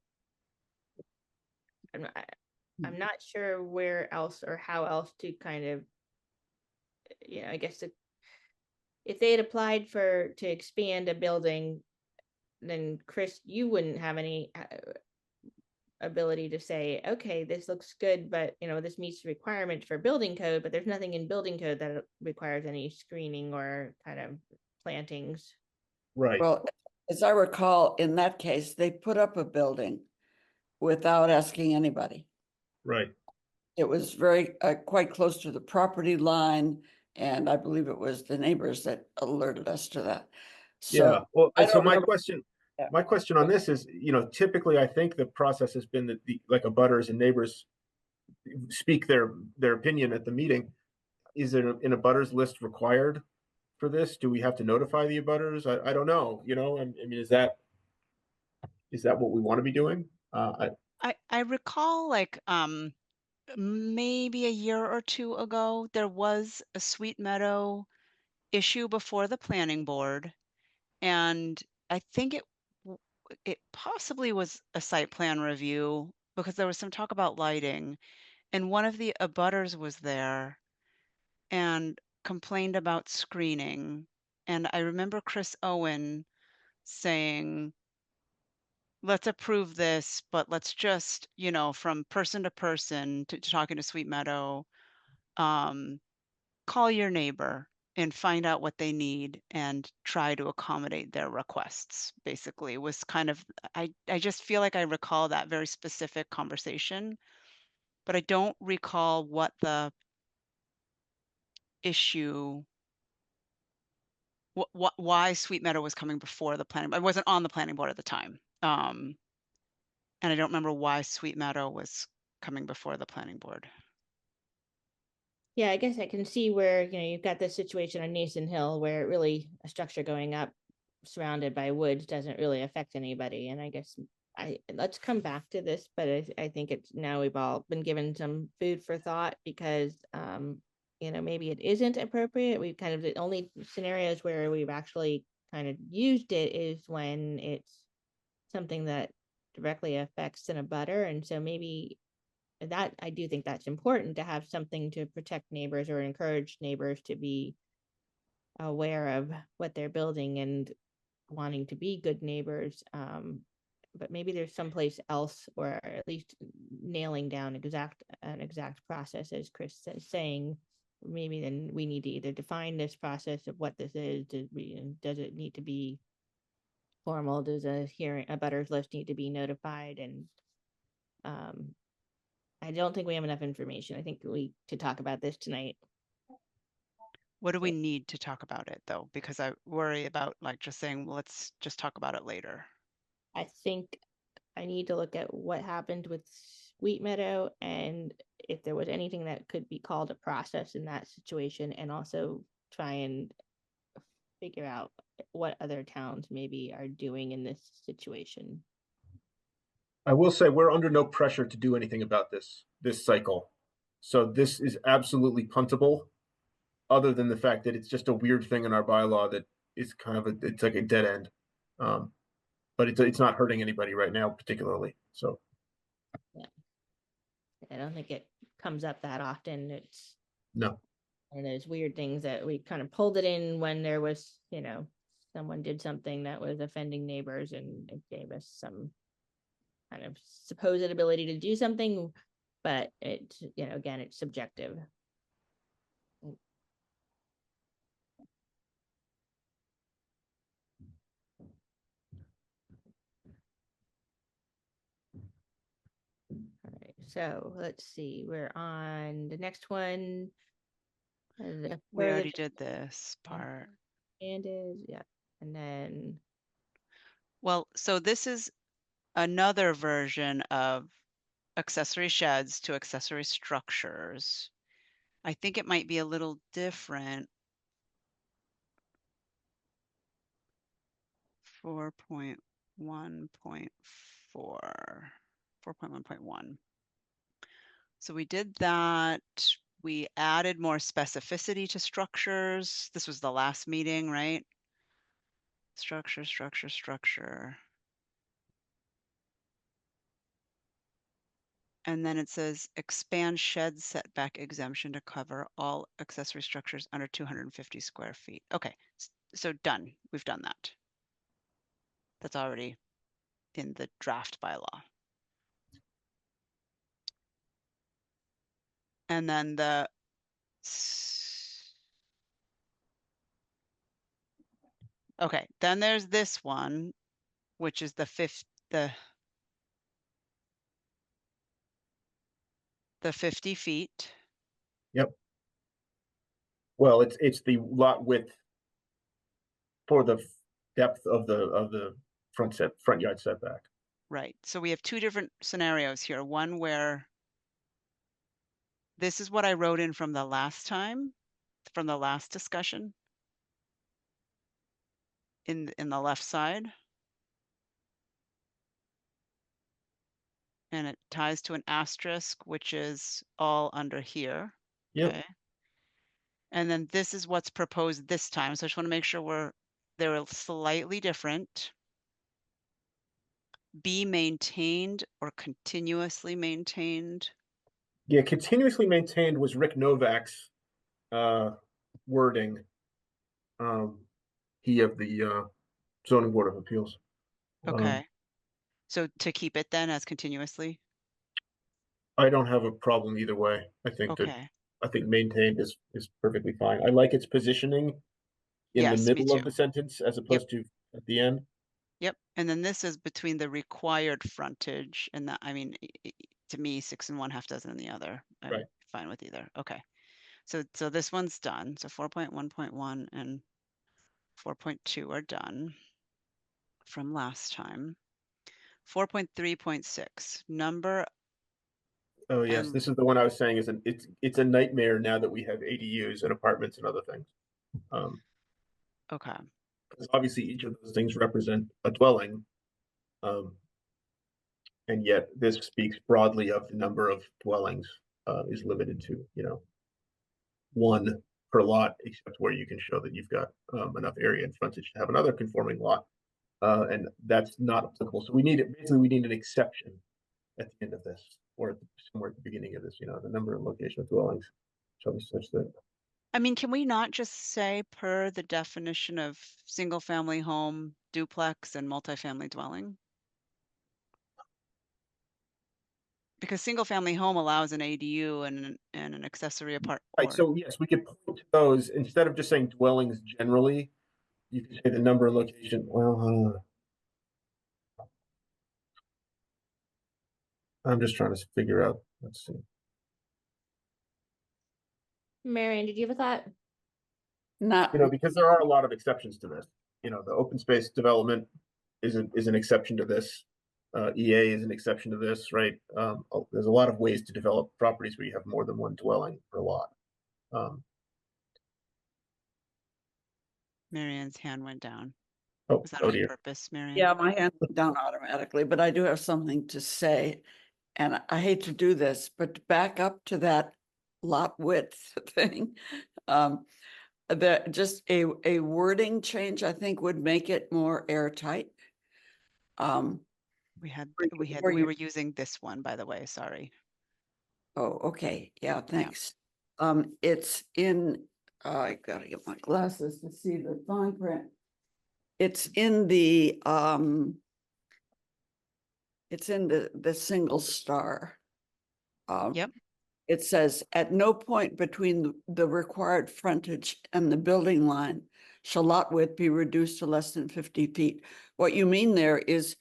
[SPEAKER 1] not sure where else or how else to kind of, I guess if they had applied to expand a building, then Chris, you wouldn't have any ability to say, okay, this looks good, but this meets the requirements for building code, but there's nothing in building code that requires any screening or kind of plantings.
[SPEAKER 6] Right.
[SPEAKER 8] Well, as I recall, in that case, they put up a building without asking anybody.
[SPEAKER 6] Right.
[SPEAKER 8] It was very quite close to the property line, and I believe it was the neighbors that alerted us to that. So,
[SPEAKER 6] yeah. Well, so my
[SPEAKER 8] remember.
[SPEAKER 6] question on this is, typically I think the process has been that like abutters and neighbors speak their opinion at the meeting. Is there an abutters list required for this? Do we have to notify the abutters? I don't know. I mean, is that what we want to be doing?
[SPEAKER 3] I recall like maybe a year or two ago, there was a Sweet Meadow issue before the planning board. And I think it possibly was a site plan review because there was some talk about lighting, and one of the abutters was there and complained about screening. And I remember Chris Owen saying, let's approve this, but let's just, you know, from person to person to talking to Sweet Meadow, call your neighbor and find out what they need and try to accommodate their requests, basically was kind of, I just feel like I recall that very specific conversation, but I don't recall what the issue, why Sweet Meadow was coming before the planning. I wasn't on the planning board at the time. And I don't remember why Sweet Meadow was coming before the planning board.
[SPEAKER 1] Yeah, I guess I can see where, you've got this situation on Nason Hill where really a structure going up surrounded by woods doesn't really affect anybody. And I guess let's come back to this, but I think it's now we've all been given some food for thought because, maybe it isn't appropriate. We kind of, the only scenarios where we've actually kind of used it is when it's something that directly affects an abutter. And so maybe that, I do think that's important to have something to protect neighbors or encourage neighbors to be aware of what they're building and wanting to be good neighbors. But maybe there's someplace else, or at least nailing down an exact process, as Chris is saying. Maybe then we need to either define this process of what this is. Does it need to be formal? Does a butters list need to be notified? And I don't think we have enough information. I think we to talk about this tonight.
[SPEAKER 3] What do we need to talk about it though? Because I worry about like just saying, well, let's just talk about it later.
[SPEAKER 1] I think I need to look at what happened with Sweet Meadow and if there was anything that could be called a process in that situation, and also try and figure out what other towns maybe are doing in this situation.
[SPEAKER 6] I will say we're under no pressure to do anything about this cycle. So this is absolutely puntable, other than the fact that it's just a weird thing in our bylaw that is kind of it's like a dead end. But it's not hurting anybody right now particularly. So
[SPEAKER 1] I don't think it comes up that often. It's
[SPEAKER 6] no.
[SPEAKER 1] And there's weird things that we kind of pulled it in when there was, someone did something that was offending neighbors, and it gave us some kind of supposed ability to do something, but it, again, it's subjective. All right, so let's see, we're on the next one.
[SPEAKER 3] We already did this part.
[SPEAKER 1] And yeah, and then.
[SPEAKER 3] Well, so this is another version of accessory sheds to accessory structures. I think it might be a little different. 4.1.4, 4.1.1. So we did that. We added more specificity to structures. This was the last meeting, right? Structure, structure, structure. And then it says expand shed setback exemption to cover all accessory structures under 250 square feet. Okay, so done. We've done that. That's already in the draft bylaw. And then okay, then there's this one, which is the 50 feet.
[SPEAKER 6] Yep. Well, it's the lot width for the depth of the front yard setback.
[SPEAKER 3] Right. So we have two different scenarios here. One where this is what I wrote in from the last time, from the last discussion in the left side. And it ties to an asterisk, which is all under here.
[SPEAKER 6] Yep.
[SPEAKER 3] Okay. And then this is what's proposed this time. So I just want to make sure they're slightly different. be maintained or continuously maintained?
[SPEAKER 6] Yeah, continuously maintained was Rick Novak's wording. He of the zoning board of appeals.
[SPEAKER 3] Okay. So to keep it then as continuously?
[SPEAKER 6] I don't have a problem either way. I think that
[SPEAKER 3] Okay.
[SPEAKER 6] I think maintained is perfectly fine. I like its positioning in the
[SPEAKER 3] Yes, me
[SPEAKER 6] middle of
[SPEAKER 3] too.
[SPEAKER 6] the sentence as opposed to at the end.
[SPEAKER 3] Yep. And then this is between the required frontage and that, I mean, to me, 6 and 1/2 dozen in the other. I'm
[SPEAKER 6] Right.
[SPEAKER 3] fine with either. Okay. So this one's done. So 4.1.1 and 4.2 are done from last time. 4.3.6, number.
[SPEAKER 6] Oh yes,
[SPEAKER 3] And
[SPEAKER 6] this is the one I was saying is it's a nightmare now that we have ADUs and apartments and other things.
[SPEAKER 3] okay.
[SPEAKER 6] Because obviously each of those things represent a dwelling. And yet this speaks broadly of the number of dwellings is limited to, one per lot, except where you can show that you've got enough area and frontage to have another conforming lot. And that's not applicable. So we need an exception at the end of this, or somewhere at the beginning of this, the number and location of dwellings shall be such that.
[SPEAKER 3] I mean, can we not just say per the definition of single family home, duplex, and multifamily dwelling? Because single family home allows an ADU and an accessory apartment.
[SPEAKER 6] Right, so yes, we could point to those instead of just saying dwellings generally. You could say the number and location. Well, I'm just trying to figure out. Let's see.
[SPEAKER 1] Marion, did you have a thought?
[SPEAKER 8] Not,
[SPEAKER 6] Because there are a lot of exceptions to this. The open space development is an exception to this. EA is an exception to this, right? There's a lot of ways to develop properties where you have more than one dwelling per lot.
[SPEAKER 3] Marion's hand went down.
[SPEAKER 6] Oh,
[SPEAKER 3] Was that
[SPEAKER 6] oh
[SPEAKER 3] on
[SPEAKER 6] dear.
[SPEAKER 3] purpose, Marion?
[SPEAKER 8] yeah, my hand went down automatically, but I do have something to say. And I hate to do this, but to back up to that lot width thing, just a wording change, I think, would make it more airtight.
[SPEAKER 3] We
[SPEAKER 8] Where you-
[SPEAKER 3] were using this one, by the way, sorry.
[SPEAKER 8] Oh, okay, yeah, thanks. It's in, I gotta get my glasses to see the fine print. It's in the single star.
[SPEAKER 3] Yep.
[SPEAKER 8] It says, at no point between the required frontage and the building line shall lot width be reduced to less than 50 feet. What you mean there is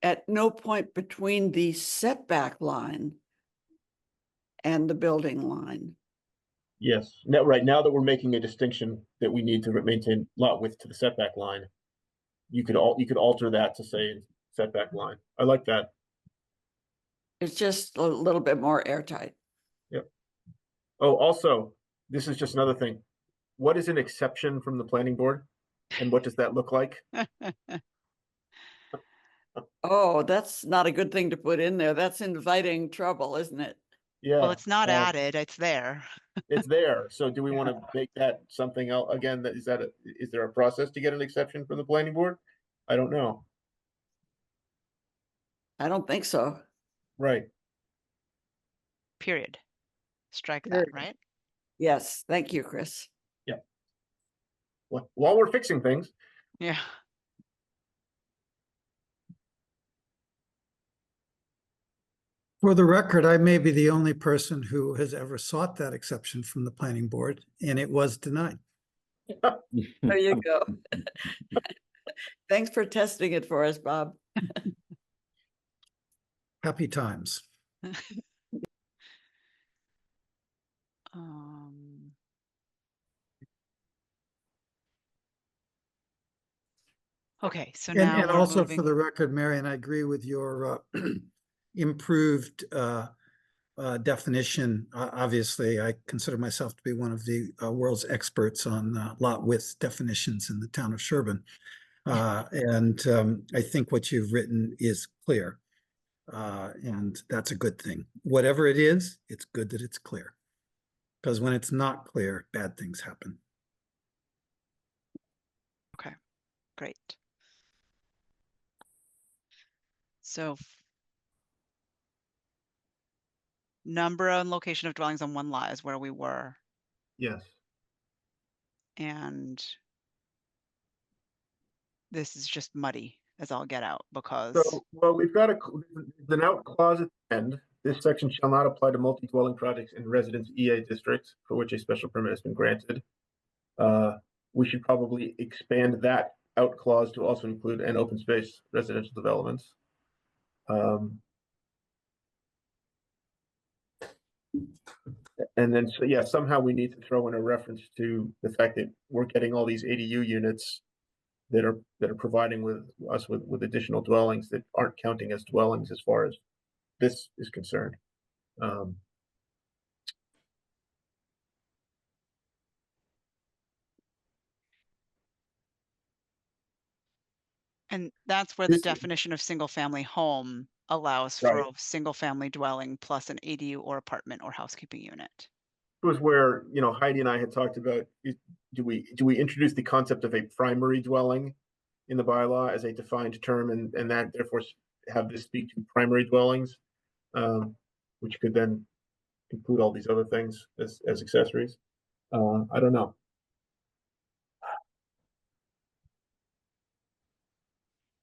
[SPEAKER 8] at no point between the setback line and the building line.
[SPEAKER 6] Yes. Now, right now that we're making a distinction that we need to maintain lot width to the setback line, you could alter that to say setback line. I like that.
[SPEAKER 8] It's just a little bit more airtight.
[SPEAKER 6] Yep. Oh, also, this is just another thing. What is an exception from the planning board? And what does that look like?
[SPEAKER 8] Oh, that's not a good thing to put in there. That's inviting trouble, isn't it?
[SPEAKER 6] Yeah.
[SPEAKER 3] Well, it's not added, it's there.
[SPEAKER 6] It's there. So do we want to make that something else again? Is there a process to get an exception from the planning board? I don't know.
[SPEAKER 8] I don't think so.
[SPEAKER 6] Right.
[SPEAKER 3] Period. Strike that,
[SPEAKER 8] Period.
[SPEAKER 3] right?
[SPEAKER 8] Yes, thank you, Chris.
[SPEAKER 6] Yeah. Well, while we're fixing things,
[SPEAKER 3] Yeah.
[SPEAKER 7] For the record, I may be the only person who has ever sought that exception from the planning board, and it was denied.
[SPEAKER 8] There you go. Thanks for testing it for us, Bob.
[SPEAKER 7] Happy times.
[SPEAKER 3] Okay, so
[SPEAKER 7] And,
[SPEAKER 3] now
[SPEAKER 7] and
[SPEAKER 3] we're
[SPEAKER 7] also
[SPEAKER 3] moving.
[SPEAKER 7] for the record, Marion, I agree with your improved definition. Obviously, I consider myself to be one of the world's experts on lot width definitions in the town of Sherborn. And I think what you've written is clear. And that's a good thing. Whatever it is, it's good that it's clear. Because when it's not clear, bad things happen.
[SPEAKER 3] Okay, great. So number and location of dwellings on one lot is where we were.
[SPEAKER 6] Yes.
[SPEAKER 3] And this is just muddy as all get out because
[SPEAKER 6] So, well, we've got an out clause at the end. This section shall not apply to multi-dwelling projects in residence EA districts for which a special permit has been granted. We should probably expand that out clause to also include an open space residential developments. And then, so yeah, somehow we need to throw in a reference to the fact that we're getting all these ADU units that are providing us with additional dwellings that aren't counting as dwellings as far as this is concerned.
[SPEAKER 3] and that's where the
[SPEAKER 6] This-
[SPEAKER 3] definition of single family home allows for a single family dwelling plus an ADU or apartment or housekeeping unit.
[SPEAKER 6] was where, you know, Heidi and I had talked about, do we introduce the concept of a primary dwelling in the bylaw as a defined term, and that therefore have this speak to primary dwellings, which could then include all these other things as accessories. I don't know.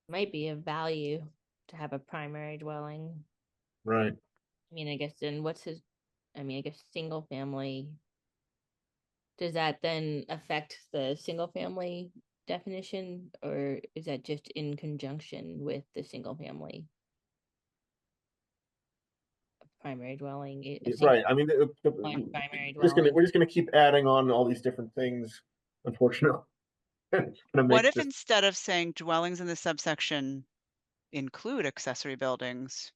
[SPEAKER 1] Might be of value to have a primary dwelling.
[SPEAKER 6] Right.
[SPEAKER 1] I mean, I guess then I guess single family. Does that then affect the single family definition, or is that just in conjunction with the single family? Primary dwelling.
[SPEAKER 6] Right. I mean,
[SPEAKER 1] Primary
[SPEAKER 6] we're just gonna keep adding on all these different things, unfortunately.
[SPEAKER 3] What if instead of saying dwellings in the subsection include accessory buildings?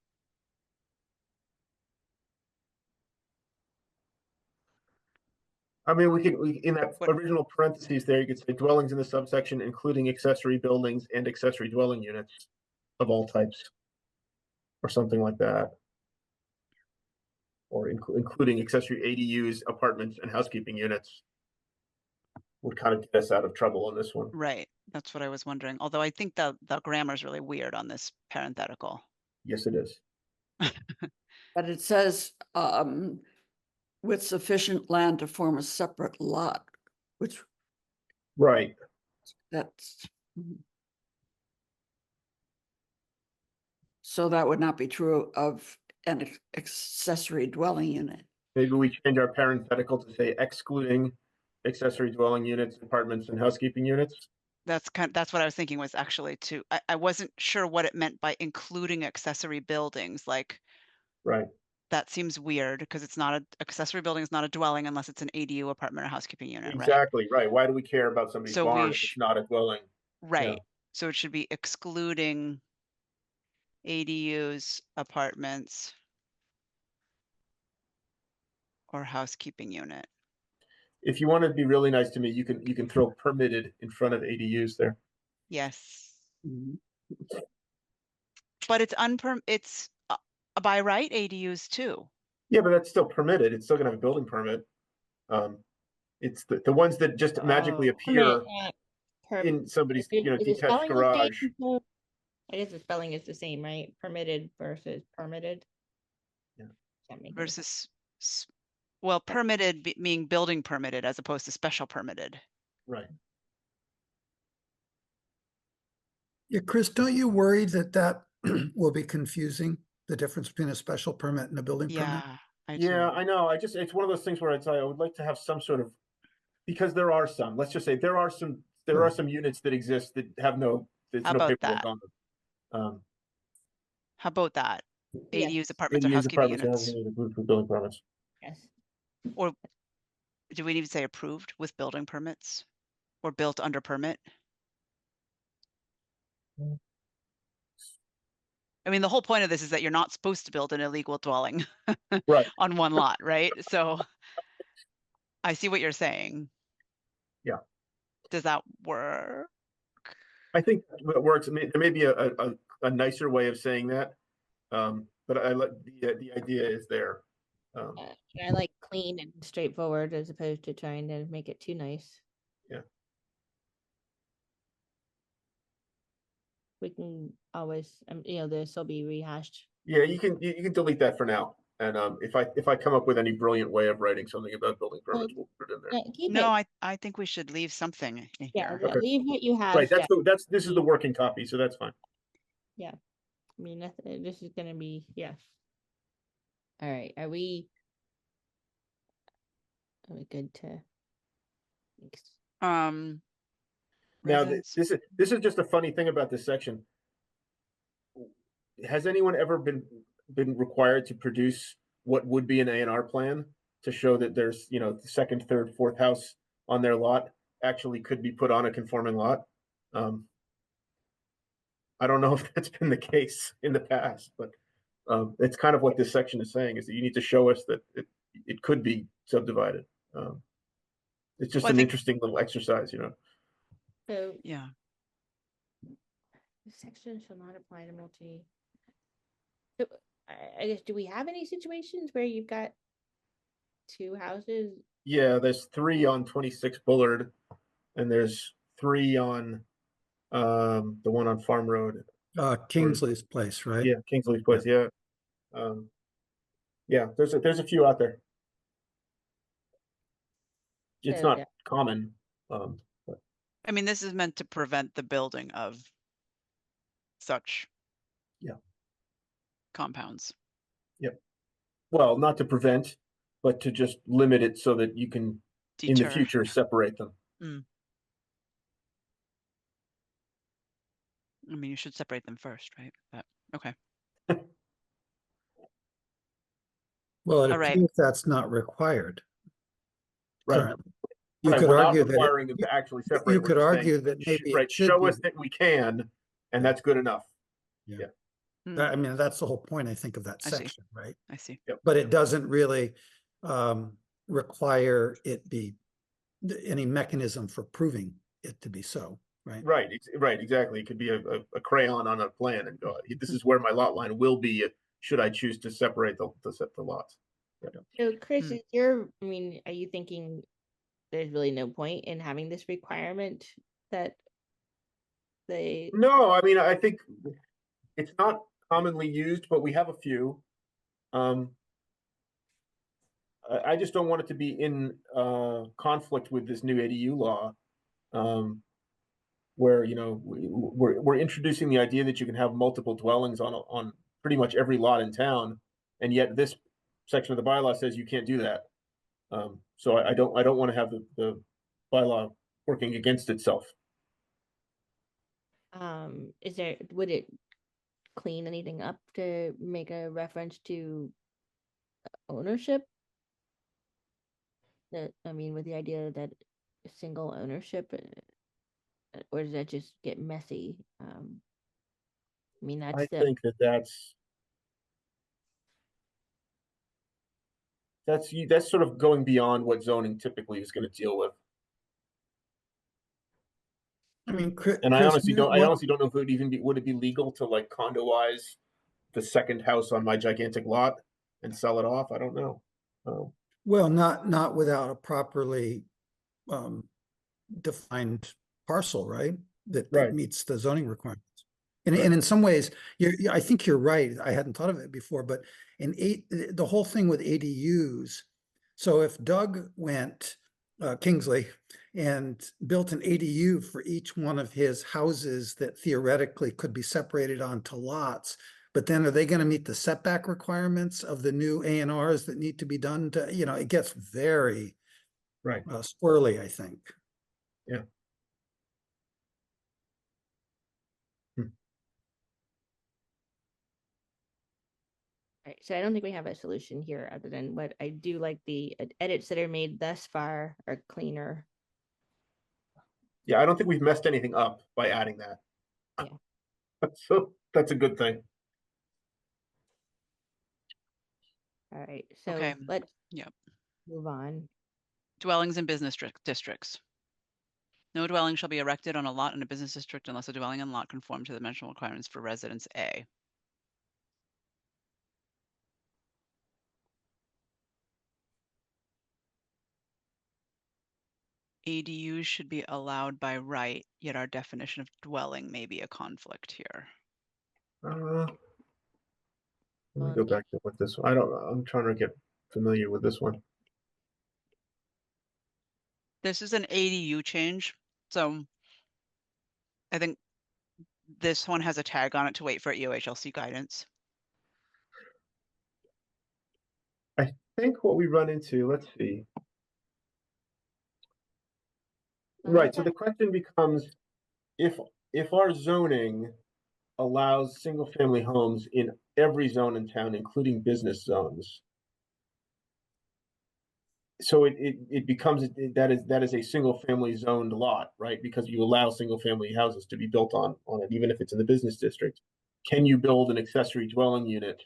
[SPEAKER 6] I mean, we in that original parentheses there, you could say dwellings in the subsection, including accessory buildings and accessory dwelling units of all types, or something like that. Or including accessory ADUs, apartments, and housekeeping units would kind of get us out of trouble on this one.
[SPEAKER 3] Right. That's what I was wondering. Although I think the grammar is really weird on this parenthetical.
[SPEAKER 6] Yes, it is.
[SPEAKER 8] But it says, with sufficient land to form a separate lot, which
[SPEAKER 6] Right.
[SPEAKER 8] that's. So that would not be true of an accessory dwelling unit.
[SPEAKER 6] Maybe we change our parenthetical to say excluding accessory dwelling units, apartments, and housekeeping units.
[SPEAKER 3] That's what I was thinking was actually to, I wasn't sure what it meant by including accessory buildings. Like,
[SPEAKER 6] right.
[SPEAKER 3] That seems weird because it's not accessory building is not a dwelling unless it's an ADU, apartment, or housekeeping unit.
[SPEAKER 6] Exactly. Right. Why do we care about somebody's barn if it's not a dwelling?
[SPEAKER 3] Right. Yeah. So it should be excluding ADUs, apartments, or housekeeping unit. If
[SPEAKER 6] you want to be really nice to me, you can throw permitted in front of ADUs there.
[SPEAKER 3] Yes. But it's it's by right ADUs too.
[SPEAKER 6] Yeah, but that's still permitted. It's still gonna have a building permit. It's the ones that just magically appear in somebody's detached garage.
[SPEAKER 1] I guess the spelling is the same, right? Permitted versus permitted.
[SPEAKER 6] Yeah.
[SPEAKER 3] Versus, well, permitted meaning building permitted as opposed to special permitted.
[SPEAKER 6] Right.
[SPEAKER 7] Yeah, Chris, don't you worry that will be confusing, the difference between a special permit and a building permit?
[SPEAKER 6] Yeah, I know. It's one of those things where I would like to have some sort of, because there are some, let's just say there are some units that exist that have there's no paperwork on them.
[SPEAKER 3] How about that?
[SPEAKER 1] Yes.
[SPEAKER 3] ADUs, apartments, or housekeeping units.
[SPEAKER 6] For building permits.
[SPEAKER 1] Yes.
[SPEAKER 3] Or do we need to say approved with building permits or built under permit? I mean, the whole point of this is that you're not supposed to build an illegal dwelling on one lot, right? So I see what you're saying.
[SPEAKER 6] Yeah.
[SPEAKER 3] Does that work?
[SPEAKER 6] I think it works. There may be a nicer way of saying that, but I like the idea is there.
[SPEAKER 1] I like clean and straightforward as opposed to trying to make it too nice.
[SPEAKER 6] Yeah.
[SPEAKER 1] we can always, this will be rehashed.
[SPEAKER 6] Yeah, you can delete that for now. And if I come up with any brilliant way of writing something about building permits, we'll put it in there.
[SPEAKER 1] Keep
[SPEAKER 3] No,
[SPEAKER 1] it,
[SPEAKER 3] I think we should leave something in
[SPEAKER 1] yeah,
[SPEAKER 3] here.
[SPEAKER 6] Okay.
[SPEAKER 1] leave what you have.
[SPEAKER 6] Right,
[SPEAKER 1] Jeff.
[SPEAKER 6] this is the working copy, so that's fine.
[SPEAKER 1] I mean, this is gonna be, yeah. All right, are we good to?
[SPEAKER 3] Um,
[SPEAKER 6] Now,
[SPEAKER 3] residents-
[SPEAKER 6] this is just a funny thing about this section. Has anyone ever been required to produce what would be an A&R plan to show that there's, the second, third, fourth house on their lot actually could be put on a conforming lot? I don't know if that's been the case in the past, but it's kind of what this section is saying, is that you need to show us that it could be subdivided. It's just
[SPEAKER 3] Well, I
[SPEAKER 6] an
[SPEAKER 3] think-
[SPEAKER 6] interesting little exercise,
[SPEAKER 1] So
[SPEAKER 3] yeah.
[SPEAKER 1] the section shall not apply to multi. So I guess, do we have any situations where you've got two houses?
[SPEAKER 6] Yeah, there's 3 on 26 Bullard, and there's 3 on the one on Farm Road.
[SPEAKER 7] Kingsley's place, right?
[SPEAKER 6] Yeah, Kingsley's place. Yeah, yeah. There's a few out there. It's
[SPEAKER 1] So,
[SPEAKER 6] not
[SPEAKER 1] yeah.
[SPEAKER 6] common.
[SPEAKER 3] I mean, this is meant to prevent the building of such.
[SPEAKER 6] Yeah.
[SPEAKER 3] Compounds.
[SPEAKER 6] Well, not to prevent, but to just limit it so that you can, in the
[SPEAKER 3] Deter.
[SPEAKER 6] future, separate them.
[SPEAKER 3] I mean, you should separate them first, right? But okay.
[SPEAKER 7] Well, it
[SPEAKER 3] All right.
[SPEAKER 7] appears that's not required
[SPEAKER 6] Right.
[SPEAKER 7] currently. You
[SPEAKER 6] Right,
[SPEAKER 7] could
[SPEAKER 6] we're not
[SPEAKER 7] argue that,
[SPEAKER 6] requiring them to actually separate.
[SPEAKER 7] you
[SPEAKER 6] We're
[SPEAKER 7] could
[SPEAKER 6] just saying,
[SPEAKER 7] argue that maybe
[SPEAKER 6] right,
[SPEAKER 7] it should
[SPEAKER 6] show
[SPEAKER 7] be.
[SPEAKER 6] us that we can, and that's good enough.
[SPEAKER 7] I mean, that's the whole point, I think, of that
[SPEAKER 3] I see.
[SPEAKER 7] section, right?
[SPEAKER 3] I see.
[SPEAKER 7] But it doesn't really require it be any mechanism for proving it to be so, right?
[SPEAKER 6] Right, right, exactly. It could be a crayon on a plan and go, this is where my lot line will be, should I choose to separate the lots.
[SPEAKER 1] So Chris, are you thinking there's really no point in having this requirement that they?
[SPEAKER 6] No, I mean, I think it's not commonly used, but we have a few. I just don't want it to be in conflict with this new ADU law, where we're introducing the idea that you can have multiple dwellings on pretty much every lot in town, and yet this section of the bylaw says you can't do that. So I don't want to have the bylaw working against itself.
[SPEAKER 1] Would it clean anything up to make a reference to ownership? With the idea that single ownership, or does that just get messy?
[SPEAKER 6] I think that's sort of going beyond what zoning typically is going to deal with.
[SPEAKER 7] I mean,
[SPEAKER 6] And I
[SPEAKER 7] Chris,
[SPEAKER 6] honestly don't know if would it be legal to like condoize the second house on my gigantic lot and sell it off? I don't know.
[SPEAKER 7] well, not without a properly defined parcel, right? That
[SPEAKER 6] Right.
[SPEAKER 7] meets the zoning requirements. And in some ways, I think you're right. I hadn't thought of it before, but the whole thing with ADUs. So if Doug went Kingsley and built an ADU for each one of his houses that theoretically could be separated onto lots, but then are they going to meet the setback requirements of the new A&Rs that need to be done to, it gets very
[SPEAKER 6] Right.
[SPEAKER 7] squirrely, I think.
[SPEAKER 6] Yeah.
[SPEAKER 1] Right, so I don't think we have a solution here other than what I do like the edits that are made thus far are cleaner.
[SPEAKER 6] Yeah, I don't think we've messed anything up by adding that.
[SPEAKER 1] Yeah.
[SPEAKER 6] So that's a good thing.
[SPEAKER 1] All right, so
[SPEAKER 3] Okay.
[SPEAKER 1] let's
[SPEAKER 3] Yep.
[SPEAKER 1] move on.
[SPEAKER 3] Dwellings in business districts. No dwelling shall be erected on a lot in a business district unless a dwelling and lot conform to the dimensional requirements for residence A. ADUs should be allowed by right, yet our definition of dwelling may be a conflict here.
[SPEAKER 6] Let me go back to what this one. I'm trying to get familiar with this one.
[SPEAKER 3] This is an ADU change, so I think this one has a tag on it to wait for EOHLC guidance.
[SPEAKER 6] I think what we run into, let's see. Right, so the question becomes, if our zoning allows single family homes in every zone in town, including business zones. So it becomes that is a single family zoned lot, right? Because you allow single family houses to be built on it, even if it's in the business district. Can you build an accessory dwelling unit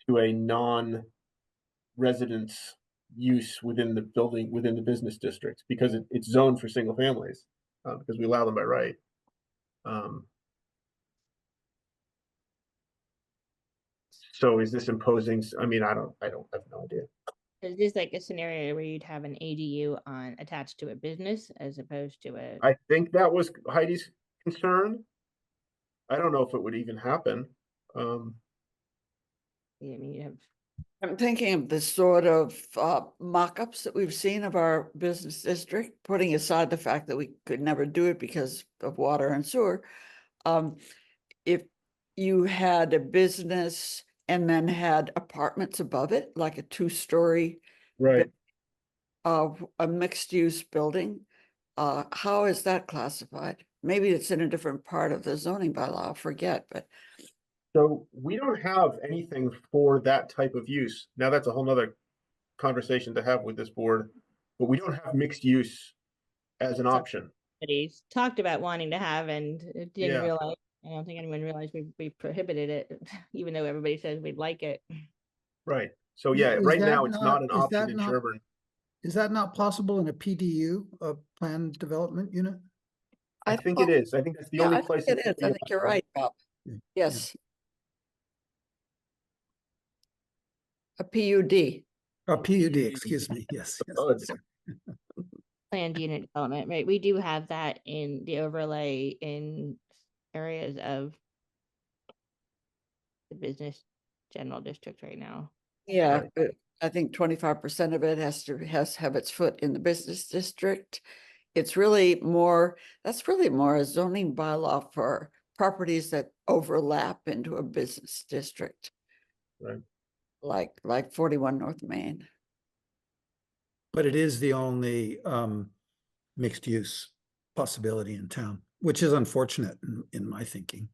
[SPEAKER 6] to a non-residence use within the building, within the business district? Because it's zoned for single families, because we allow them by right. So is this imposing? I mean, I have no idea.
[SPEAKER 1] Is this like a scenario where you'd have an ADU on attached to a business as opposed to a?
[SPEAKER 6] I think that was Heidi's concern. I don't know if it would even happen.
[SPEAKER 1] I mean, you have.
[SPEAKER 8] I'm thinking of the sort of mock-ups that we've seen of our business district, putting aside the fact that we could never do it because of water and sewer. If you had a business and then had apartments above it, like a two-story,
[SPEAKER 6] Right.
[SPEAKER 8] a mixed-use building, how is that classified? Maybe it's in a different part of the zoning bylaw, I forget, but.
[SPEAKER 6] So we don't have anything for that type of use. Now that's a whole nother conversation to have with this board, but we don't have mixed use as an option.
[SPEAKER 1] He's talked about wanting to have and didn't
[SPEAKER 6] Yeah.
[SPEAKER 1] realize. I don't think anyone realized we prohibited it, even though everybody says we'd like it.
[SPEAKER 6] Right. So yeah, right now it's not an option in Sherborn.
[SPEAKER 7] Is that not possible in a PDU, a planned development unit?
[SPEAKER 6] I think it is. I think that's the only place
[SPEAKER 8] it is. I think you're right, Bob.
[SPEAKER 7] Yeah,
[SPEAKER 8] Yes. A PUD.
[SPEAKER 7] A PUD, excuse me, yes.
[SPEAKER 6] Oh,
[SPEAKER 1] Planned unit development, right? We do have that in the overlay in areas of the business general district right now.
[SPEAKER 8] Yeah,
[SPEAKER 6] Right.
[SPEAKER 8] but I think 25% of it has to have its foot in the business district. It's really more, that's really more a zoning bylaw for properties that overlap into a business district.
[SPEAKER 6] Right.
[SPEAKER 8] Like 41 North Main.
[SPEAKER 7] But it is the only mixed use possibility in town, which is unfortunate in my thinking.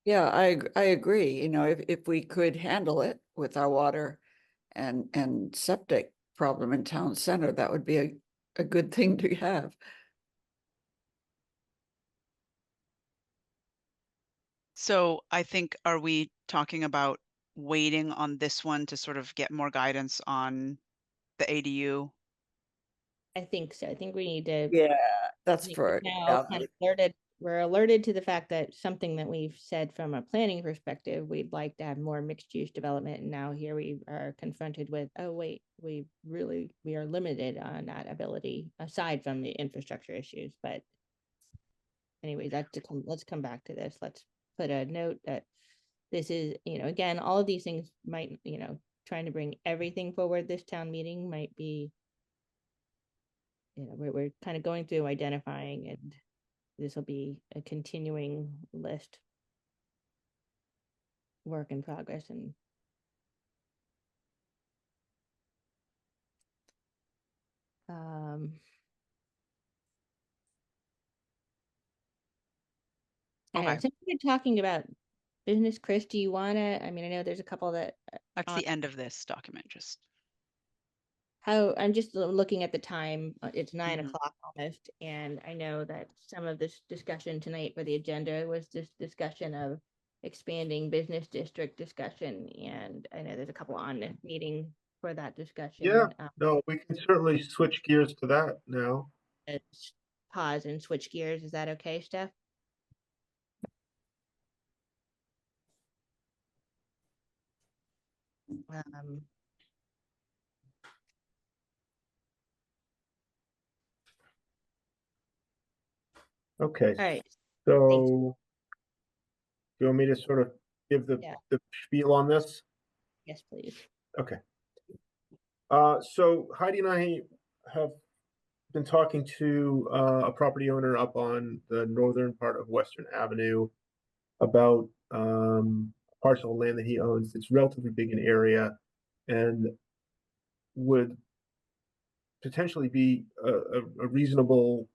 [SPEAKER 8] Yeah, I agree. You know, if we could handle it with our water and septic problem in town center, that would be a good thing to have.
[SPEAKER 3] So I think, are we talking about waiting on this one to sort of get more guidance on the ADU?
[SPEAKER 1] I think so. I think we need to.
[SPEAKER 8] Yeah,
[SPEAKER 1] I
[SPEAKER 8] that's
[SPEAKER 1] think
[SPEAKER 8] for
[SPEAKER 1] now kind of alerted. We're alerted to the fact that something that we've said from a planning perspective, we'd like to have more mixed use development. And now here we are confronted with, oh, wait, we are limited on that ability aside from the infrastructure issues. But anyway, let's come back to this. Let's put a note that this is, again, all of these things might, trying to bring everything forward this town meeting might be, we're kind of going through identifying, and this will be a continuing list, work in progress. And
[SPEAKER 3] Okay.
[SPEAKER 1] since we're talking about business, Chris, do you want to, I mean, I know there's a couple that
[SPEAKER 3] That's the end of this document, just.
[SPEAKER 1] I'm just looking at the time, it's 9
[SPEAKER 3] Mhm.
[SPEAKER 1] o'clock almost, and I know that some of this discussion tonight for the agenda was this discussion of expanding business district discussion, and I know there's a couple on the meeting for that discussion.
[SPEAKER 6] Yeah. No, we can certainly switch gears to that now.
[SPEAKER 1] Pause and switch gears. Is that okay, Steph?
[SPEAKER 6] Okay,
[SPEAKER 1] All right,
[SPEAKER 6] so do you want me to sort of give
[SPEAKER 1] Yeah.
[SPEAKER 6] the spiel on this?
[SPEAKER 1] yes, please.
[SPEAKER 6] Okay. So Heidi and I have been talking to a property owner up on the northern part of Western Avenue about parcel of land that he owns. It's relatively big in area and would potentially be a reasonable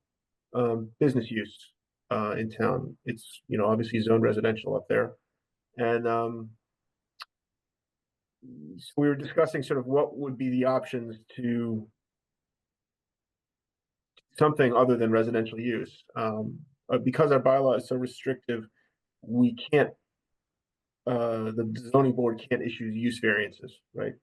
[SPEAKER 6] business use in town. It's, you know, obviously zoned residential up there. And so we were discussing sort of what would be the options to something other than residential use. Because our bylaw is so restrictive, we can't, the zoning board can't issue use variances, right,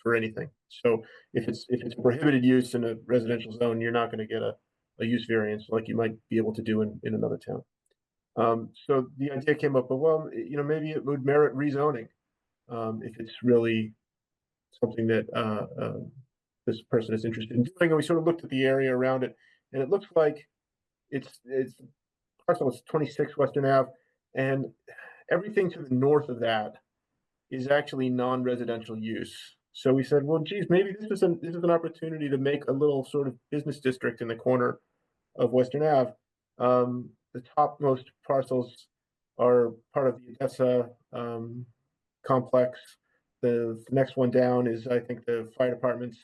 [SPEAKER 6] for anything. So if it's a prohibited use in a residential zone, you're not going to get a use variance like you might be able to do in another town. So the idea came up of, well, you know, maybe it would merit rezoning if it's really something that this person is interested in doing. And we sort of looked at the area around it, and it looks like it's parcel is 26 Western Ave, and everything to the north of that is actually non-residential use. So we said, well, geez, maybe this is an opportunity to make a little sort of business district in the corner of Western Ave. The topmost parcels are part of the Odessa complex. The next one down is, I think, the fire department's.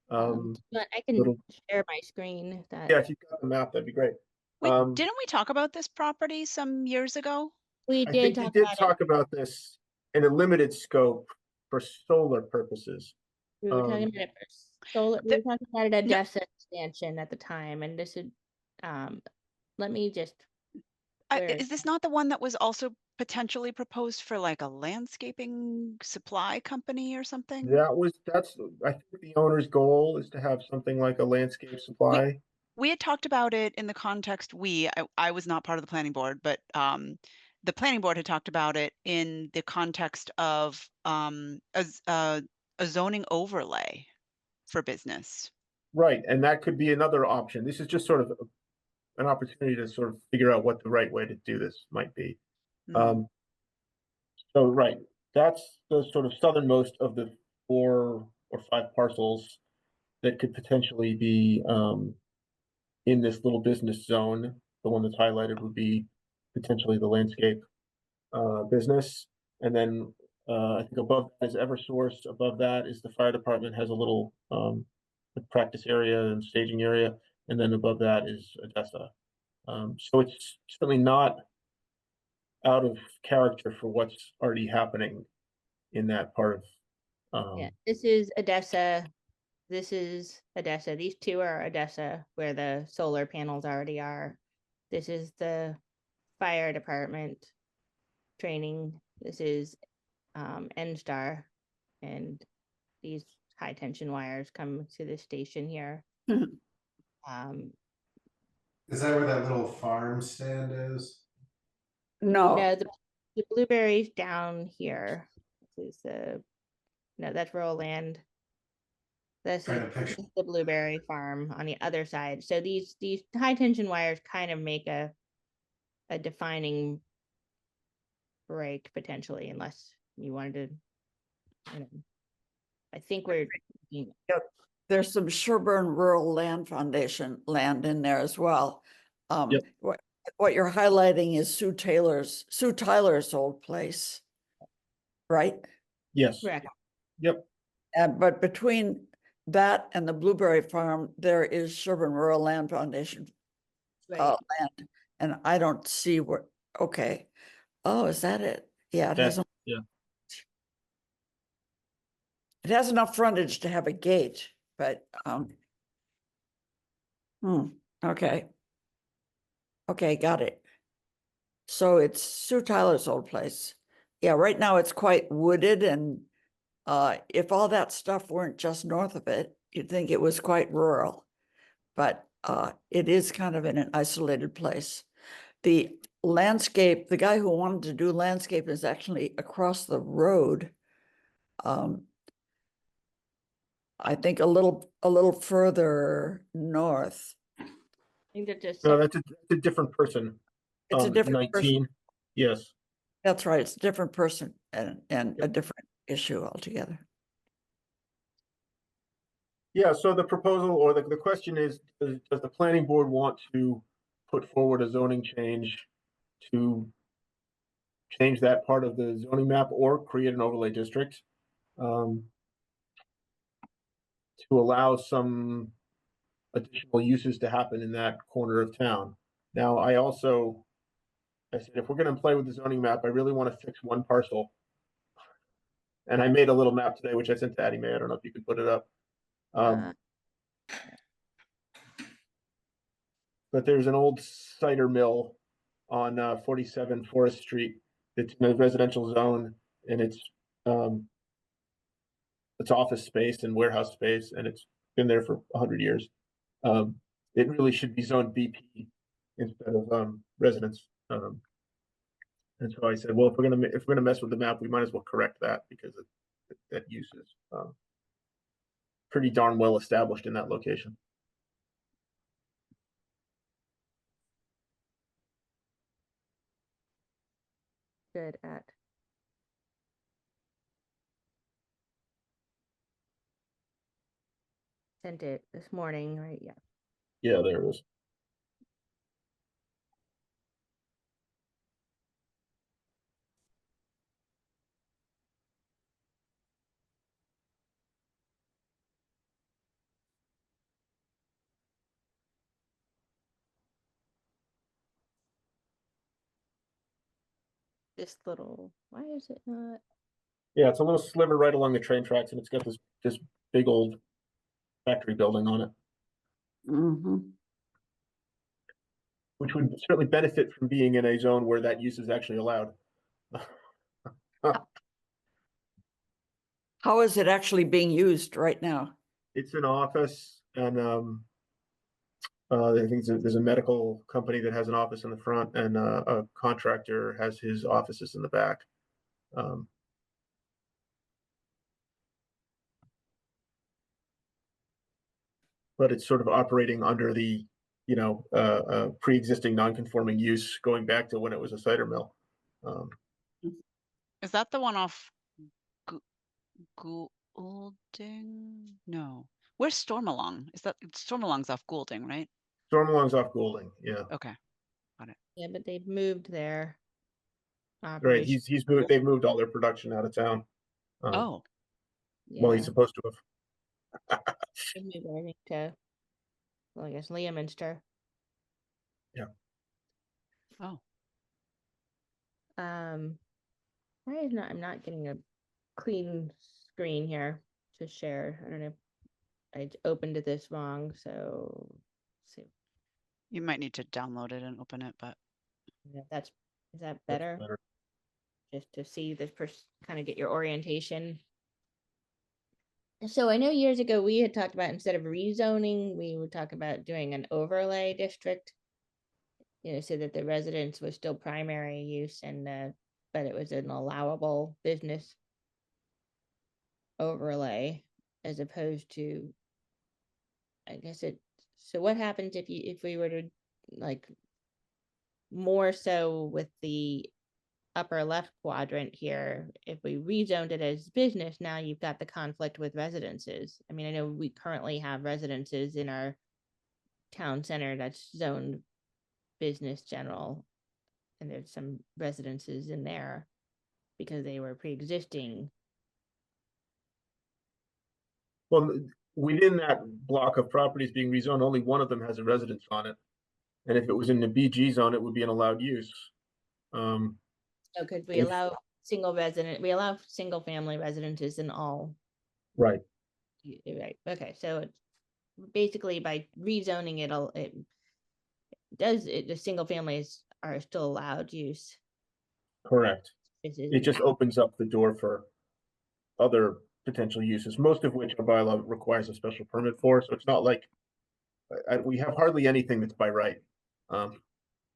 [SPEAKER 1] But I can
[SPEAKER 6] little-
[SPEAKER 1] share my screen. That
[SPEAKER 6] Yeah, if you've got the map, that'd be great.
[SPEAKER 3] Wait,
[SPEAKER 6] Um,
[SPEAKER 3] didn't we talk about this property some years ago?
[SPEAKER 1] we
[SPEAKER 6] I
[SPEAKER 1] did
[SPEAKER 6] think we
[SPEAKER 1] talk
[SPEAKER 6] did
[SPEAKER 1] about it.
[SPEAKER 6] talk about this in a limited scope for solar purposes.
[SPEAKER 1] We were talking
[SPEAKER 6] Um,
[SPEAKER 1] about it for solar. We
[SPEAKER 3] The-
[SPEAKER 1] were talking about it Odessa expansion at the time, and this is. Let me just. Where
[SPEAKER 3] Is this not the one that was also potentially proposed for like a landscaping supply company or something?
[SPEAKER 6] that's, I think the owner's goal is to have something like a landscape supply.
[SPEAKER 3] We had talked about it in the context, I was not part of the planning board, but the planning board had talked about it in the context of a zoning overlay for business.
[SPEAKER 6] Right, and that could be another option. This is just sort of an opportunity to sort of figure out what the right way to do this might be.
[SPEAKER 3] Mhm.
[SPEAKER 6] So, right, that's the sort of southernmost of the 4 or 5 parcels that could potentially be in this little business zone. The one that's highlighted would be potentially the landscape business. And then I think above that is Eversource. Above that is the fire department, has a little practice area and staging area. And then above that is Odessa. So it's certainly not out of character for what's already happening in that part of.
[SPEAKER 1] Yeah, this is Odessa. This is Odessa. These two are Odessa, where the solar panels already are. This is the fire department training. This is NSTAR, and these high tension wires come to the station here.
[SPEAKER 4] Is that where that little farm stand is?
[SPEAKER 8] No,
[SPEAKER 1] No, the blueberries down here. This is no, that's rural land. This
[SPEAKER 4] Trying
[SPEAKER 1] is
[SPEAKER 4] to picture.
[SPEAKER 1] the blueberry farm on the other side. So these high tension wires kind of make a defining break potentially, unless you wanted to, I think we're
[SPEAKER 8] there's some Sherborn Rural Land Foundation land in there as well.
[SPEAKER 6] Yep.
[SPEAKER 8] What you're highlighting is Sue Tyler's old place, right?
[SPEAKER 6] Yes.
[SPEAKER 1] correct.
[SPEAKER 6] Yep.
[SPEAKER 8] But between that and the Blueberry Farm, there is Sherborn Rural Land Foundation
[SPEAKER 1] Right.
[SPEAKER 8] land, and I don't see where. Okay, oh, is that it? Yeah, it has.
[SPEAKER 6] Yeah.
[SPEAKER 8] It has enough frontage to have a gate, but okay. Okay, got it. So it's Sue Tyler's old place. Yeah, right now it's quite wooded, and if all that stuff weren't just north of it, you'd think it was quite rural. But it is kind of in an isolated place. The landscape, the guy who wanted to do landscape is actually across the road. I think a little further north.
[SPEAKER 1] think they're just,
[SPEAKER 6] No, that's a different person.
[SPEAKER 8] It's a different person.
[SPEAKER 6] 19, yes.
[SPEAKER 8] That's right. It's a different person and a
[SPEAKER 6] Yep.
[SPEAKER 8] different issue altogether.
[SPEAKER 6] Yeah, so the proposal or the question is, does the planning board want to put forward a zoning change to change that part of the zoning map or create an overlay district? To allow some additional uses to happen in that corner of town. Now, I said, if we're gonna play with the zoning map, I really want to fix one parcel. And I made a little map today, which I sent to Addie Mae. I don't know if you can put it up.
[SPEAKER 1] Uh.
[SPEAKER 6] But there's an old cider mill on 47 Forest Street. It's in a residential zone, and it's office space and warehouse space, and it's been there for 100 years. It really should be zoned BP instead of residence. And so I said, well, if we're gonna mess with the map, we might as well correct that because that use is pretty darn well established in that location.
[SPEAKER 1] Good at. Sent it this morning, right? Yeah.
[SPEAKER 6] Yeah, there it is.
[SPEAKER 1] This little, why is it not?
[SPEAKER 6] Yeah, it's a little sliver right along the train tracks, and it's got this big old factory building on it,
[SPEAKER 8] Mm-hmm.
[SPEAKER 6] which would certainly benefit from being in a zone where that use is actually allowed.
[SPEAKER 8] How is it actually being used right now?
[SPEAKER 6] It's an office, and I think there's a medical company that has an office in the front, and a contractor has his offices in the back. But it's sort of operating under the, pre-existing non-conforming use going back to when it was a cider mill.
[SPEAKER 3] Is that the one off Goulding? No. Where's Stormalong? Is that Stormalong's off Goulding, right?
[SPEAKER 6] Stormalong's off Goulding, yeah.
[SPEAKER 3] Okay. Got it.
[SPEAKER 1] Yeah, but they've moved their
[SPEAKER 6] Right,
[SPEAKER 1] operation.
[SPEAKER 6] he's moved, they've moved all their production out of town.
[SPEAKER 3] Oh,
[SPEAKER 6] Well, he's
[SPEAKER 1] Yeah,
[SPEAKER 6] supposed to have.
[SPEAKER 1] they've moved everything to, well, I guess Leominster.
[SPEAKER 3] oh.
[SPEAKER 1] Why is not, I'm not getting a clean screen here to share. I don't know. I opened this wrong, so let's see.
[SPEAKER 3] You might need to download it and open it, but
[SPEAKER 1] Yeah, is that
[SPEAKER 6] That's
[SPEAKER 1] better? Just to see this person, kind of get your orientation. So I know years ago we had talked about, instead of rezoning, we would talk about doing an overlay district. So that the residence was still primary use and but it was an allowable business overlay as opposed to, I guess so what happens if we were to, like, more so with the upper left quadrant here, if we rezoned it as business, now you've got the conflict with residences. I mean, I know we currently have residences in our town center that's zoned business general, and there's some residences in there because they were pre-existing.
[SPEAKER 6] Well, within that block of properties being rezoned, only one of them has a residence on it. And if it was in the BG zone, it would be an allowed use.
[SPEAKER 1] So could we
[SPEAKER 6] If-
[SPEAKER 1] allow we allow single family residences in all.
[SPEAKER 6] Right,
[SPEAKER 1] Right, okay, so it's basically by rezoning the single families are still allowed use.
[SPEAKER 6] correct.
[SPEAKER 1] This
[SPEAKER 6] It
[SPEAKER 1] isn't-
[SPEAKER 6] just opens up the door for other potential uses, most of which our bylaw requires a special permit for, so it's not like we have hardly anything that's by right.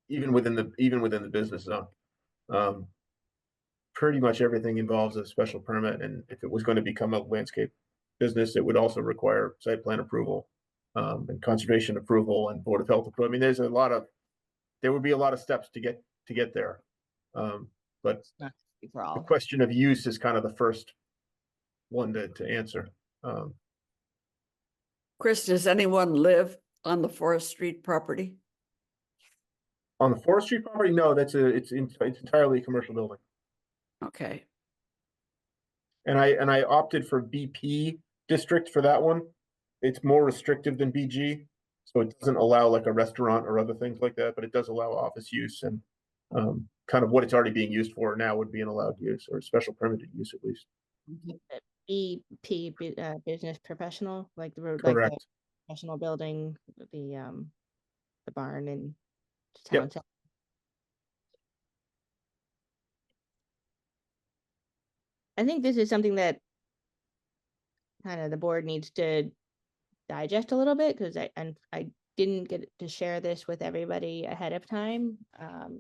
[SPEAKER 6] Even within the business zone. Pretty much everything involves a special permit, and if it was going to become a landscape business, it would also require site plan approval. and conservation approval and Board of Health approval. I mean, there would be a lot of steps to get there. But
[SPEAKER 8] For
[SPEAKER 6] the
[SPEAKER 8] all.
[SPEAKER 6] question of use is kind of the first one to answer.
[SPEAKER 8] Chris, does anyone live on the Forest Street property?
[SPEAKER 6] On the forestry property, no, it's entirely a commercial building.
[SPEAKER 8] Okay,
[SPEAKER 6] And I opted for BP district for that one. It's more restrictive than BG, so it doesn't allow like a restaurant or other things like that, but it does allow office use, and kind of what it's already being used for now would be an allowed use or special permitted use at least.
[SPEAKER 1] BP, business professional, like the road, like the
[SPEAKER 6] Correct.
[SPEAKER 1] professional building, the barn and
[SPEAKER 6] Yep.
[SPEAKER 1] town center. I think this is something that kind of the board needs to digest a little bit, because I didn't get to share this with everybody ahead of time.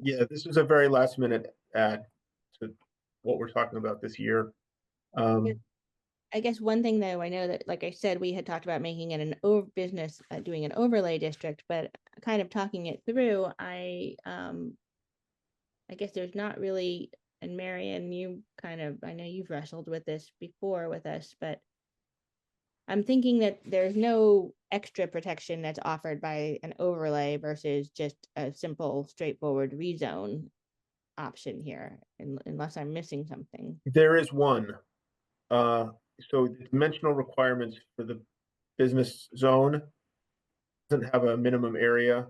[SPEAKER 6] Yeah, this was a very last minute add to what we're talking about this year.
[SPEAKER 1] I guess one thing though, I know that, like I said, we had talked about making it an business, doing an overlay district, but kind of talking it through, I guess there's not really, and Marion, I know you've wrestled with this before with us, but I'm thinking that there's no extra protection that's offered by an overlay versus just a simple, straightforward rezone option here, unless I'm missing something.
[SPEAKER 6] There is one. So the dimensional requirements for the business zone doesn't have a minimum area.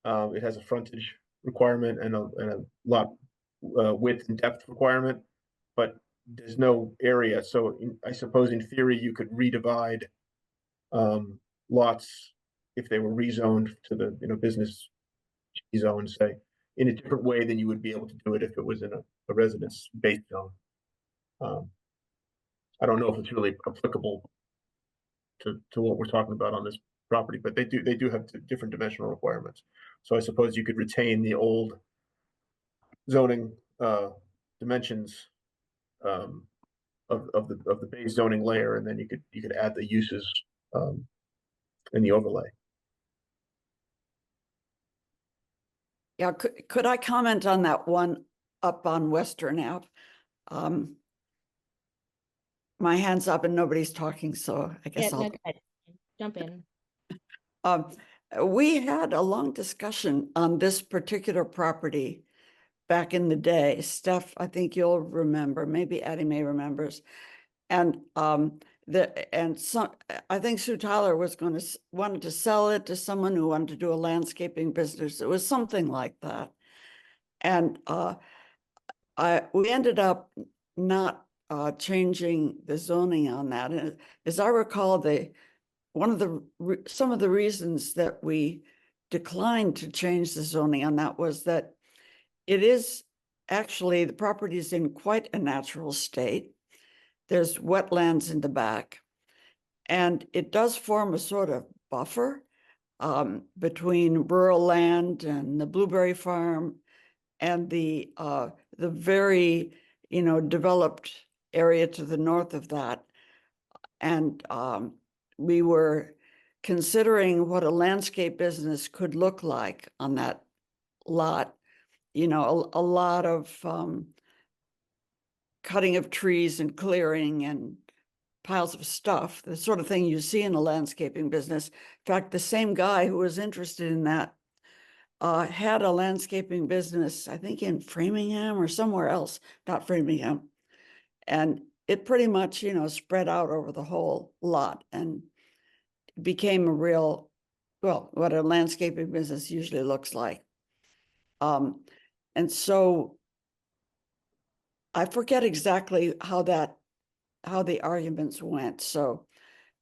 [SPEAKER 6] It has a frontage requirement and a lot width and depth requirement, but there's no area. So I suppose in theory you could redivide lots if they were rezoned to the business zone, say, in a different way than you would be able to do it if it was in a residence-based zone. I don't know if it's really applicable to what we're talking about on this property, but they do have different dimensional requirements. So I suppose you could retain the old zoning dimensions of the base zoning layer, and then you could add the uses in the overlay.
[SPEAKER 8] yeah, could I comment on that one up on Western Ave? My hand's up and nobody's talking, so I guess
[SPEAKER 1] Yeah,
[SPEAKER 8] I'll.
[SPEAKER 1] go ahead. Jump in.
[SPEAKER 8] We had a long discussion on this particular property back in the day. Steph, I think you'll remember, maybe Addie Mae remembers. And I think Sue Tyler wanted to sell it to someone who wanted to do a landscaping business. It was something like that. And we ended up not changing the zoning on that. And as I recall, some of the reasons that we declined to change the zoning on that was that it is actually, the property is in quite a natural state. There's wetlands in the back, and it does form a sort of buffer between rural land and the blueberry farm and the very, developed area to the north of that. And we were considering what a landscape business could look like on that lot. A lot of cutting of trees and clearing and piles of stuff, the sort of thing you see in a landscaping business. In fact, the same guy who was interested in that had a landscaping business, I think in Framingham or somewhere else, not Framingham. And it pretty much, spread out over the whole lot and became a real, well, what a landscaping business usually looks like. And so I forget exactly how the arguments went. So
[SPEAKER 1] Well,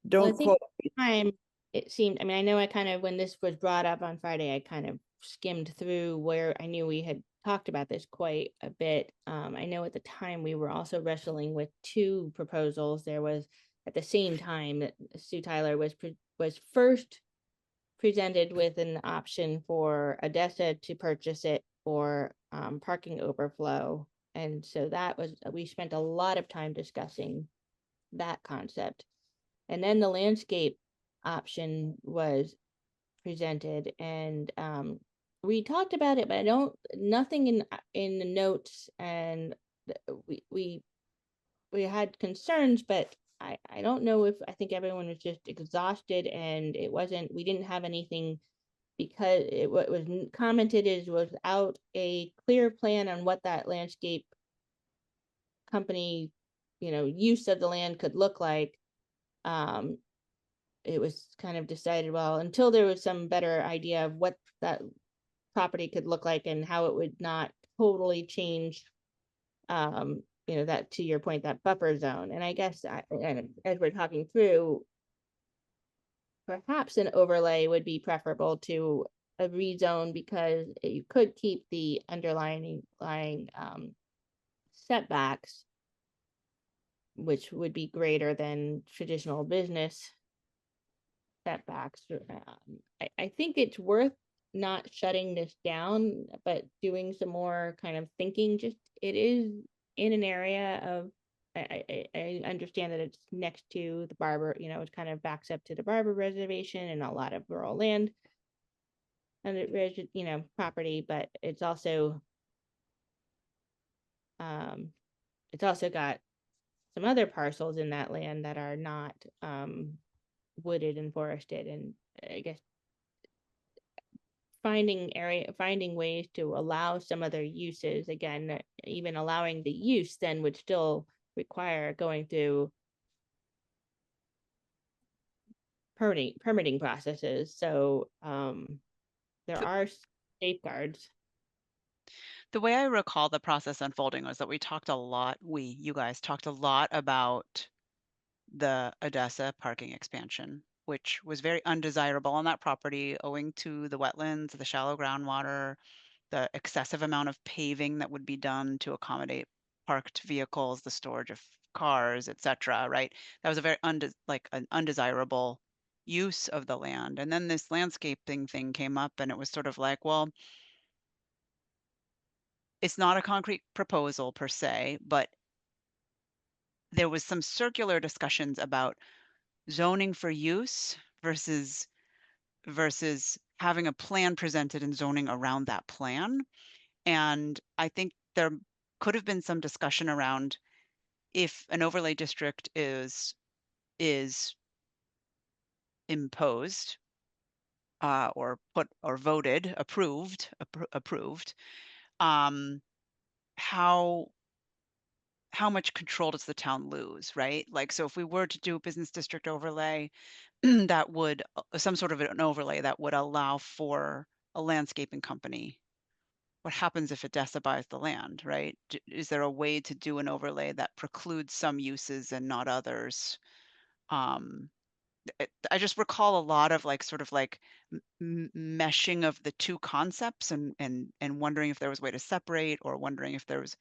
[SPEAKER 1] I
[SPEAKER 8] don't
[SPEAKER 1] think
[SPEAKER 8] quote.
[SPEAKER 1] at the time it seemed, I know I kind of, when this was brought up on Friday, I kind of skimmed through where I knew we had talked about this quite a bit. I know at the time we were also wrestling with two proposals. There was, at the same time that Sue Tyler was first presented with an option for Odessa to purchase it for parking overflow. And so we spent a lot of time discussing that concept. And then the landscape option was presented, and we talked about it, but nothing in the notes, and we had concerns, but I don't know if, I think everyone was just exhausted, and we didn't have anything, because what was commented is without a clear plan on what that landscape company, use of the land could look like. It was kind of decided, well, until there was some better idea of what that property could look like and how it would not totally change, that, to your point, that buffer zone. And I guess, and as we're talking through, perhaps an overlay would be preferable to a rezone, because you could keep the underlying setbacks, which would be greater than traditional business setbacks. I think it's worth not shutting this down, but doing some more kind of thinking. Just, it is in an area of, I understand that it's next to the Barber, it kind of backs up to the Barber Reservation and a lot of rural land and property, but it's also got some other parcels in that land that are not wooded and forested, and I guess finding ways to allow some other uses. Again, even allowing the use then would still require going through permitting processes. So there are safeguards.
[SPEAKER 3] The way I recall the process unfolding was that you guys talked a lot about the Odessa parking expansion, which was very undesirable on that property owing to the wetlands, the shallow groundwater, the excessive amount of paving that would be done to accommodate parked vehicles, the storage of cars, etc. Right? That was a very an undesirable use of the land. And then this landscaping thing came up, and it was sort of like, well, it's not a concrete proposal per se, but there was some circular discussions about zoning for use versus having a plan presented and zoning around that plan. And I think there could have been some discussion around if an overlay district is imposed or voted, approved, how much control does the town lose, right? Like, so if we were to do a business district overlay, that would some sort of an overlay that would allow for a landscaping company. What happens if Odessa buys the land, right? Is there a way to do an overlay that precludes some uses and not others? I just recall a lot of meshing of the two concepts and wondering if there was a way to separate, or wondering if there was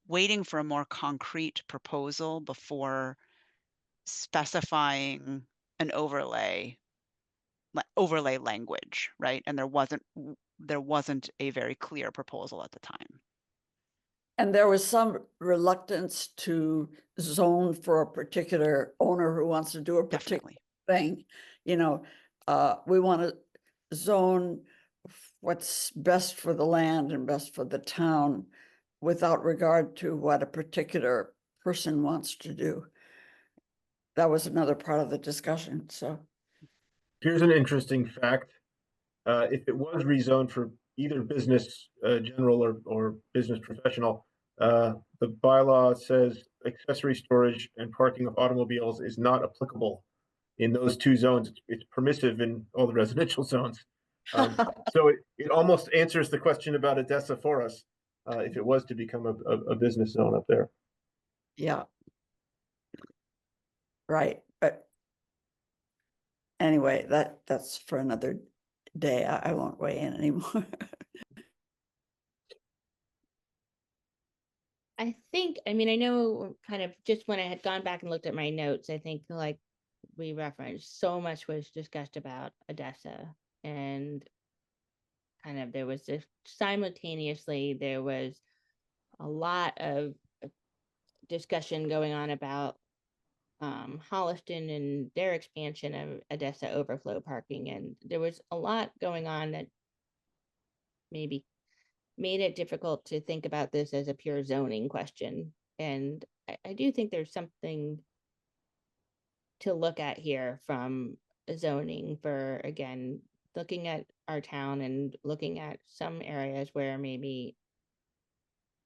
[SPEAKER 3] waiting for a more concrete proposal before specifying an overlay language, right? And there wasn't a very clear proposal at the time.
[SPEAKER 8] And there was some reluctance to zone for a particular owner who wants to do a particular thing. We want to zone what's best for the land and best for the town without regard to what a particular person wants to do. That was another part of the discussion. So
[SPEAKER 6] here's an interesting fact. If it was rezoned for either business general or business professional, the bylaw says accessory storage and parking of automobiles is not applicable in those two zones. It's permissive in all the residential zones. So it almost answers the question about Odessa for us, if it was to become a business zone up there.
[SPEAKER 8] Yeah. Right. But anyway, that's for another day. I won't weigh in anymore.
[SPEAKER 1] I think, I know kind of just when I had gone back and looked at my notes, I think like we referenced, so much was discussed about Odessa, and kind of there was this simultaneously, there was a lot of discussion going on about Holliston and their expansion of Odessa overflow parking. And there was a lot going on that maybe made it difficult to think about this as a pure zoning question. And I do think there's something to look at here from zoning for, again, looking at our town and looking at some areas where maybe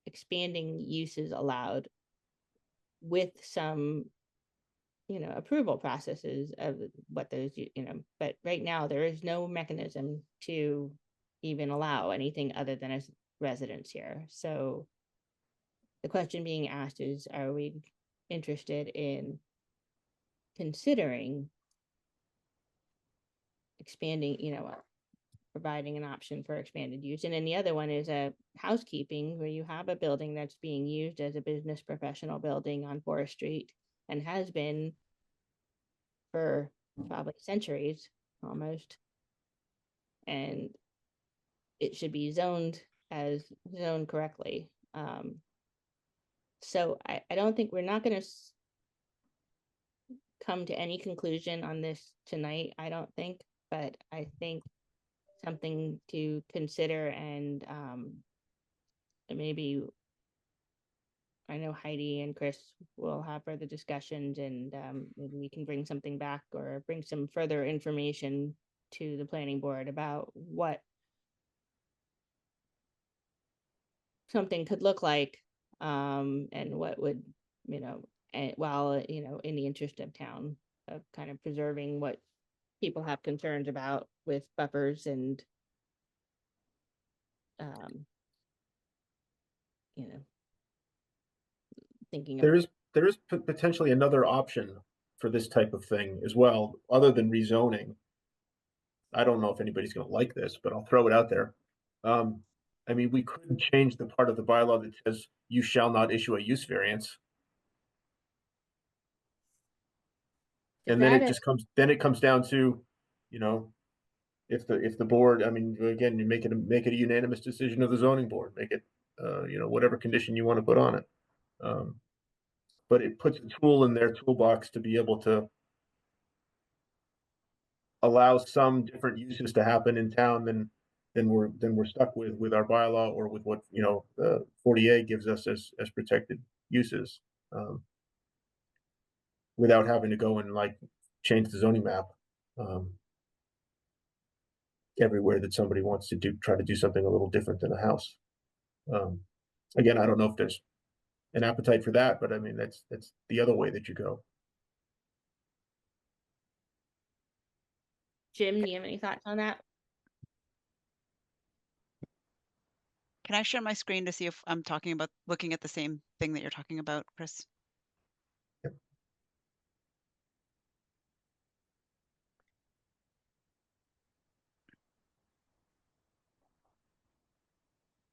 [SPEAKER 1] expanding uses allowed with some, approval processes of what those, but right now there is no mechanism to even allow anything other than a residence here. So the question being asked is, are we interested in considering expanding, providing an option for expanded use? And then the other one is a housekeeping, where you have a building that's being used as a business professional building on Forest Street and has been for probably centuries almost. And it should be zoned correctly. So I don't think we're not going to come to any conclusion on this tonight, I don't think, but I think something to consider. And maybe I know Heidi and Chris will have further discussions, and maybe we can bring something back or bring some further information to the planning board about what something could look like, and what would, and while, in the interest of town, of kind of preserving what people have concerns about with buffers and, thinking of.
[SPEAKER 6] There is potentially another option for this type of thing as well, other than rezoning. I don't know if anybody's going to like this, but I'll throw it out there. I mean, we could change the part of the bylaw that says you shall not issue a use variance. And then it comes down to, if the board, I mean, again, you make it a unanimous decision of the zoning board, make it, whatever condition you want to put on it. But it puts a tool in their toolbox to be able to allow some different uses to happen in town than we're stuck with our bylaw, or with what, 40A gives us as protected uses, without having to go and like change the zoning map everywhere that somebody wants to try to do something a little different than a house. Again, I don't know if there's an appetite for that, but I mean, that's the other way that you go.
[SPEAKER 1] Jim, do you have any thoughts on that?
[SPEAKER 3] Can I share my screen to see if I'm looking at the same thing that you're talking about, Chris?
[SPEAKER 6] Yep.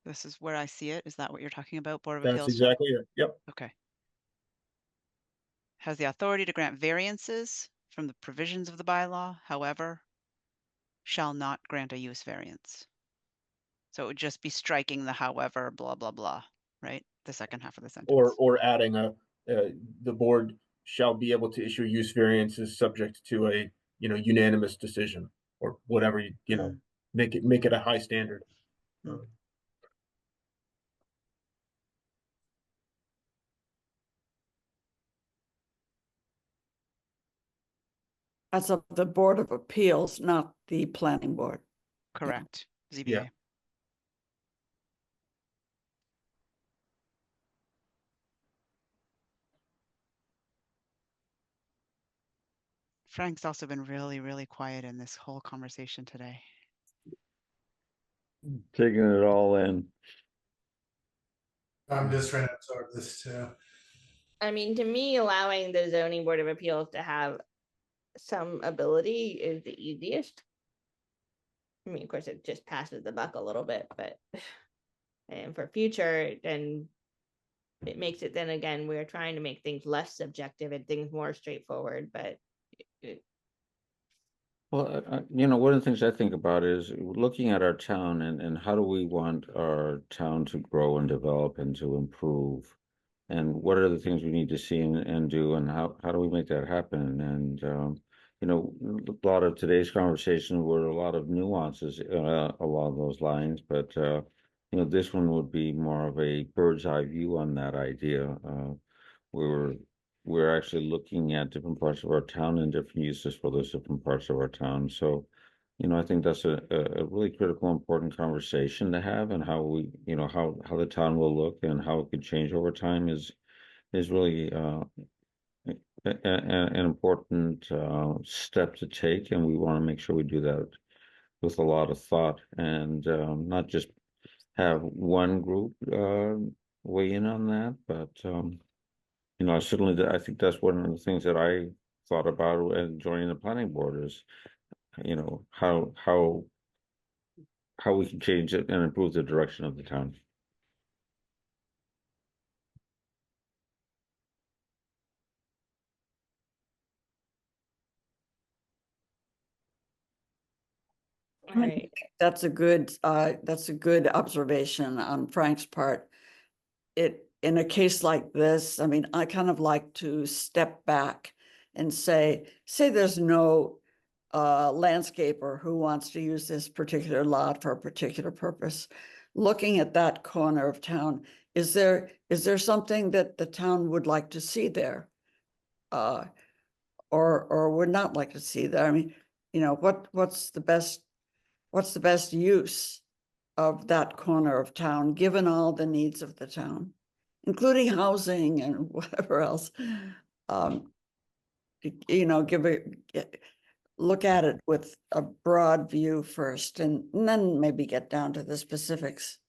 [SPEAKER 3] This is where I see it. Is that what you're talking about, Board of
[SPEAKER 6] That's
[SPEAKER 3] Appeals?
[SPEAKER 6] exactly it. Yep.
[SPEAKER 3] Okay. Has the authority to grant variances from the provisions of the bylaw, however, shall not grant a use variance. So it would just be striking the however, blah, blah, blah, right? The second half of the sentence.
[SPEAKER 6] Or adding the board shall be able to issue use variances subject to a, unanimous decision, or whatever, make it a high standard.
[SPEAKER 8] As of the Board of Appeals, not the planning board.
[SPEAKER 3] Correct. ZBA.
[SPEAKER 6] Yeah.
[SPEAKER 3] Frank's also been really, really quiet in this whole conversation today.
[SPEAKER 9] Taking it all in.
[SPEAKER 4] I'm just trying to absorb this too.
[SPEAKER 1] I mean, to me, allowing the zoning board of appeals to have some ability is the easiest. I mean, of course, it just passes the buck a little bit, but and for future, then it makes it, then again, we're trying to make things less subjective and things more straightforward, but
[SPEAKER 9] Well, one of the things I think about is looking at our town and how do we want our town to grow and develop and to improve. and what are the things we need to see and do, and how do we make that happen? And a lot of today's conversation were a lot of nuances along those lines, but this one would be more of a bird's eye view on that idea. We're we're actually looking at different parts of our town and different uses for those different parts of our town. So, I think that's a really critical, important conversation to have, and how we, how the town will look and how it could change over time is really an important step to take, and we want to make sure we do that with a lot of thought, and not just have one group weigh in on that, but I think that's one of the things that I thought about when joining the planning board is, how we can change it and improve the direction of the town.
[SPEAKER 8] I mean, that's a good observation on Frank's part. In a case like this, I mean, I kind of like to step back and say there's no landscaper who wants to use this particular lot for a particular purpose. Looking at that corner of town, is there something that the town would like to see there? Or would not like to see there? I mean, what's the best use of that corner of town, given all the needs of the town, including housing and whatever else? Look at it with a broad view first, and then maybe get down to the specifics.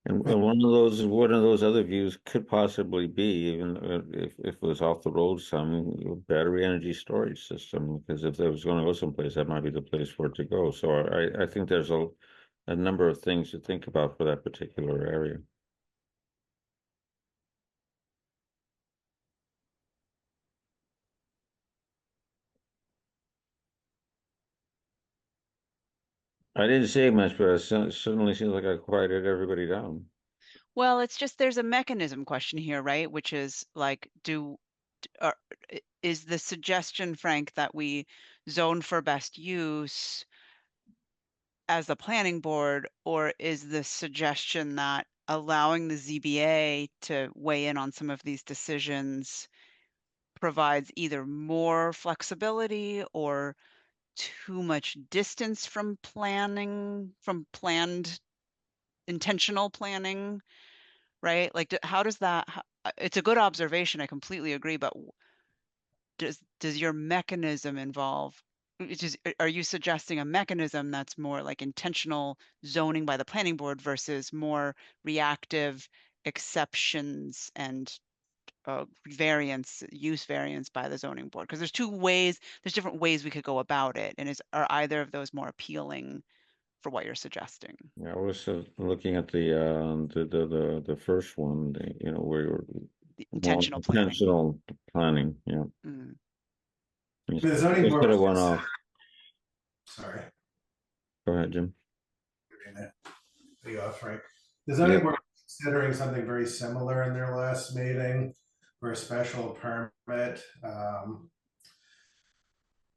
[SPEAKER 9] And one of those other views could possibly be, even if it was off the road, some battery energy storage system, because if there was going to go someplace, that might be the place for it to go. So I think there's a number of things to think about for that particular area. I didn't say much, but it certainly seems like I quieted everybody down.
[SPEAKER 3] Well, it's just there's a mechanism question here, right? Which is like, is the suggestion, Frank, that we zone for best use as the planning board, or is the suggestion that allowing the ZBA to weigh in on some of these decisions provides either more flexibility or too much distance from planned intentional planning, right? Like, how does that, it's a good observation. I completely agree, but does your mechanism involve, are you suggesting a mechanism that's more like intentional zoning by the planning board versus more reactive exceptions and use variance by the zoning board? Because there's different ways we could go about it. And are either of those more appealing for what you're suggesting?
[SPEAKER 9] Yeah, I was looking at the first one, where you're
[SPEAKER 3] The
[SPEAKER 9] more
[SPEAKER 3] intentional planning.
[SPEAKER 9] intentional planning, yeah.
[SPEAKER 3] Mm.
[SPEAKER 4] The zoning board
[SPEAKER 9] Instead of
[SPEAKER 4] was
[SPEAKER 9] one off.
[SPEAKER 4] Sorry.
[SPEAKER 9] Go ahead, Jim.
[SPEAKER 4] Be off, right? The zoning
[SPEAKER 9] Yeah.
[SPEAKER 4] board was considering something very similar in their last meeting for a special permit.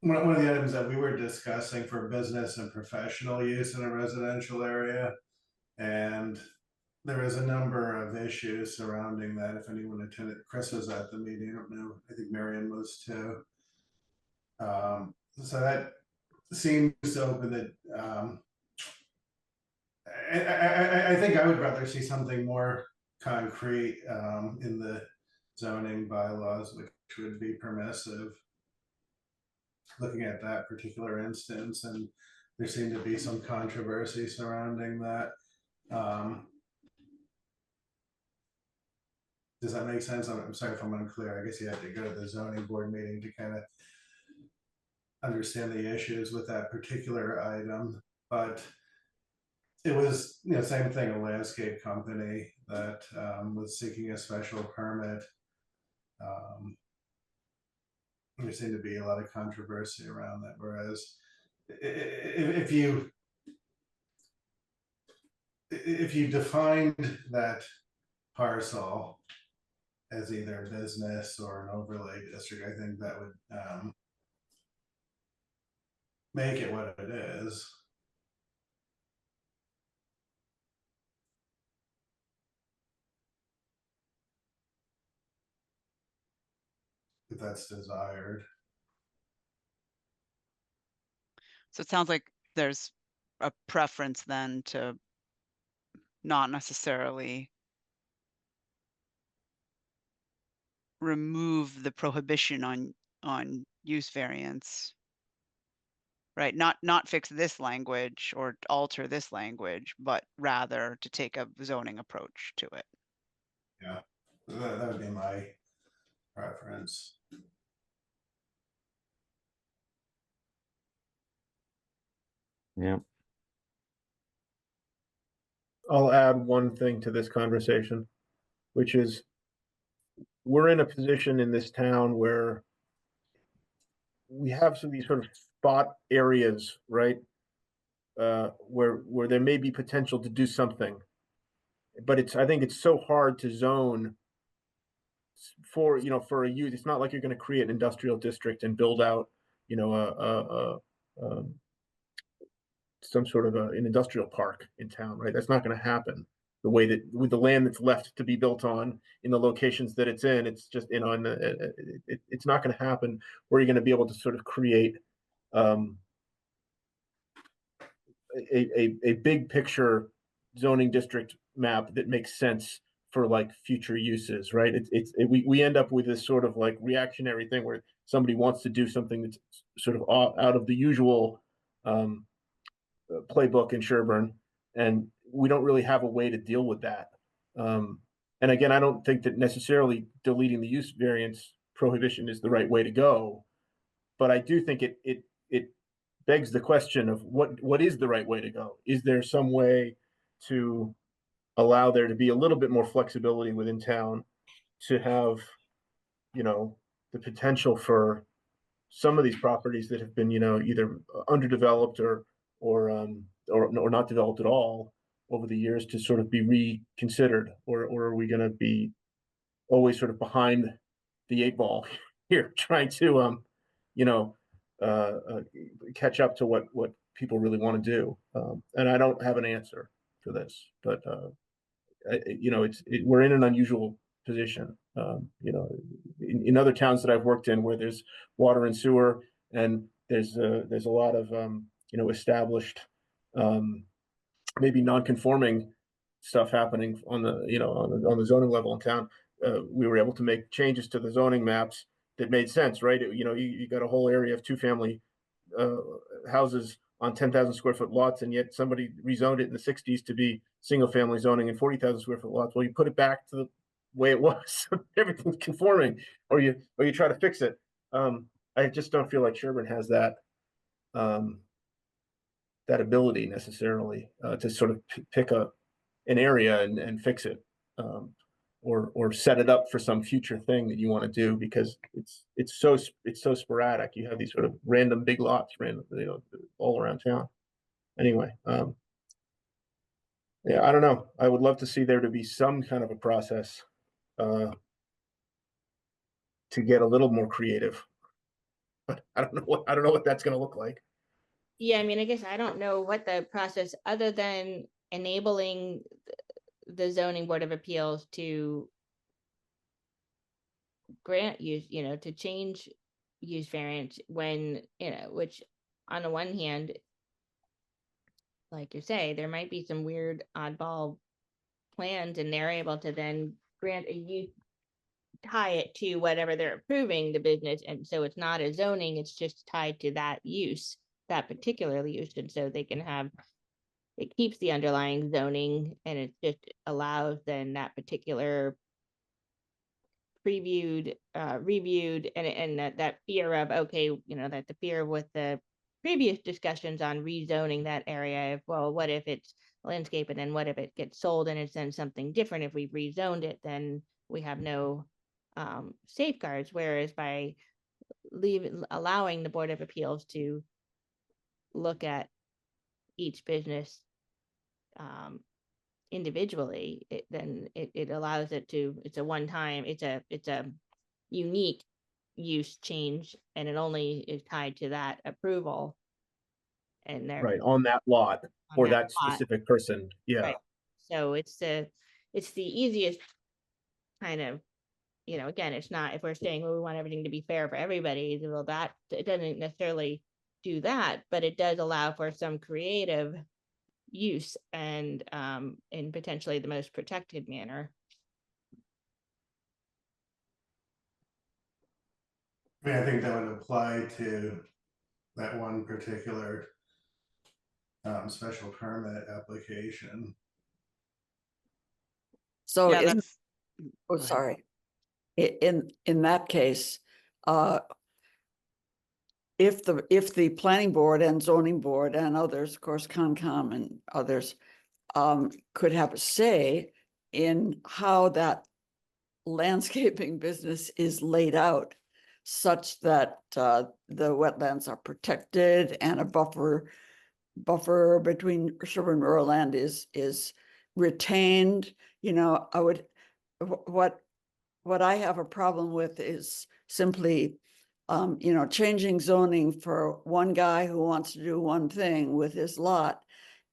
[SPEAKER 4] One of the items that we were discussing for business and professional use in a residential area, and there is a number of issues surrounding that. If anyone attended, Chris was at the meeting. I don't know. I think Marion was too. So that seems to open the. I think I would rather see something more concrete in the zoning bylaws, which would be permissive. Looking at that particular instance, and there seemed to be some controversy surrounding that. Does that make sense? I'm sorry if I'm unclear. I guess you had to go to the zoning board meeting to kind of understand the issues with that particular item, but it was, same thing, a landscape company that was seeking a special permit. There seemed to be a lot of controversy around that, whereas if you defined that parcel as either business or an overlay district, I think that would make it what it is. If that's desired.
[SPEAKER 3] So it sounds like there's a preference then to not necessarily remove the prohibition on use variance. Right, not fix this language or alter this language, but rather to take a zoning approach to it.
[SPEAKER 4] Yeah, that would be my preference.
[SPEAKER 9] Yeah.
[SPEAKER 6] I'll add one thing to this conversation, which is we're in a position in this town where we have some of these sort of spot areas, right? Where there may be potential to do something, but I think it's so hard to zone for for a use. It's not like you're going to create an industrial district and build out some sort of an industrial park in town, right? That's not going to happen. The way that with the land that's left to be built on in the locations that it's in, it's just it's not going to happen where you're going to be able to sort of create a big picture zoning district map that makes sense for like future uses, right? We end up with this sort of like reactionary thing where somebody wants to do something that's sort of out of the usual playbook in Sherborn, and we don't really have a way to deal with that. And again, I don't think that necessarily deleting the use variance prohibition is the right way to go, but I do think it begs the question of what is the right way to go? Is there some way to allow there to be a little bit more flexibility within town to have, the potential for some of these properties that have been, either underdeveloped or not developed at all over the years to sort of be reconsidered, or are we going to be always sort of behind the eight ball here, trying to you know catch up to what people really want to do? And I don't have an answer for this, but we're in an unusual position. In other towns that I've worked in where there's water and sewer, and there's a lot of established maybe non-conforming stuff happening on the on the zoning level in town. We were able to make changes to the zoning maps that made sense, right? You got a whole area of two-family houses on 10,000 square foot lots, and yet somebody rezoned it in the 60s to be single family zoning and 40,000 square foot lots. Well, you put it back to the way it was, everything's conforming, or you try to fix it. I just don't feel like Sherborn has that that ability necessarily to sort of pick an area and fix it, or set it up for some future thing that you want to do, because it's so sporadic. You have these sort of random big lots, all around town. Anyway, yeah, I don't know. I would love to see there to be some kind of a process to get a little more creative, but I don't know what that's going to look like.
[SPEAKER 1] Yeah, I mean, I guess I don't know what the process, other than enabling the zoning board of appeals to grant use, to change use variance when, which on the one hand, like you say, there might be some weird oddball plans, and they're able to then grant a use, tie it to whatever they're approving the business, and so it's not a zoning, it's just tied to that use, that particular use, and so they can have, it keeps the underlying zoning, and it just allows then that particular reviewed, and that fear of, okay, that the fear with the previous discussions on rezoning that area, if, well, what if it's landscape, and then what if it gets sold and it's then something different? If we rezoned it, then we have no safeguards, whereas by allowing the Board of Appeals to look at each business individually, then it allows it to, it's a one-time, it's a unique use change, and it only is tied to that approval. And they're
[SPEAKER 6] Right, on that lot
[SPEAKER 1] on
[SPEAKER 6] for
[SPEAKER 1] that
[SPEAKER 6] that
[SPEAKER 1] lot,
[SPEAKER 6] specific person. Yeah.
[SPEAKER 1] right? So it's the easiest kind of, again, it's not, if we're saying, well, we want everything to be fair for everybody, well, that, it doesn't necessarily do that, but it does allow for some creative use, and in potentially the most protected manner.
[SPEAKER 4] I mean, I think that would apply to that one particular special permit application.
[SPEAKER 8] So
[SPEAKER 3] Yeah,
[SPEAKER 8] isn't,
[SPEAKER 3] that's,
[SPEAKER 8] oh,
[SPEAKER 3] go ahead.
[SPEAKER 8] sorry. In that case, if the planning board and zoning board and others, of course, Concom and others, could have a say in how that landscaping business is laid out, such that the wetlands are protected and a buffer between Sherborn and rural land is retained. I would, what I have a problem with is simply changing zoning for one guy who wants to do one thing with his lot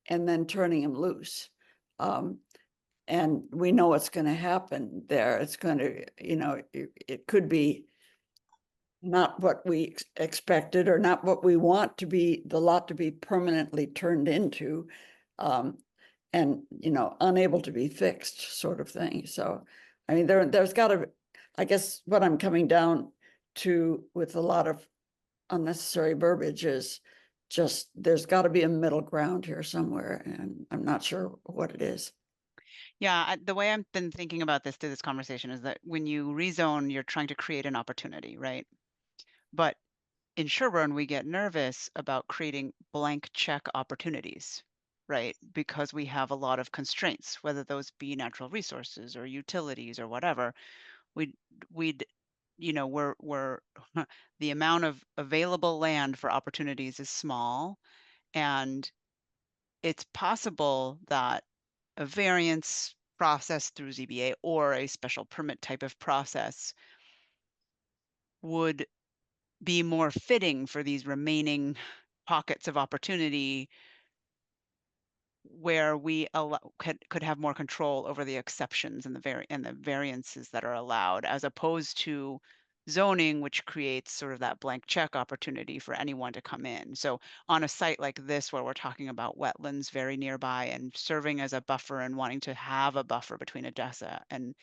[SPEAKER 8] and then turning him loose. And we know what's going to happen there. It's going to, it could be not what we expected, or not what we want to be, the lot to be permanently turned into, and, unable to be fixed, sort of thing. So, I mean, there's got to, I guess what I'm coming down to with a lot of unnecessary verbiage is just, there's got to be a middle ground here somewhere, and I'm not sure what it is.
[SPEAKER 3] Yeah, the way I've been thinking about this through this conversation is that when you rezone, you're trying to create an opportunity, right? But in Sherborn, we get nervous about creating blank check opportunities, right? Because we have a lot of constraints, whether those be natural resources or utilities or whatever. We'd we're the amount of available land for opportunities is small, and it's possible that a variance process through ZBA or a special permit type of process would be more fitting for these remaining pockets of opportunity where we could have more control over the exceptions and the variances that are allowed, as opposed to zoning, which creates sort of that blank check opportunity for anyone to come in. So on a site like this, where we're talking about wetlands very nearby and serving as a buffer and wanting to have a buffer between Odessa and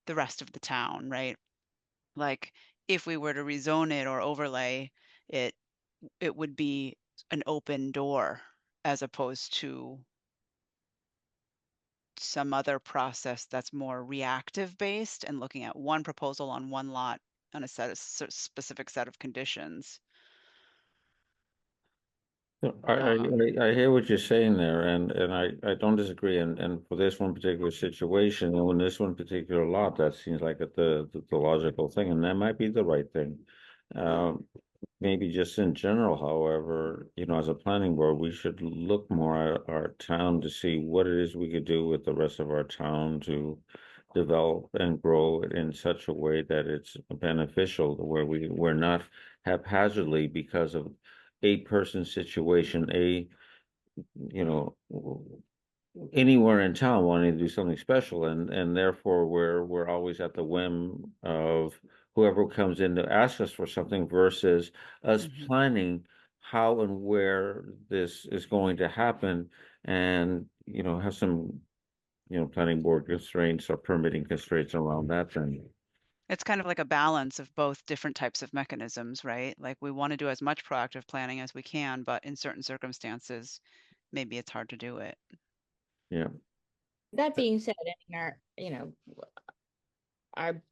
[SPEAKER 3] the rest of the town, right? Like, if we were to rezone it or overlay it, it would be an open door, as opposed to some other process that's more reactive based and looking at one proposal on one lot on a specific set of conditions.
[SPEAKER 9] So I hear what you're saying there, and I don't disagree. And for this one particular situation, and in this one particular lot, that seems like the logical thing, and that might be the right thing. Maybe just in general, however, as a planning board, we should look more at our town to see what it is we could do with the rest of our town to develop and grow it in such a way that it's beneficial, where we're not haphazardly, because of a person situation, anywhere in town wanting to do something special, and therefore we're always at the whim of whoever comes in to ask us for something, versus us planning how and where this is going to happen, and have some planning board constraints or permitting constraints around that thing.
[SPEAKER 3] It's kind of like a balance of both different types of mechanisms, right? Like, we want to do as much proactive planning as we can, but in certain circumstances, maybe it's hard to do it.
[SPEAKER 9] Yeah.
[SPEAKER 1] That being said, I mean, our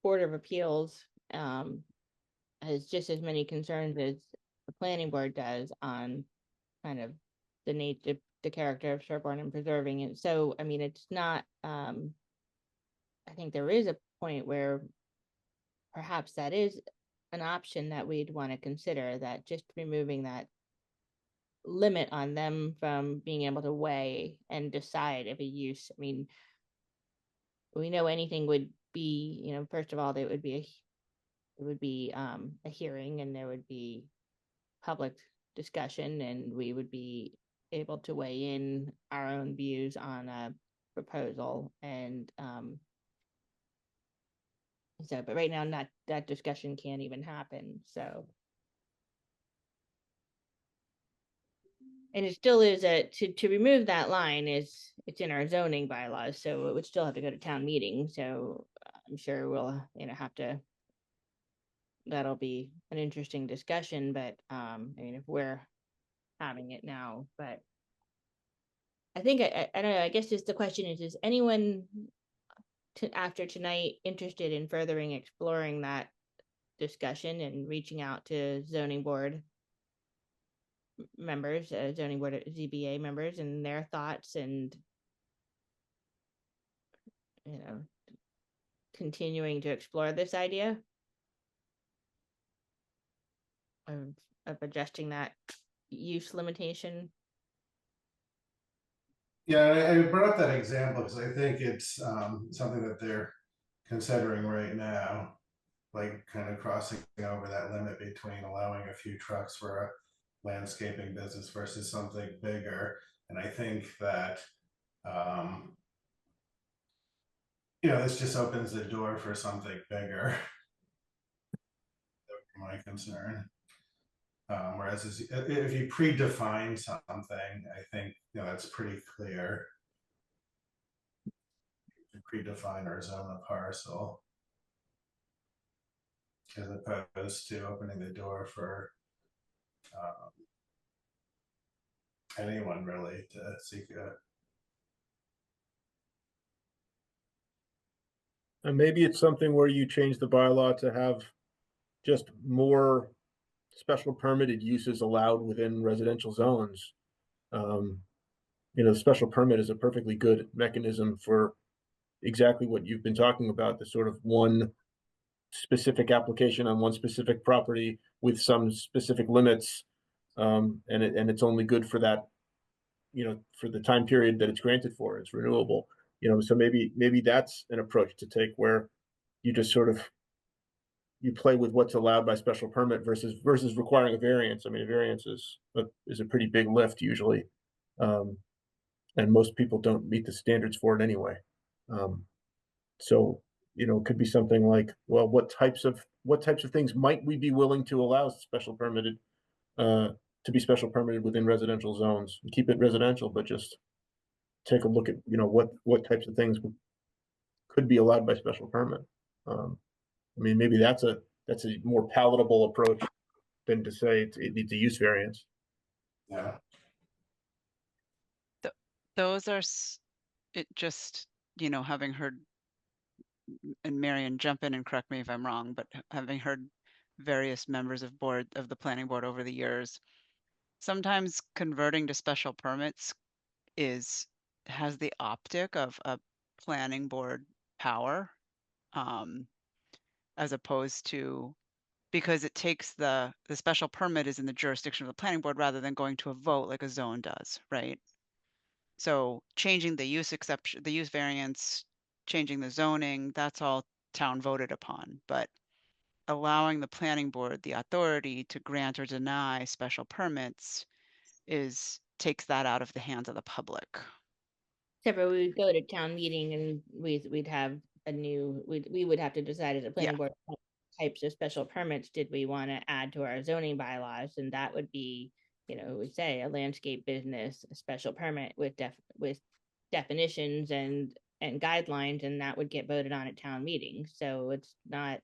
[SPEAKER 1] Board of Appeals has just as many concerns as the planning board does on kind of the nature, the character of Sherborn and preserving it. So, I mean, it's not, I think there is a point where perhaps that is an option that we'd want to consider, that just removing that limit on them from being able to weigh and decide if a use, I mean, we know anything would be, you know, first of all, there would be a hearing, and there would be public discussion, and we would be able to weigh in our own views on a proposal. And so, but right now, not that discussion can't even happen. So, and it still is to remove that line is, it's in our zoning bylaws, so it would still have to go to town meeting. So I'm sure we'll, you know, have to, that'll be an interesting discussion. But I mean, if we're having it now, but I think I don't know, I guess just the question is anyone after tonight interested in furthering exploring that discussion and reaching out to zoning board members, zoning board ZBA members, and their thoughts, and, you know, continuing to explore this idea of adjusting that use limitation?
[SPEAKER 4] Yeah, I brought up that example because I think it's something that they're considering right now, like kind of crossing over that limit between allowing a few trucks for a landscaping business versus something bigger. And I think that, this just opens the door for something bigger. That would be my concern. Whereas if you predefine something, I think, that's pretty clear. Predefine or zone a parcel, as opposed to opening the door for anyone really to seek a.
[SPEAKER 6] And maybe it's something where you change the bylaw to have just more special permitted uses allowed within residential zones. The special permit is a perfectly good mechanism for exactly what you've been talking about, the sort of one specific application on one specific property with some specific limits. And it's only good for that, for the time period that it's granted for. It's renewable, so maybe that's an approach to take, where you just sort of, you play with what's allowed by special permit versus requiring a variance. I mean, a variance is a pretty big lift usually. And most people don't meet the standards for it anyway. So, it could be something like, well, what types of things might we be willing to allow special permitted, to be special permitted within residential zones? Keep it residential, but just take a look at, what types of things could be allowed by special permit. I mean, maybe that's a more palatable approach than to say it needs a use variance.
[SPEAKER 4] Yeah.
[SPEAKER 3] Those are it just, having heard, and Marion, jump in and correct me if I'm wrong, but having heard various members of the planning board over the years, sometimes converting to special permits has the optic of a planning board power, as opposed to, because it takes the special permit is in the jurisdiction of the planning board rather than going to a vote like a zone does, right? So changing the use exception, the use variance, changing the zoning, that's all town voted upon. But allowing the planning board the authority to grant or deny special permits takes that out of the hands of the public.
[SPEAKER 1] Except for we would go to town meeting and we'd have we would have to decide as a planning board what types of special permits did we want to add to our zoning bylaws, and that would be, we say a landscape business, a special permit with definitions and guidelines, and that would get voted on at town meeting. So it's not,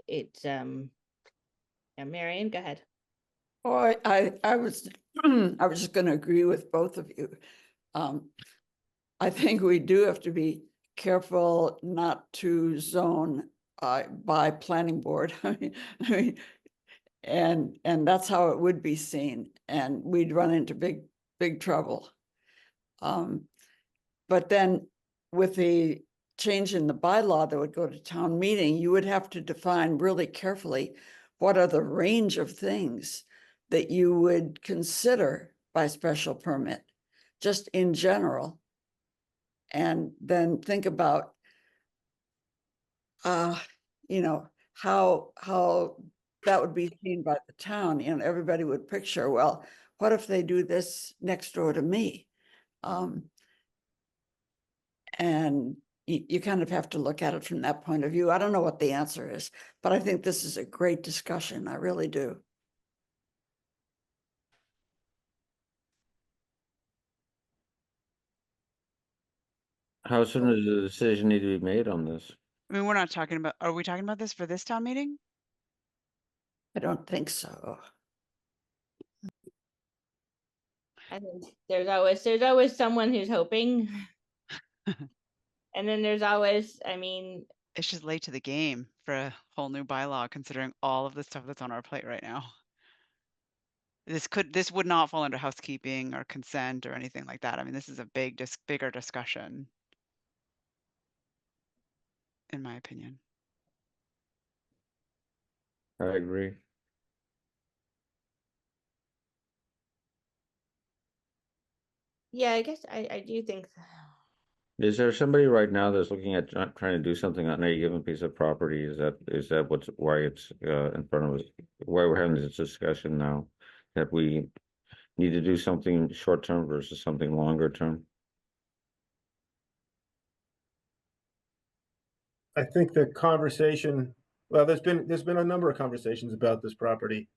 [SPEAKER 1] it's Marion, go ahead.
[SPEAKER 8] Oh, I was I was just going to agree with both of you. I think we do have to be careful not to zone by planning board. I mean, and that's how it would be seen, and we'd run into big trouble. But then with the change in the bylaw that would go to town meeting, you would have to define really carefully what are the range of things that you would consider by special permit, just in general. And then think about, you know, how that would be seen by the town, and everybody would picture, well, what if they do this next door to me? And you kind of have to look at it from that point of view. I don't know what the answer is, but I think this is a great discussion. I really do.
[SPEAKER 9] How soon does the decision need to be made on this?
[SPEAKER 3] I mean, we're not talking about, are we talking about this for this town meeting?
[SPEAKER 8] I don't think so.
[SPEAKER 1] I think there's always someone who's hoping. And then there's always, I mean,
[SPEAKER 3] It's just late to the game for a whole new bylaw, considering all of the stuff that's on our plate right now. This would not fall under housekeeping or consent or anything like that. I mean, this is a bigger discussion, in my opinion.
[SPEAKER 9] I agree.
[SPEAKER 1] yeah, I guess I do think
[SPEAKER 9] Is there somebody right now that's looking at trying to do something on a given piece of property? Is that why it's in front of us? Why we're having this discussion now? That we need to do something short term versus something longer term?
[SPEAKER 6] I think the conversation, well, there's been a number of conversations about this property,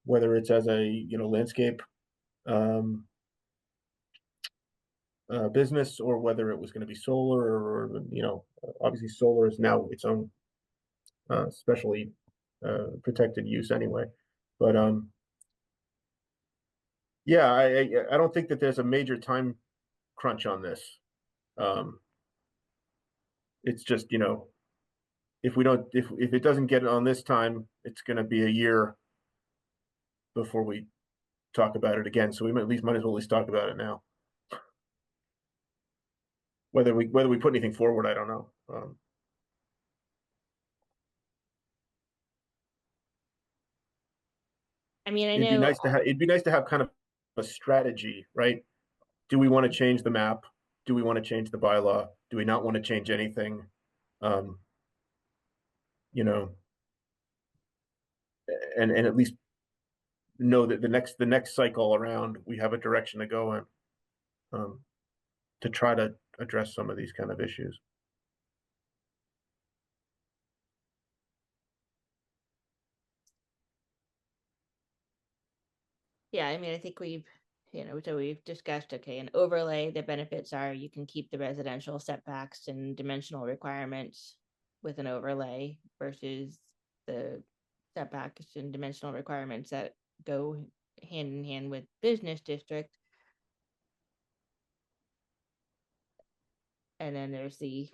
[SPEAKER 6] whether it's as a, landscape business, or whether it was going to be solar, or obviously solar is now its own specially protected use anyway. But yeah, I don't think that there's a major time crunch on this. It's just, if it doesn't get it on this time, it's going to be a year before we talk about it again. So we might as well at least talk about it now. Whether we put anything forward, I don't know.
[SPEAKER 1] I mean, I
[SPEAKER 6] It'd be
[SPEAKER 1] know
[SPEAKER 6] nice to have kind of a strategy, right? Do we want to change the map? Do we want to change the bylaw? Do we not want to change anything? You know, and at least know that the next cycle around, we have a direction to go in, to try to address some of these kind of issues.
[SPEAKER 1] yeah, I mean, I think so we've discussed, okay, an overlay, the benefits are you can keep the residential setbacks and dimensional requirements with an overlay versus the setbacks and dimensional requirements that go hand in hand with business district. And then there's the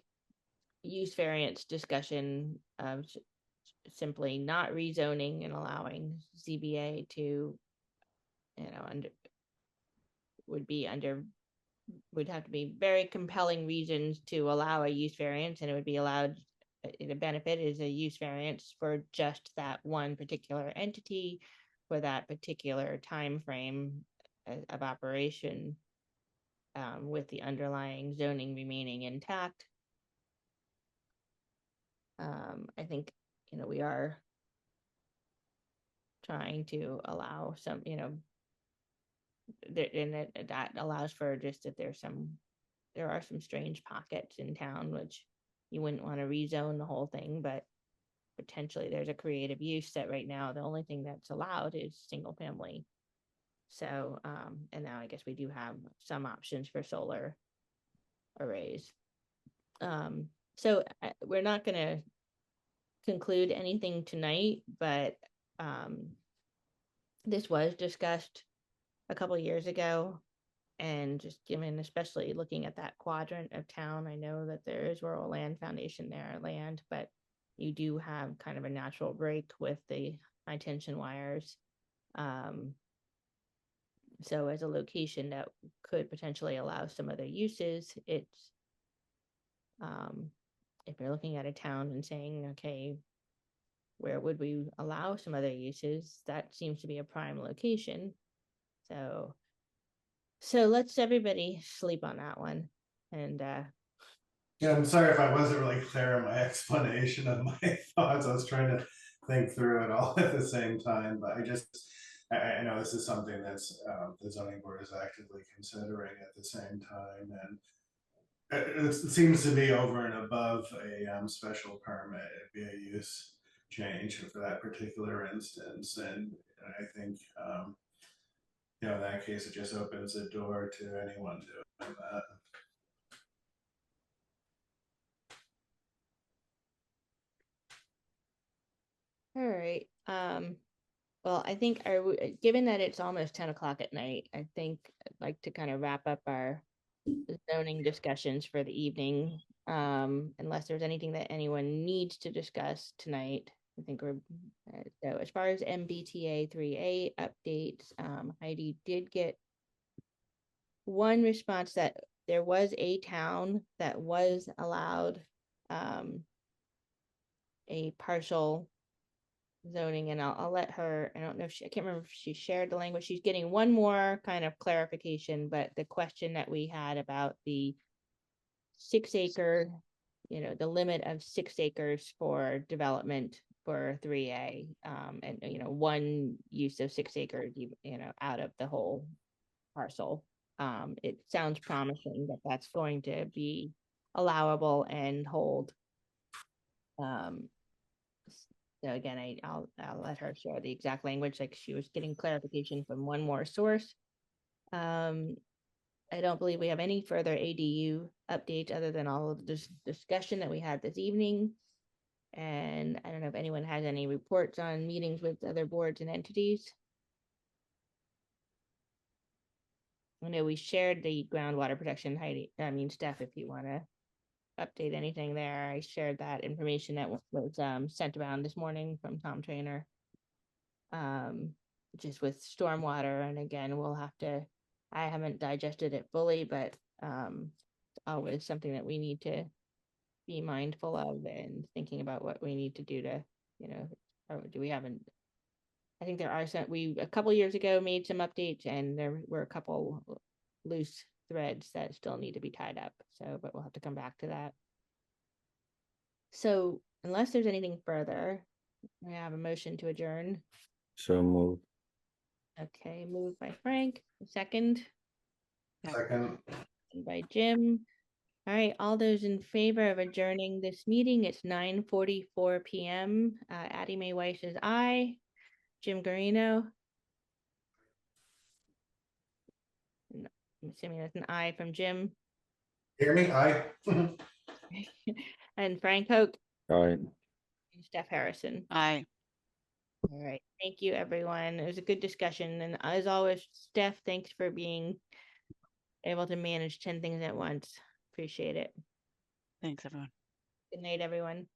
[SPEAKER 1] use variance discussion of simply not rezoning and allowing ZBA to, would have to be very compelling reasons to allow a use variance, and it would be allowed, the benefit is a use variance for just that one particular entity for that particular time frame of operation, with the underlying zoning remaining intact. I think, we are trying to allow some, that allows for just that there are some strange pockets in town, which you wouldn't want to rezone the whole thing, but potentially there's a creative use that right now, the only thing that's allowed is single family. So, and now I guess we do have some options for solar arrays. So we're not going to conclude anything tonight, but this was discussed a couple of years ago, and just given, especially looking at that quadrant of town, I know that there is rural land foundation there, land, but you do have kind of a natural break with the high tension wires. So as a location that could potentially allow some other uses, it's if you're looking at a town and saying, okay, where would we allow some other uses? That seems to be a prime location. So let's everybody sleep on that one. And
[SPEAKER 4] Yeah, I'm sorry if I wasn't really clear in my explanation of my thoughts. I was trying to think through it all at the same time, but I know this is something that's the zoning board is actively considering at the same time, and it seems to be over and above a special permit. It'd be a use change for that particular instance, and I think in that case, it just opens the door to anyone doing that.
[SPEAKER 1] all right. Well, I think given that it's almost 10 o'clock at night, I think I'd like to kind of wrap up our zoning discussions for the evening. Unless there's anything that anyone needs to discuss tonight. I think we're so as far as MBTA 3A updates, Heidi did get one response that there was a town that was allowed a partial zoning, and I'll let her, I don't know if I can't remember if she shared the language. She's getting one more kind of clarification, but the question that we had about the 6 acre, the limit of 6 acres for development for 3A, and one use of 6 acres, out of the whole parcel. It sounds promising that that's going to be allowable and hold. So again, I'll let her share the exact language, like she was getting clarification from one more source. I don't believe we have any further ADU updates other than all of this discussion that we had this evening. And I don't know if anyone has any reports on meetings with other boards and entities. I know we shared the groundwater protection, Heidi, Steph, if you want to update anything there. I shared that information that was sent around this morning from Tom Trainer. Just with stormwater, and again, I haven't digested it fully, but always something that we need to be mindful of and thinking about what we need to do to, or do we haven't. I think there are we a couple years ago made some updates, and there were a couple loose threads that still need to be tied up. So, but we'll have to come back to that. So unless there's anything further, I have a motion to adjourn.
[SPEAKER 9] So moved.
[SPEAKER 1] Okay, moved by Frank, second.
[SPEAKER 4] Second.
[SPEAKER 1] By Jim. All right, all those in favor of adjourning this meeting, it's 9:44 p.m. Addie Mae Weiss is aye. Jim Garino. I'm assuming that's an aye from Jim.
[SPEAKER 4] Hear me? Aye.
[SPEAKER 1] And Frank Hoke.
[SPEAKER 9] All right.
[SPEAKER 1] And Steph Harrison.
[SPEAKER 3] Aye.
[SPEAKER 1] All right, thank you, everyone. It was a good discussion. And as always, Steph, thanks for being able to manage 10 things at once. Appreciate it.
[SPEAKER 3] Thanks, everyone.
[SPEAKER 1] Good night, everyone.